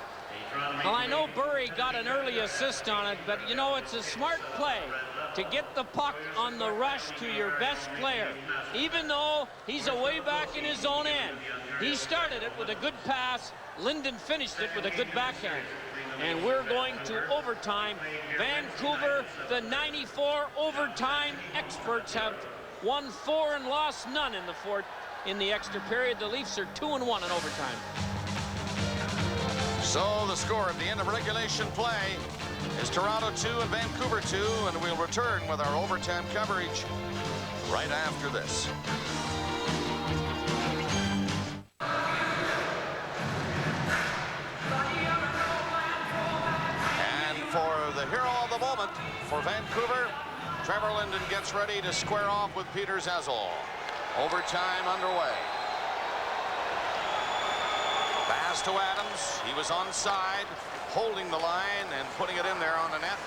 Well, I know Bure got an early assist on it, but you know, it's a smart play to get the puck on the rush to your best player. Even though he's away back in his own end. He started it with a good pass. Linden finished it with a good backhand. And we're going to overtime. Vancouver, the 94 overtime experts, have won 4 and lost none in the extra period. The Leafs are 2-1 in overtime. So the score at the end of regulation play is Toronto 2 and Vancouver 2, and we'll return with our overtime coverage right after this. And for the hero of the moment for Vancouver, Trevor Linden gets ready to square off with Peter Zezel. Overtime underway. Pass to Adams. He was onside, holding the line and putting it in there on the net.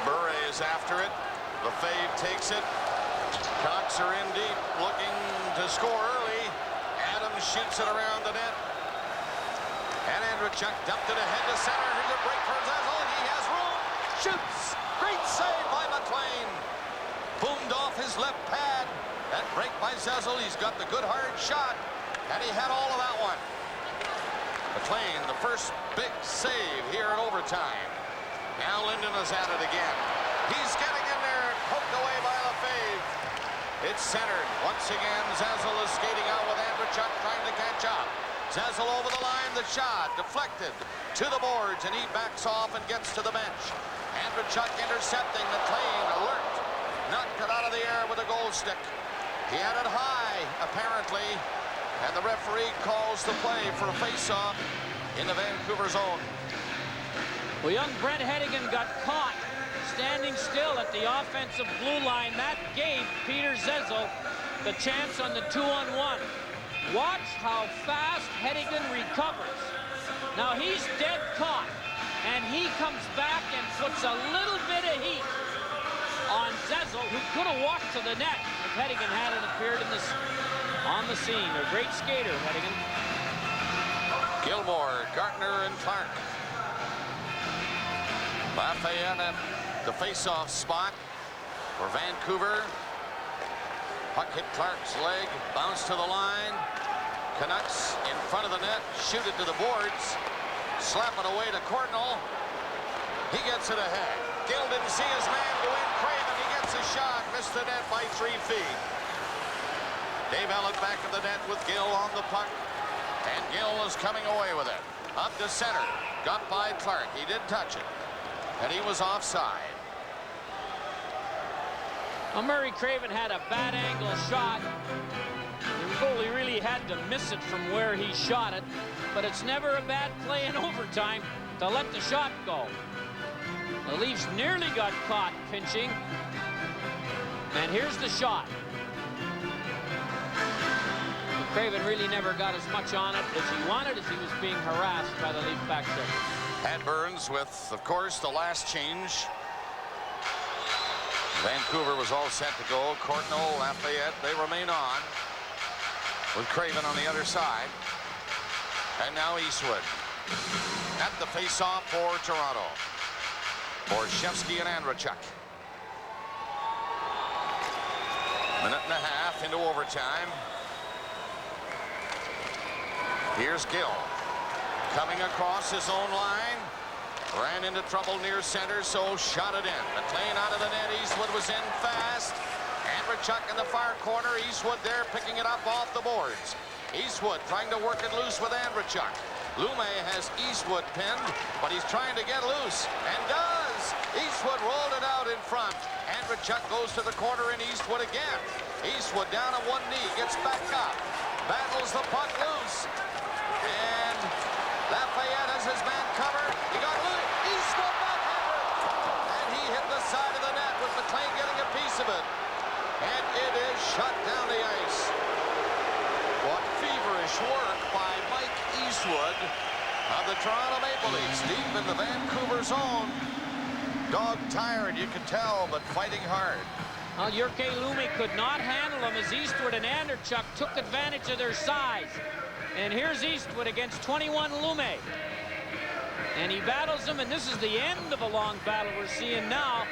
Bure is after it. Lefebvre takes it. Canucks are in deep, looking to score early. Adams shoots it around the net. And Andreychuk dumped it ahead to center. Here's a break for Zezel. He has room. Shoots. Great save by McLean. Boomed off his left pad. That break by Zezel. He's got the good hard shot. And he had all of that one. McLean, the first big save here in overtime. Now Linden is at it again. He's getting in there, poked away by Lefebvre. It's centered. Once again, Zezel is skating out with Andreychuk trying to catch up. Zezel over the line, the shot deflected to the boards, and he backs off and gets to the bench. Andreychuk intercepting. McLean alert. Knocked it out of the air with a goal stick. He had it high, apparently. And the referee calls the play for a face-off in the Vancouver zone. Well, young Brent Hedigan got caught standing still at the offensive blue line. That gave Peter Zezel the chance on the 2-on-1. Watch how fast Hedigan recovers. Now he's dead caught, and he comes back and puts a little bit of heat on Zezel, who could have walked to the net if Hedigan hadn't appeared on the scene. A great skater, Hedigan. Gilmour, Gartner, and Clark. Lafayette at the face-off spot for Vancouver. Puck hit Clark's leg, bounced to the line. Canucks in front of the net, shoot it to the boards. Slap it away to Courtnall. He gets it ahead. Gill didn't see his man go in. Craven, he gets a shot, missed the net by 3 feet. Dave Ellett back of the net with Gill on the puck. And Gill is coming away with it. Up to center. Got by Clark. He did touch it. And he was offside. Well, Murray Craven had a bad angle shot. The goalie really really had to miss it from where he shot it, but it's never a bad play in overtime to let the shot go. The Leafs nearly got caught pinching, and here's the shot. Craven really never got as much on it as he wanted, as he was being harassed by the Leaf back check. Pat Burns with, of course, the last change. Vancouver was all set to go. Courtnall, Lafayette, they remain on, with Craven on the other side. And now Eastwood at the face-off for Toronto. Borschevsky and Andreychuk. Minute and a half into overtime. Here's Gill coming across his own line. Ran into trouble near center, so shot it in. McLean out of the net. Eastwood was in fast. Andreychuk in the far corner. Eastwood there picking it up off the boards. Eastwood trying to work it loose with Andreychuk. Lume has Eastwood pinned, but he's trying to get loose, and does. Eastwood rolled it out in front. Andreychuk goes to the corner, and Eastwood again. Eastwood down on one knee, gets back up, battles the puck loose, and Lafayette has his man covered. He got loose. Eastwood backhander, and he hit the side of the net with McLean getting a piece of it, and it is shut down the ice. What feverish work by Mike Eastwood of the Toronto Maple Leafs, deep in the Vancouver zone. Dog tired, you could tell, but fighting hard. Well, Jyrki Lume could not handle him as Eastwood and Andreychuk took advantage of their size. And here's Eastwood against 21 Lume. And he battles him, and this is the end of a long battle we're seeing now.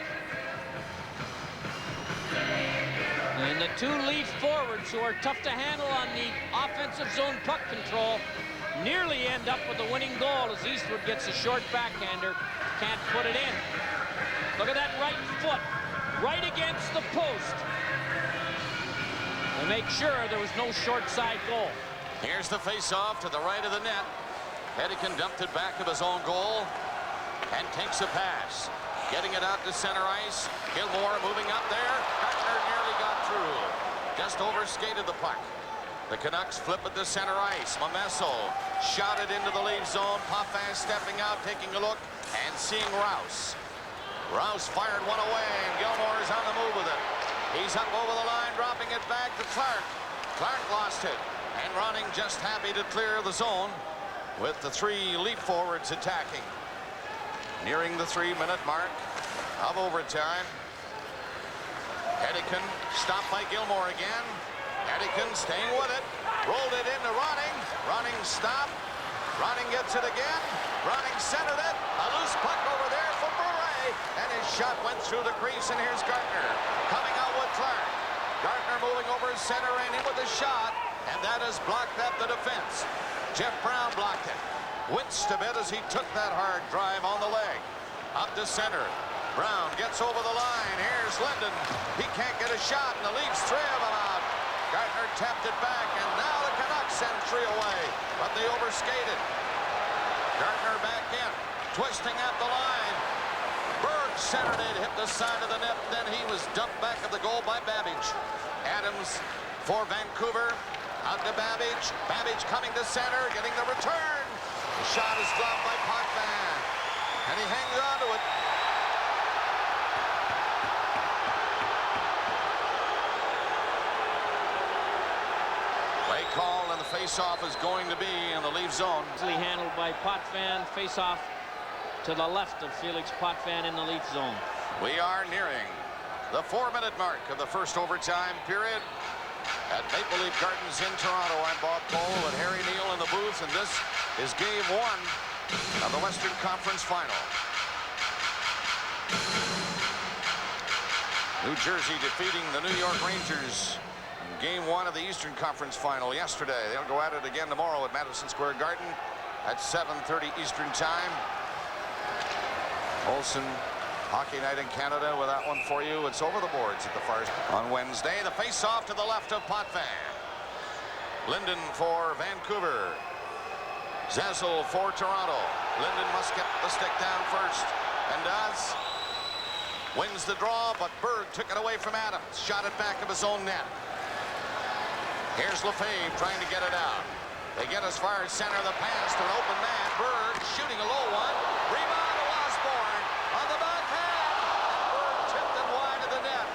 And the two Leaf forwards, who are tough to handle on the offensive zone puck control, nearly end up with a winning goal as Eastwood gets a short backhander, can't put it in. Look at that right foot, right against the post, to make sure there was no short side goal. Here's the face-off to the right of the net. Hedican dumped it back of his own goal and takes a pass. Getting it out to center ice. Gilmour moving up there. Gartner nearly got through. Just overskated the puck. The Canucks flip it to center ice. Mamesso shot it into the Leaf zone. Potvin stepping out, taking a look, and seeing Rouse. Rouse fired one away, and Gilmour is on the move with it. He's up over the line, dropping it back to Clark. Clark lost it, and Ronning just happy to clear the zone with the three Leaf forwards attacking. Nearing the 3-minute mark of overtime. Hedican stopped by Gilmour again. Hedican staying with it. Rolled it into Ronning. Ronning stopped. Ronning gets it again. Ronning centered it. A loose puck over there for Bure. And his shot went through the crease, and here's Gartner coming out with Clark. Gartner moving over his center and in with a shot, and that has blocked up the defense. Jeff Brown blocked it. Winced a bit as he took that hard drive on the leg. Up to center. Brown gets over the line. Here's Linden. He can't get a shot, and the Leafs 3 of them out. Gartner tapped it back, and now the Canucks send 3 away, but they overskated. Gartner back in, twisting at the line. Berg centered it, hit the side of the net, then he was dumped back at the goal by Babbage. Adams for Vancouver. Out to Babbage. Babbage coming to center, getting the return. The shot is dropped by Potvin, and he hangs on to it. Play call, and the face-off is going to be in the Leaf zone. Easily handled by Potvin. Face-off to the left of Felix Potvin in the Leaf zone. We are nearing the 4-minute mark of the first overtime period at Maple Leaf Gardens in Toronto. I'm Bob Cole and Harry Neal in the booth, and this is game 1 of the Western Conference Final. New Jersey defeating the New York Rangers in game 1 of the Eastern Conference Final yesterday. They'll go at it again tomorrow at Madison Square Garden at 7:30 Eastern Time. Olsen, Hockey Night in Canada with that one for you. It's over the boards at the far on Wednesday. The face-off to the left of Potvin. Linden for Vancouver. Zezel for Toronto. Linden must get the stick down first, and does. Wins the draw, but Berg took it away from Adams. Shot it back of his own net. Here's Lefebvre trying to get it out. They get as far as center of the pass to an open man. Berg shooting a low one. Rebound to Osborne on the backhand. And Berg tipped it wide of the net.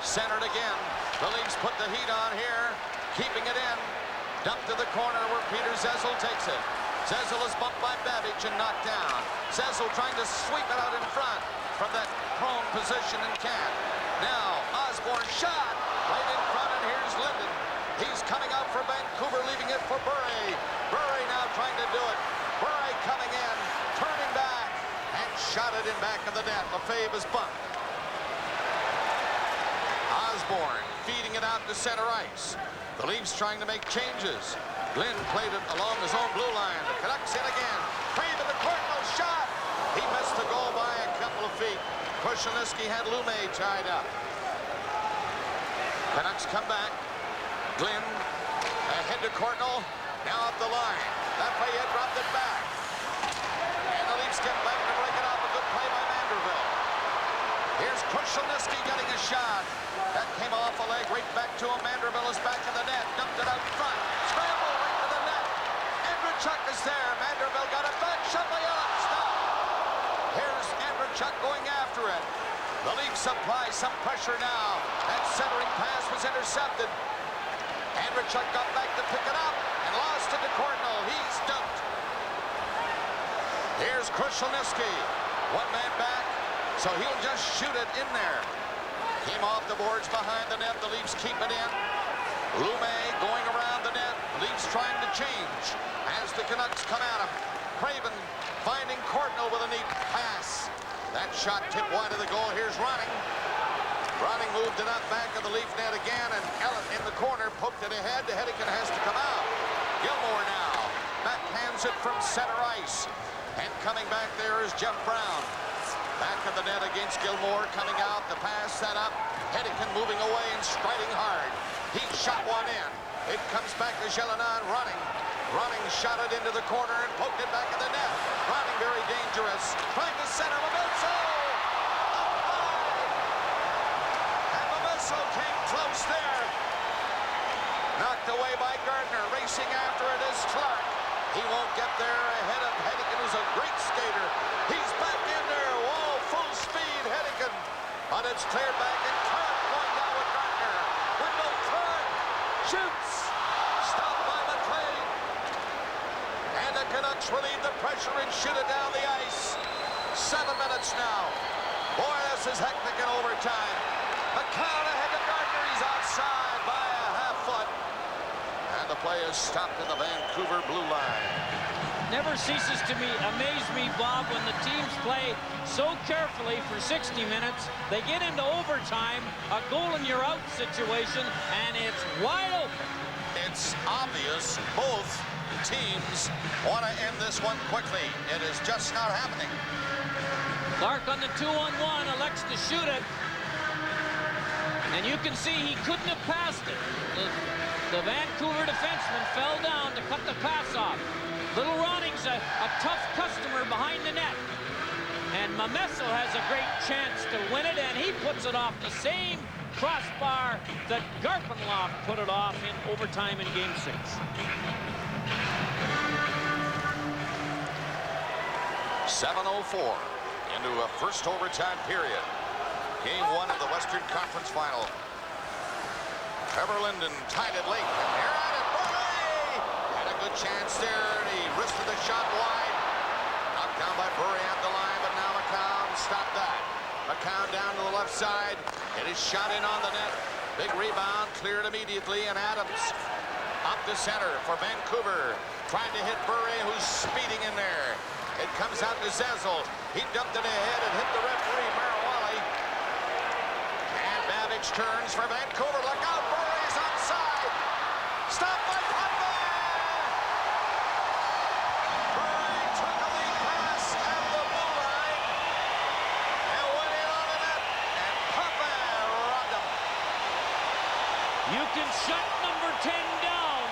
Centered again. The Leafs put the heat on here. Keeping it in. Dumped to the corner where Peter Zezel takes it. Zezel is bumped by Babbage and knocked down. Zezel trying to sweep it out in front from that prone position and can't. Now Osborne shot right in front, and here's Linden. He's coming out for Vancouver, leaving it for Bure. Bure now trying to do it. Bure coming in, turning back, and shot it in back of the net. Lefebvre is bumped. Osborne feeding it out to center ice. The Leafs trying to make changes. Glenn played it along his own blue line. The Canucks in again. Craven, the Cardinal shot. He missed the goal by a couple of feet. Krushelnyski had Lume tied up. Canucks come back. Glenn ahead to Cardinal. Now up the line. Lafayette dropped it back. And the Leafs get back to break it up. A good play by Manderville. Here's Krushelnyski getting a shot. That came off a leg right back to him. Manderville is back in the net. Dumped it out front. Scramble right to the net. Andreychuk is there. Manderville got it back. Shot by Ellett. Stop. Here's Andreychuk going after it. The Leafs apply some pressure now. That centering pass was intercepted. Andreychuk got back to pick it up and lost it to Cardinal. He's dumped. Here's Krushelnyski. One man back, so he'll just shoot it in there. Came off the boards behind the net. The Leafs keep it in. Lume going around the net. Leafs trying to change as the Canucks come at him. Craven finding Cardinal with a neat pass. That shot tipped wide of the goal. Here's Ronning. Ronning moved it up back of the Leaf net again, and Ellett in the corner poked it ahead. The Hedican has to come out. Gilmour now backhands it from center ice. And coming back there is Jeff Brown. Back of the net against Gilmour, coming out, the pass set up. Hedican moving away and striding hard. He shot one in. It comes back to Gilmour running. Running shot it into the corner and poked it back in the net. Running very dangerous. Trying to center Macoun. Up high. And Macoun came close there. Knocked away by Gartner. Racing after it is Clark. He won't get there ahead of Hedican, who's a great skater. He's back in there. Whoa, full speed, Hedican. But it's cleared back, and Clark going down with Gartner. Wendel Clark shoots. Stopped by McLean. And the Canucks relieve the pressure and shoot it down the ice. 7 minutes now. Boy, this is hectic in overtime. Macoun ahead to Gartner. He's outside by a half foot. And the play is stopped in the Vancouver blue line. Never ceases to amaze me, Bob, when the teams play so carefully for 60 minutes. They get into overtime, a goal-and-you're-out situation, and it's wide open. It's obvious both teams want to end this one quickly. It is just not happening. Clark on the 2-on-1 elects to shoot it. And you can see he couldn't have passed it. The Vancouver defenseman fell down to cut the pass off. Little Ronning's a tough customer behind the net. And Macoun has a great chance to win it, and he puts it off the same crossbar that Garpenloff put it off in overtime in Game 6. .7:04 into a first overtime period. Game 1 of the Western Conference Final. Trevor Linden tied it late, and they're at it. Bure had a good chance there, and he wristed the shot wide. Knocked down by Bure at the line, but now Macoun stopped that. Macoun down to the left side. It is shot in on the net. Big rebound, cleared immediately, and Adams up the center for Vancouver. Trying to hit Bure, who's speeding in there. It comes out to Zezel. He dumped it ahead and hit the referee, Marawali. And Babbage turns for Vancouver. Look out, Bure is onside. Stopped by Potvin. Bure took a lead pass at the blue line and went in on the net. And Potvin robbed him. You can shut number 10 down,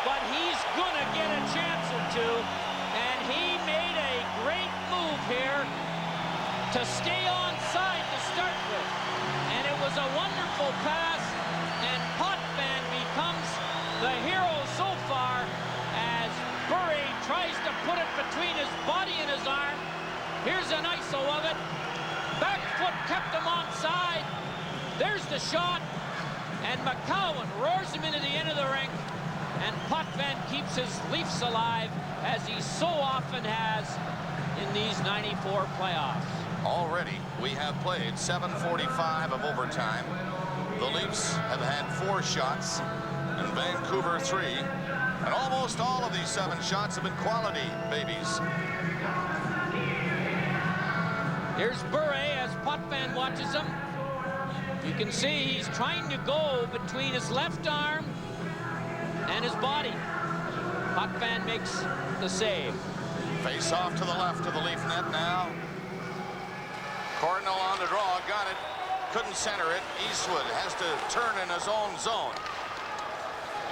but he's gonna get a chance or two. And he made a great move here to stay onside to start with. And it was a wonderful pass, and Potvin becomes the hero so far as Bure tries to put it between his body and his arm. Here's an ISO of it. Back foot kept him onside. There's the shot. And Macoun roars him into the end of the rink. And Potvin keeps his Leafs alive, as he so often has in these 94 playoffs. Already, we have played 7:45 of overtime. The Leafs have had 4 shots, and Vancouver 3. And almost all of these 7 shots have been quality babies. Here's Bure as Potvin watches him. You can see he's trying to go between his left arm and his body. Potvin makes the save. Face off to the left of the Leaf net now. Cardinal on the draw, got it. Couldn't center it. Eastwood has to turn in his own zone.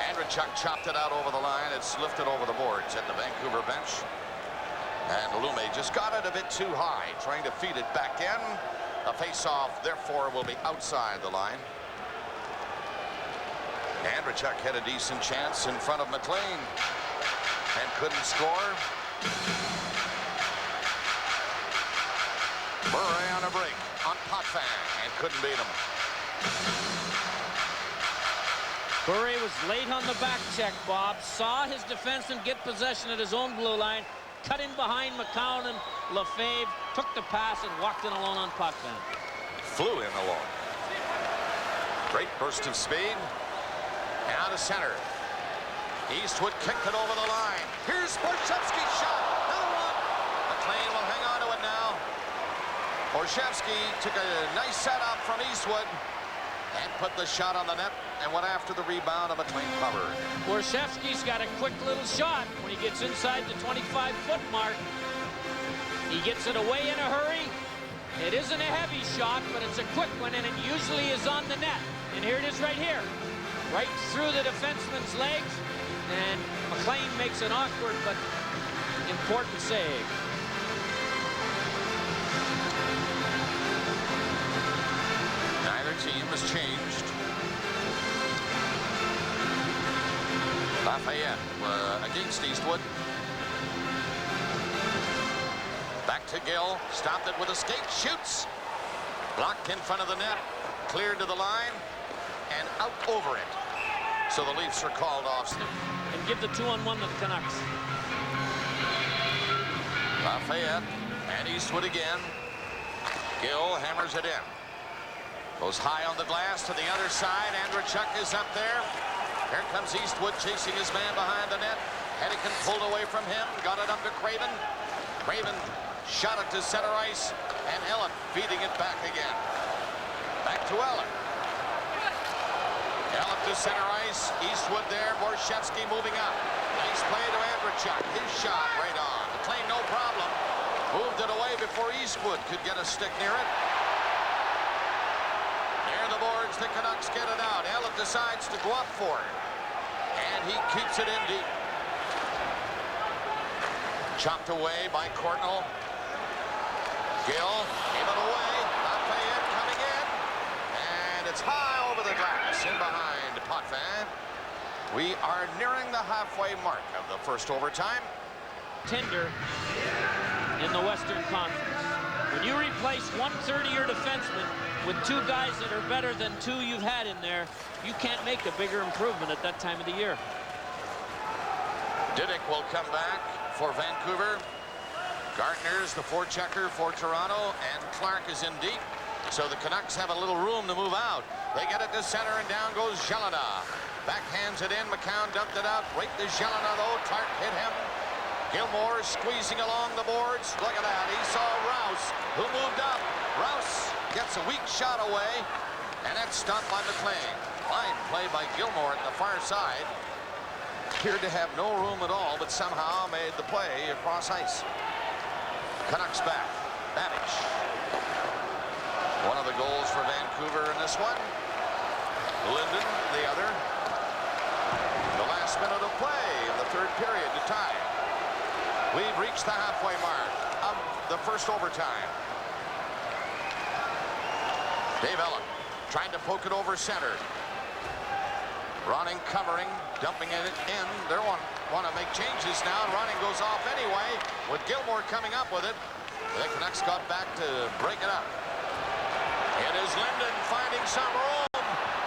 Andreychuk chopped it out over the line. It's lifted over the boards at the Vancouver bench. And Lume just got it a bit too high, trying to feed it back in. A face-off, therefore, will be outside the line. Andreychuk had a decent chance in front of McLean and couldn't score. Bure on a break on Potvin and couldn't beat him. Bure was late on the back check, Bob. Saw his defenseman get possession at his own blue line, cut in behind Macoun and Lefebvre, took the pass and walked in alone on Potvin. Flew in alone. Great burst of speed. Now to center. Eastwood kicked it over the line. Here's Borschevsky's shot. Another one. McLean will hang on to it now. Borschevsky took a nice setup from Eastwood and put the shot on the net and went after the rebound of McLean cover. Borschevsky's got a quick little shot when he gets inside the 25-foot mark. He gets it away in a hurry. It isn't a heavy shot, but it's a quick one, and it usually is on the net. And here it is right here. Right through the defenseman's legs, and McLean makes an awkward but important save. Neither team has changed. Lafayette against Eastwood. Back to Gill, stopped it with a skate, shoots. Blocked in front of the net, cleared to the line, and out over it. So the Leafs are called off. And give the 2-on-1 to the Canucks. Lafayette and Eastwood again. Gill hammers it in. Goes high on the glass to the other side. Andreychuk is up there. Here comes Eastwood chasing his man behind the net. Hennigan pulled away from him. Got it up to Craven. Craven shot it to center ice. And Ellett feeding it back again. Back to Ellett. Ellett to center ice. Eastwood there. Borschevsky moving up. Nice play to Andreychuk. His shot right on. McLean no problem. Moved it away before Eastwood could get a stick near it. Near the boards, the Canucks get it out. Ellett decides to go up for it. And he keeps it in deep. Chopped away by Courtnall. Gill gave it away. Lafayette coming in. And it's high over the glass in behind Potvin. We are nearing the halfway mark of the first overtime. Tender in the Western Conference. When you replace 1/3 of your defenseman with 2 guys that are better than 2 you've had in there, you can't make a bigger improvement at that time of the year. Diddick will come back for Vancouver. Gartner's the forechecker for Toronto, and Clark is in deep. So the Canucks have a little room to move out. They get it to center, and down goes Jelena. Backhands it in. Macoun dumped it out. Right to Jelena, though. Clark hit him. Gilmour squeezing along the boards. Look at that. He saw Rouse, who moved up. Rouse gets a weak shot away, and that's stopped by McLean. Fine play by Gilmour at the far side. Appeared to have no room at all, but somehow made the play across ice. Canucks back. Babbage. One of the goals for Vancouver in this one. Linden, the other. The last minute of play in the third period to tie. We've reached the halfway mark of the first overtime. Dave Ellett trying to poke it over center. Ronning covering. dumping it in. They want to make changes now, and running goes off anyway, with Gilmour coming up with it. The Canucks got back to break it up. It is Linden finding some room.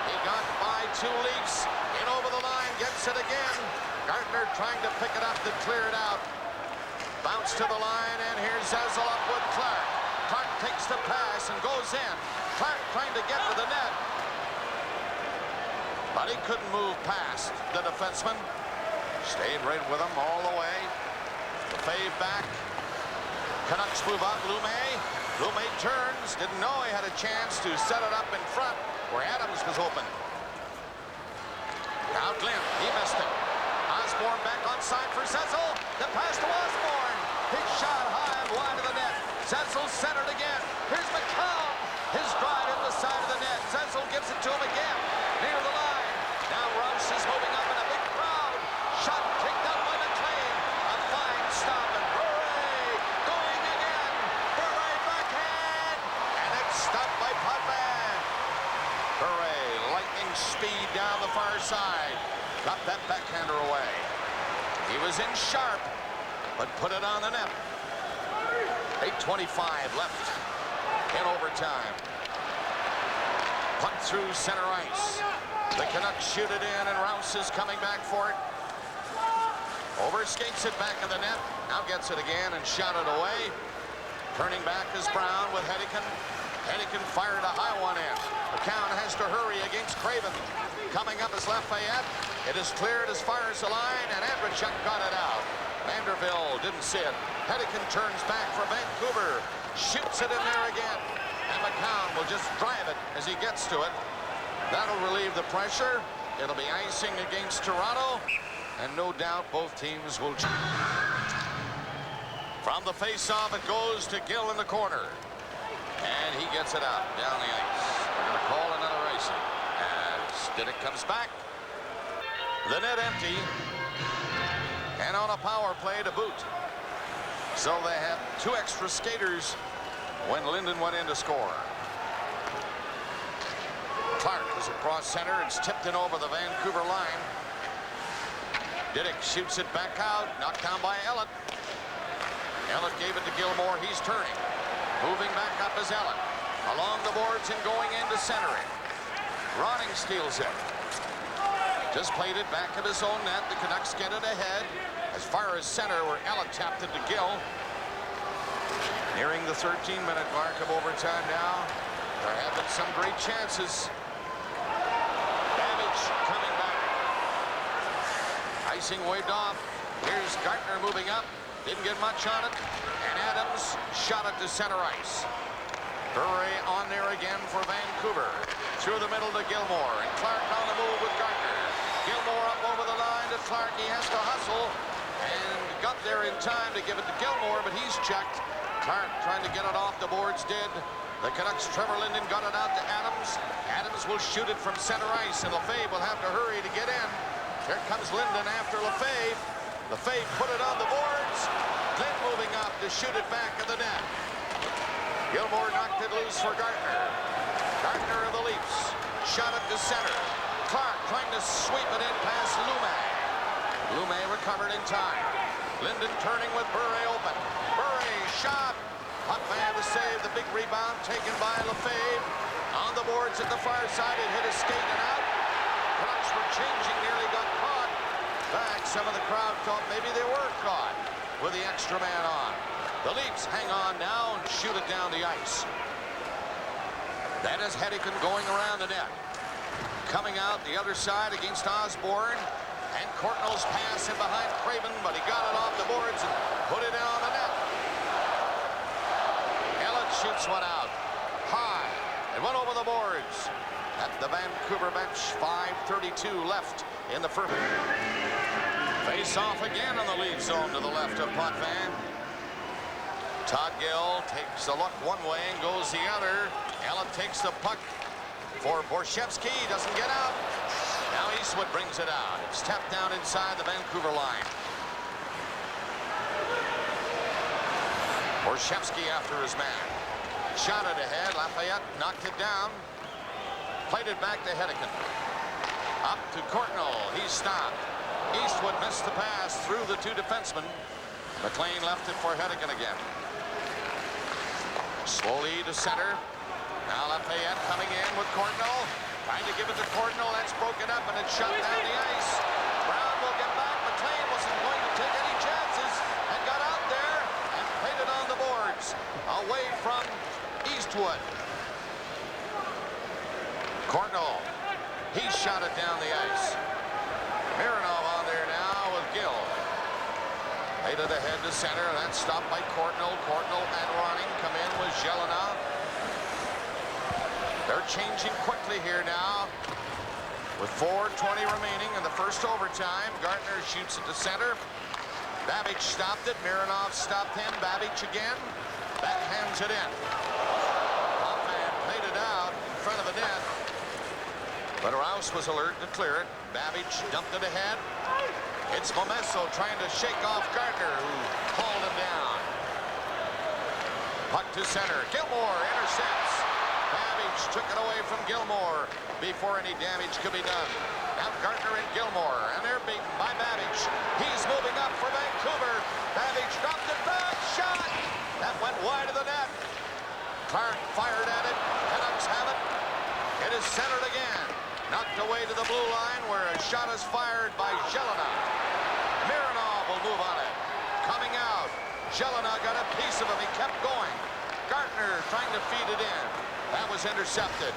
He got by 2 Leafs. In over the line, gets it again. Gartner trying to pick it up to clear it out. Bounce to the line, and here's Zezel up with Clark. Clark takes the pass and goes in. Clark trying to get to the net, but he couldn't move past the defenseman. Stayed right with him all the way. Lefebvre back. Canucks move up. Lume turns. Didn't know he had a chance to set it up in front where Adams was open. Now Glenn, he missed it. Osborne back on side for Zezel. The pass to Osborne. His shot high and wide of the net. Zezel centered again. Here's Macoun. His drive in the side of the net. Zezel gives it to him again. Near the line. Now Rouse is moving up in a big crowd. Shot kicked out by McLean. A fine stop, and Bure going again. Bure backhand. And it's stopped by Potvin. Bure, lightning speed down the far side. Got that backhander away. He was in sharp, but put it on the net. 8:25 left in overtime. Puck through center ice. The Canucks shoot it in, and Rouse is coming back for it. Overskates it back in the net. Now gets it again and shot it away. Turning back is Brown with Hedican. Hedican fired a high one in. Macoun has to hurry against Craven. Coming up is Lafayette. It is cleared as far as the line, and Andreychuk got it out. Manderville didn't see it. Hedican turns back for Vancouver. Shoots it in there again. And Macoun will just drive it as he gets to it. That'll relieve the pressure. It'll be icing against Toronto. And no doubt both teams will... From the face-off, it goes to Gill in the corner. And he gets it out down the ice. We're going to call another icing as Didick comes back. The net empty. And on a power play to boot. So they have 2 extra skaters when Linden went in to score. Clark is across center. It's tipped in over the Vancouver line. Didick shoots it back out. Knocked down by Ellett. Ellett gave it to Gilmour. He's turning. Moving back up is Ellett. Along the boards and going into centering. Ronning steals it. Just played it back at his own net. The Canucks get it ahead. As far as center, where Ellett tapped it to Gill. Nearing the 13-minute mark of overtime now. There have been some great chances. Damage coming back. Icing waved off. Here's Gartner moving up. Didn't get much on it. And Adams shot it to center ice. Bure on there again for Vancouver. Through the middle to Gilmour. And Clark on the move with Gartner. Gilmour up over the line to Clark. He has to hustle. And got there in time to give it to Gilmour, but he's checked. Clark trying to get it off the boards did. The Canucks, Trevor Linden got it out to Adams. Adams will shoot it from center ice, and Lefebvre will have to hurry to get in. Here comes Linden after Lefebvre. Lefebvre put it on the boards. Then moving up to shoot it back in the net. Gilmour knocked it loose for Gartner. Gartner of the Leafs. Shot it to center. Clark trying to sweep it in past Lume. Lume recovered in time. Linden turning with Bure open. Bure shot. Potvin to save the big rebound taken by Lefebvre. On the boards at the far side, it hit a skate and out. Canucks were changing, nearly got caught. Back, some of the crowd thought maybe they were caught with the extra man on. The Leafs hang on now and shoot it down the ice. That is Hedican going around the net. Coming out the other side against Osborne. And Courtnall's pass in behind Craven, but he got it off the boards and put it in on the net. Ellett shoots one out. High. It went over the boards. At the Vancouver bench, 5:32 left in the first. Face off again on the lead zone to the left of Potvin. Todd Gill takes a look one way and goes the other. Ellett takes the puck for Borschevsky. Doesn't get out. Now Eastwood brings it out. It's tapped down inside the Vancouver line. Borschevsky after his man. Shot it ahead. Lafayette knocked it down. Played it back to Hedican. Up to Courtnall. He's stopped. Eastwood missed the pass through the two defensemen. McLean left it for Hedigan again. Slowly to center. Now Lafayette coming in with Courtnall. Trying to give it to Courtnall. That's broken up and it's shut down the ice. Brown will get back. McLean wasn't going to take any chances and got out there and played it on the boards. Away from Eastwood. Courtnall. He shot it down the ice. Mironov on there now with Gill. Laid it ahead to center. That's stopped by Courtnall. Courtnall and Ronning come in with Jelena. They're changing quickly here now. With 4:20 remaining in the first overtime. Gartner shoots it to center. Babic stopped it. Mironov stopped him. Babic again. Backhands it in. Potvin played it out in front of the net. But Rouse was alert to clear it. Babic dumped it ahead. It's Momesso trying to shake off Gartner, who hauled him down. Puck to center. Gilmour intercepts. Babic took it away from Gilmour before any damage could be done. Now Gartner and Gilmour, and they're beaten by Babic. He's moving up for Vancouver. Babic dropped it back. Shot! That went wide of the net. Clark fired at it. Canucks have it. It is centered again. Knocked away to the blue line where a shot is fired by Jelena. Mironov will move on it. Coming out. Jelena got a piece of him. He kept going. Gartner trying to feed it in. That was intercepted.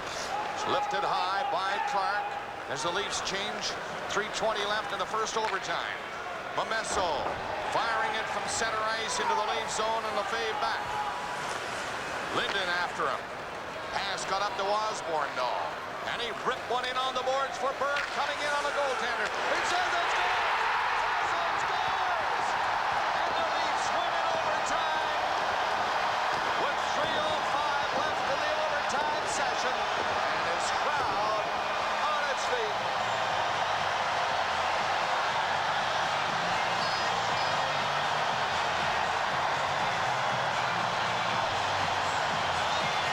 It's lifted high by Clark as the Leafs change. 3:20 left in the first overtime. Momesso firing it from center ice into the Leaf zone and Lefebvre back. Linden after him. Pass got up to Osborne, though. And he ripped one in on the boards for Berg, coming in on the goaltender. It's Zezel scores! And the Leafs win in overtime with 3:05 left in the overtime session. And his crowd on its feet.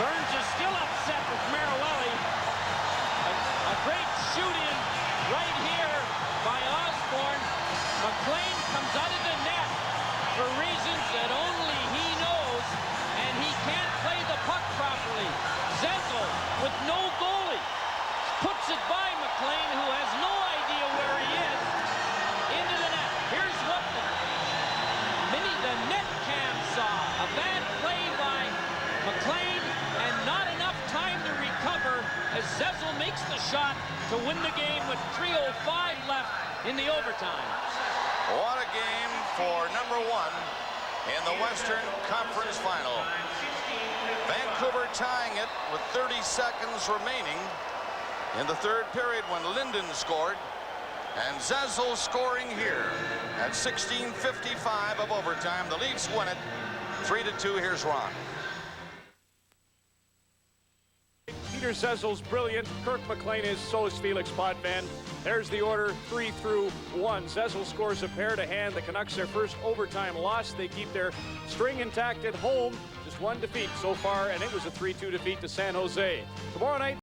Burns is still upset with Maroelli. A great shoot-in right here by Osborne. McLean comes out of the net for reasons that only he knows, and he can't play the puck properly. Zezel, with no goalie, puts it by McLean, who has no idea where he is, into the net. Here's what the net cam saw. A bad play by McLean, and not enough time to recover as Zezel makes the shot to win the game with 3:05 left in the overtime. What a game for number one in the Western Conference Final. Vancouver tying it with 30 seconds remaining in the third period when Linden scored, and Zezel scoring here at 16:55 of overtime. The Leafs win it 3-2. Here's Ron. Peter Zezel's brilliant. Kirk McLean is, so is Felix Potvin. There's the order, 3-1. Zezel scores a pair to hand. The Canucks, their first overtime loss. They keep their string intact at home. Just one defeat so far, and it was a 3-2 defeat to San Jose. Tomorrow night,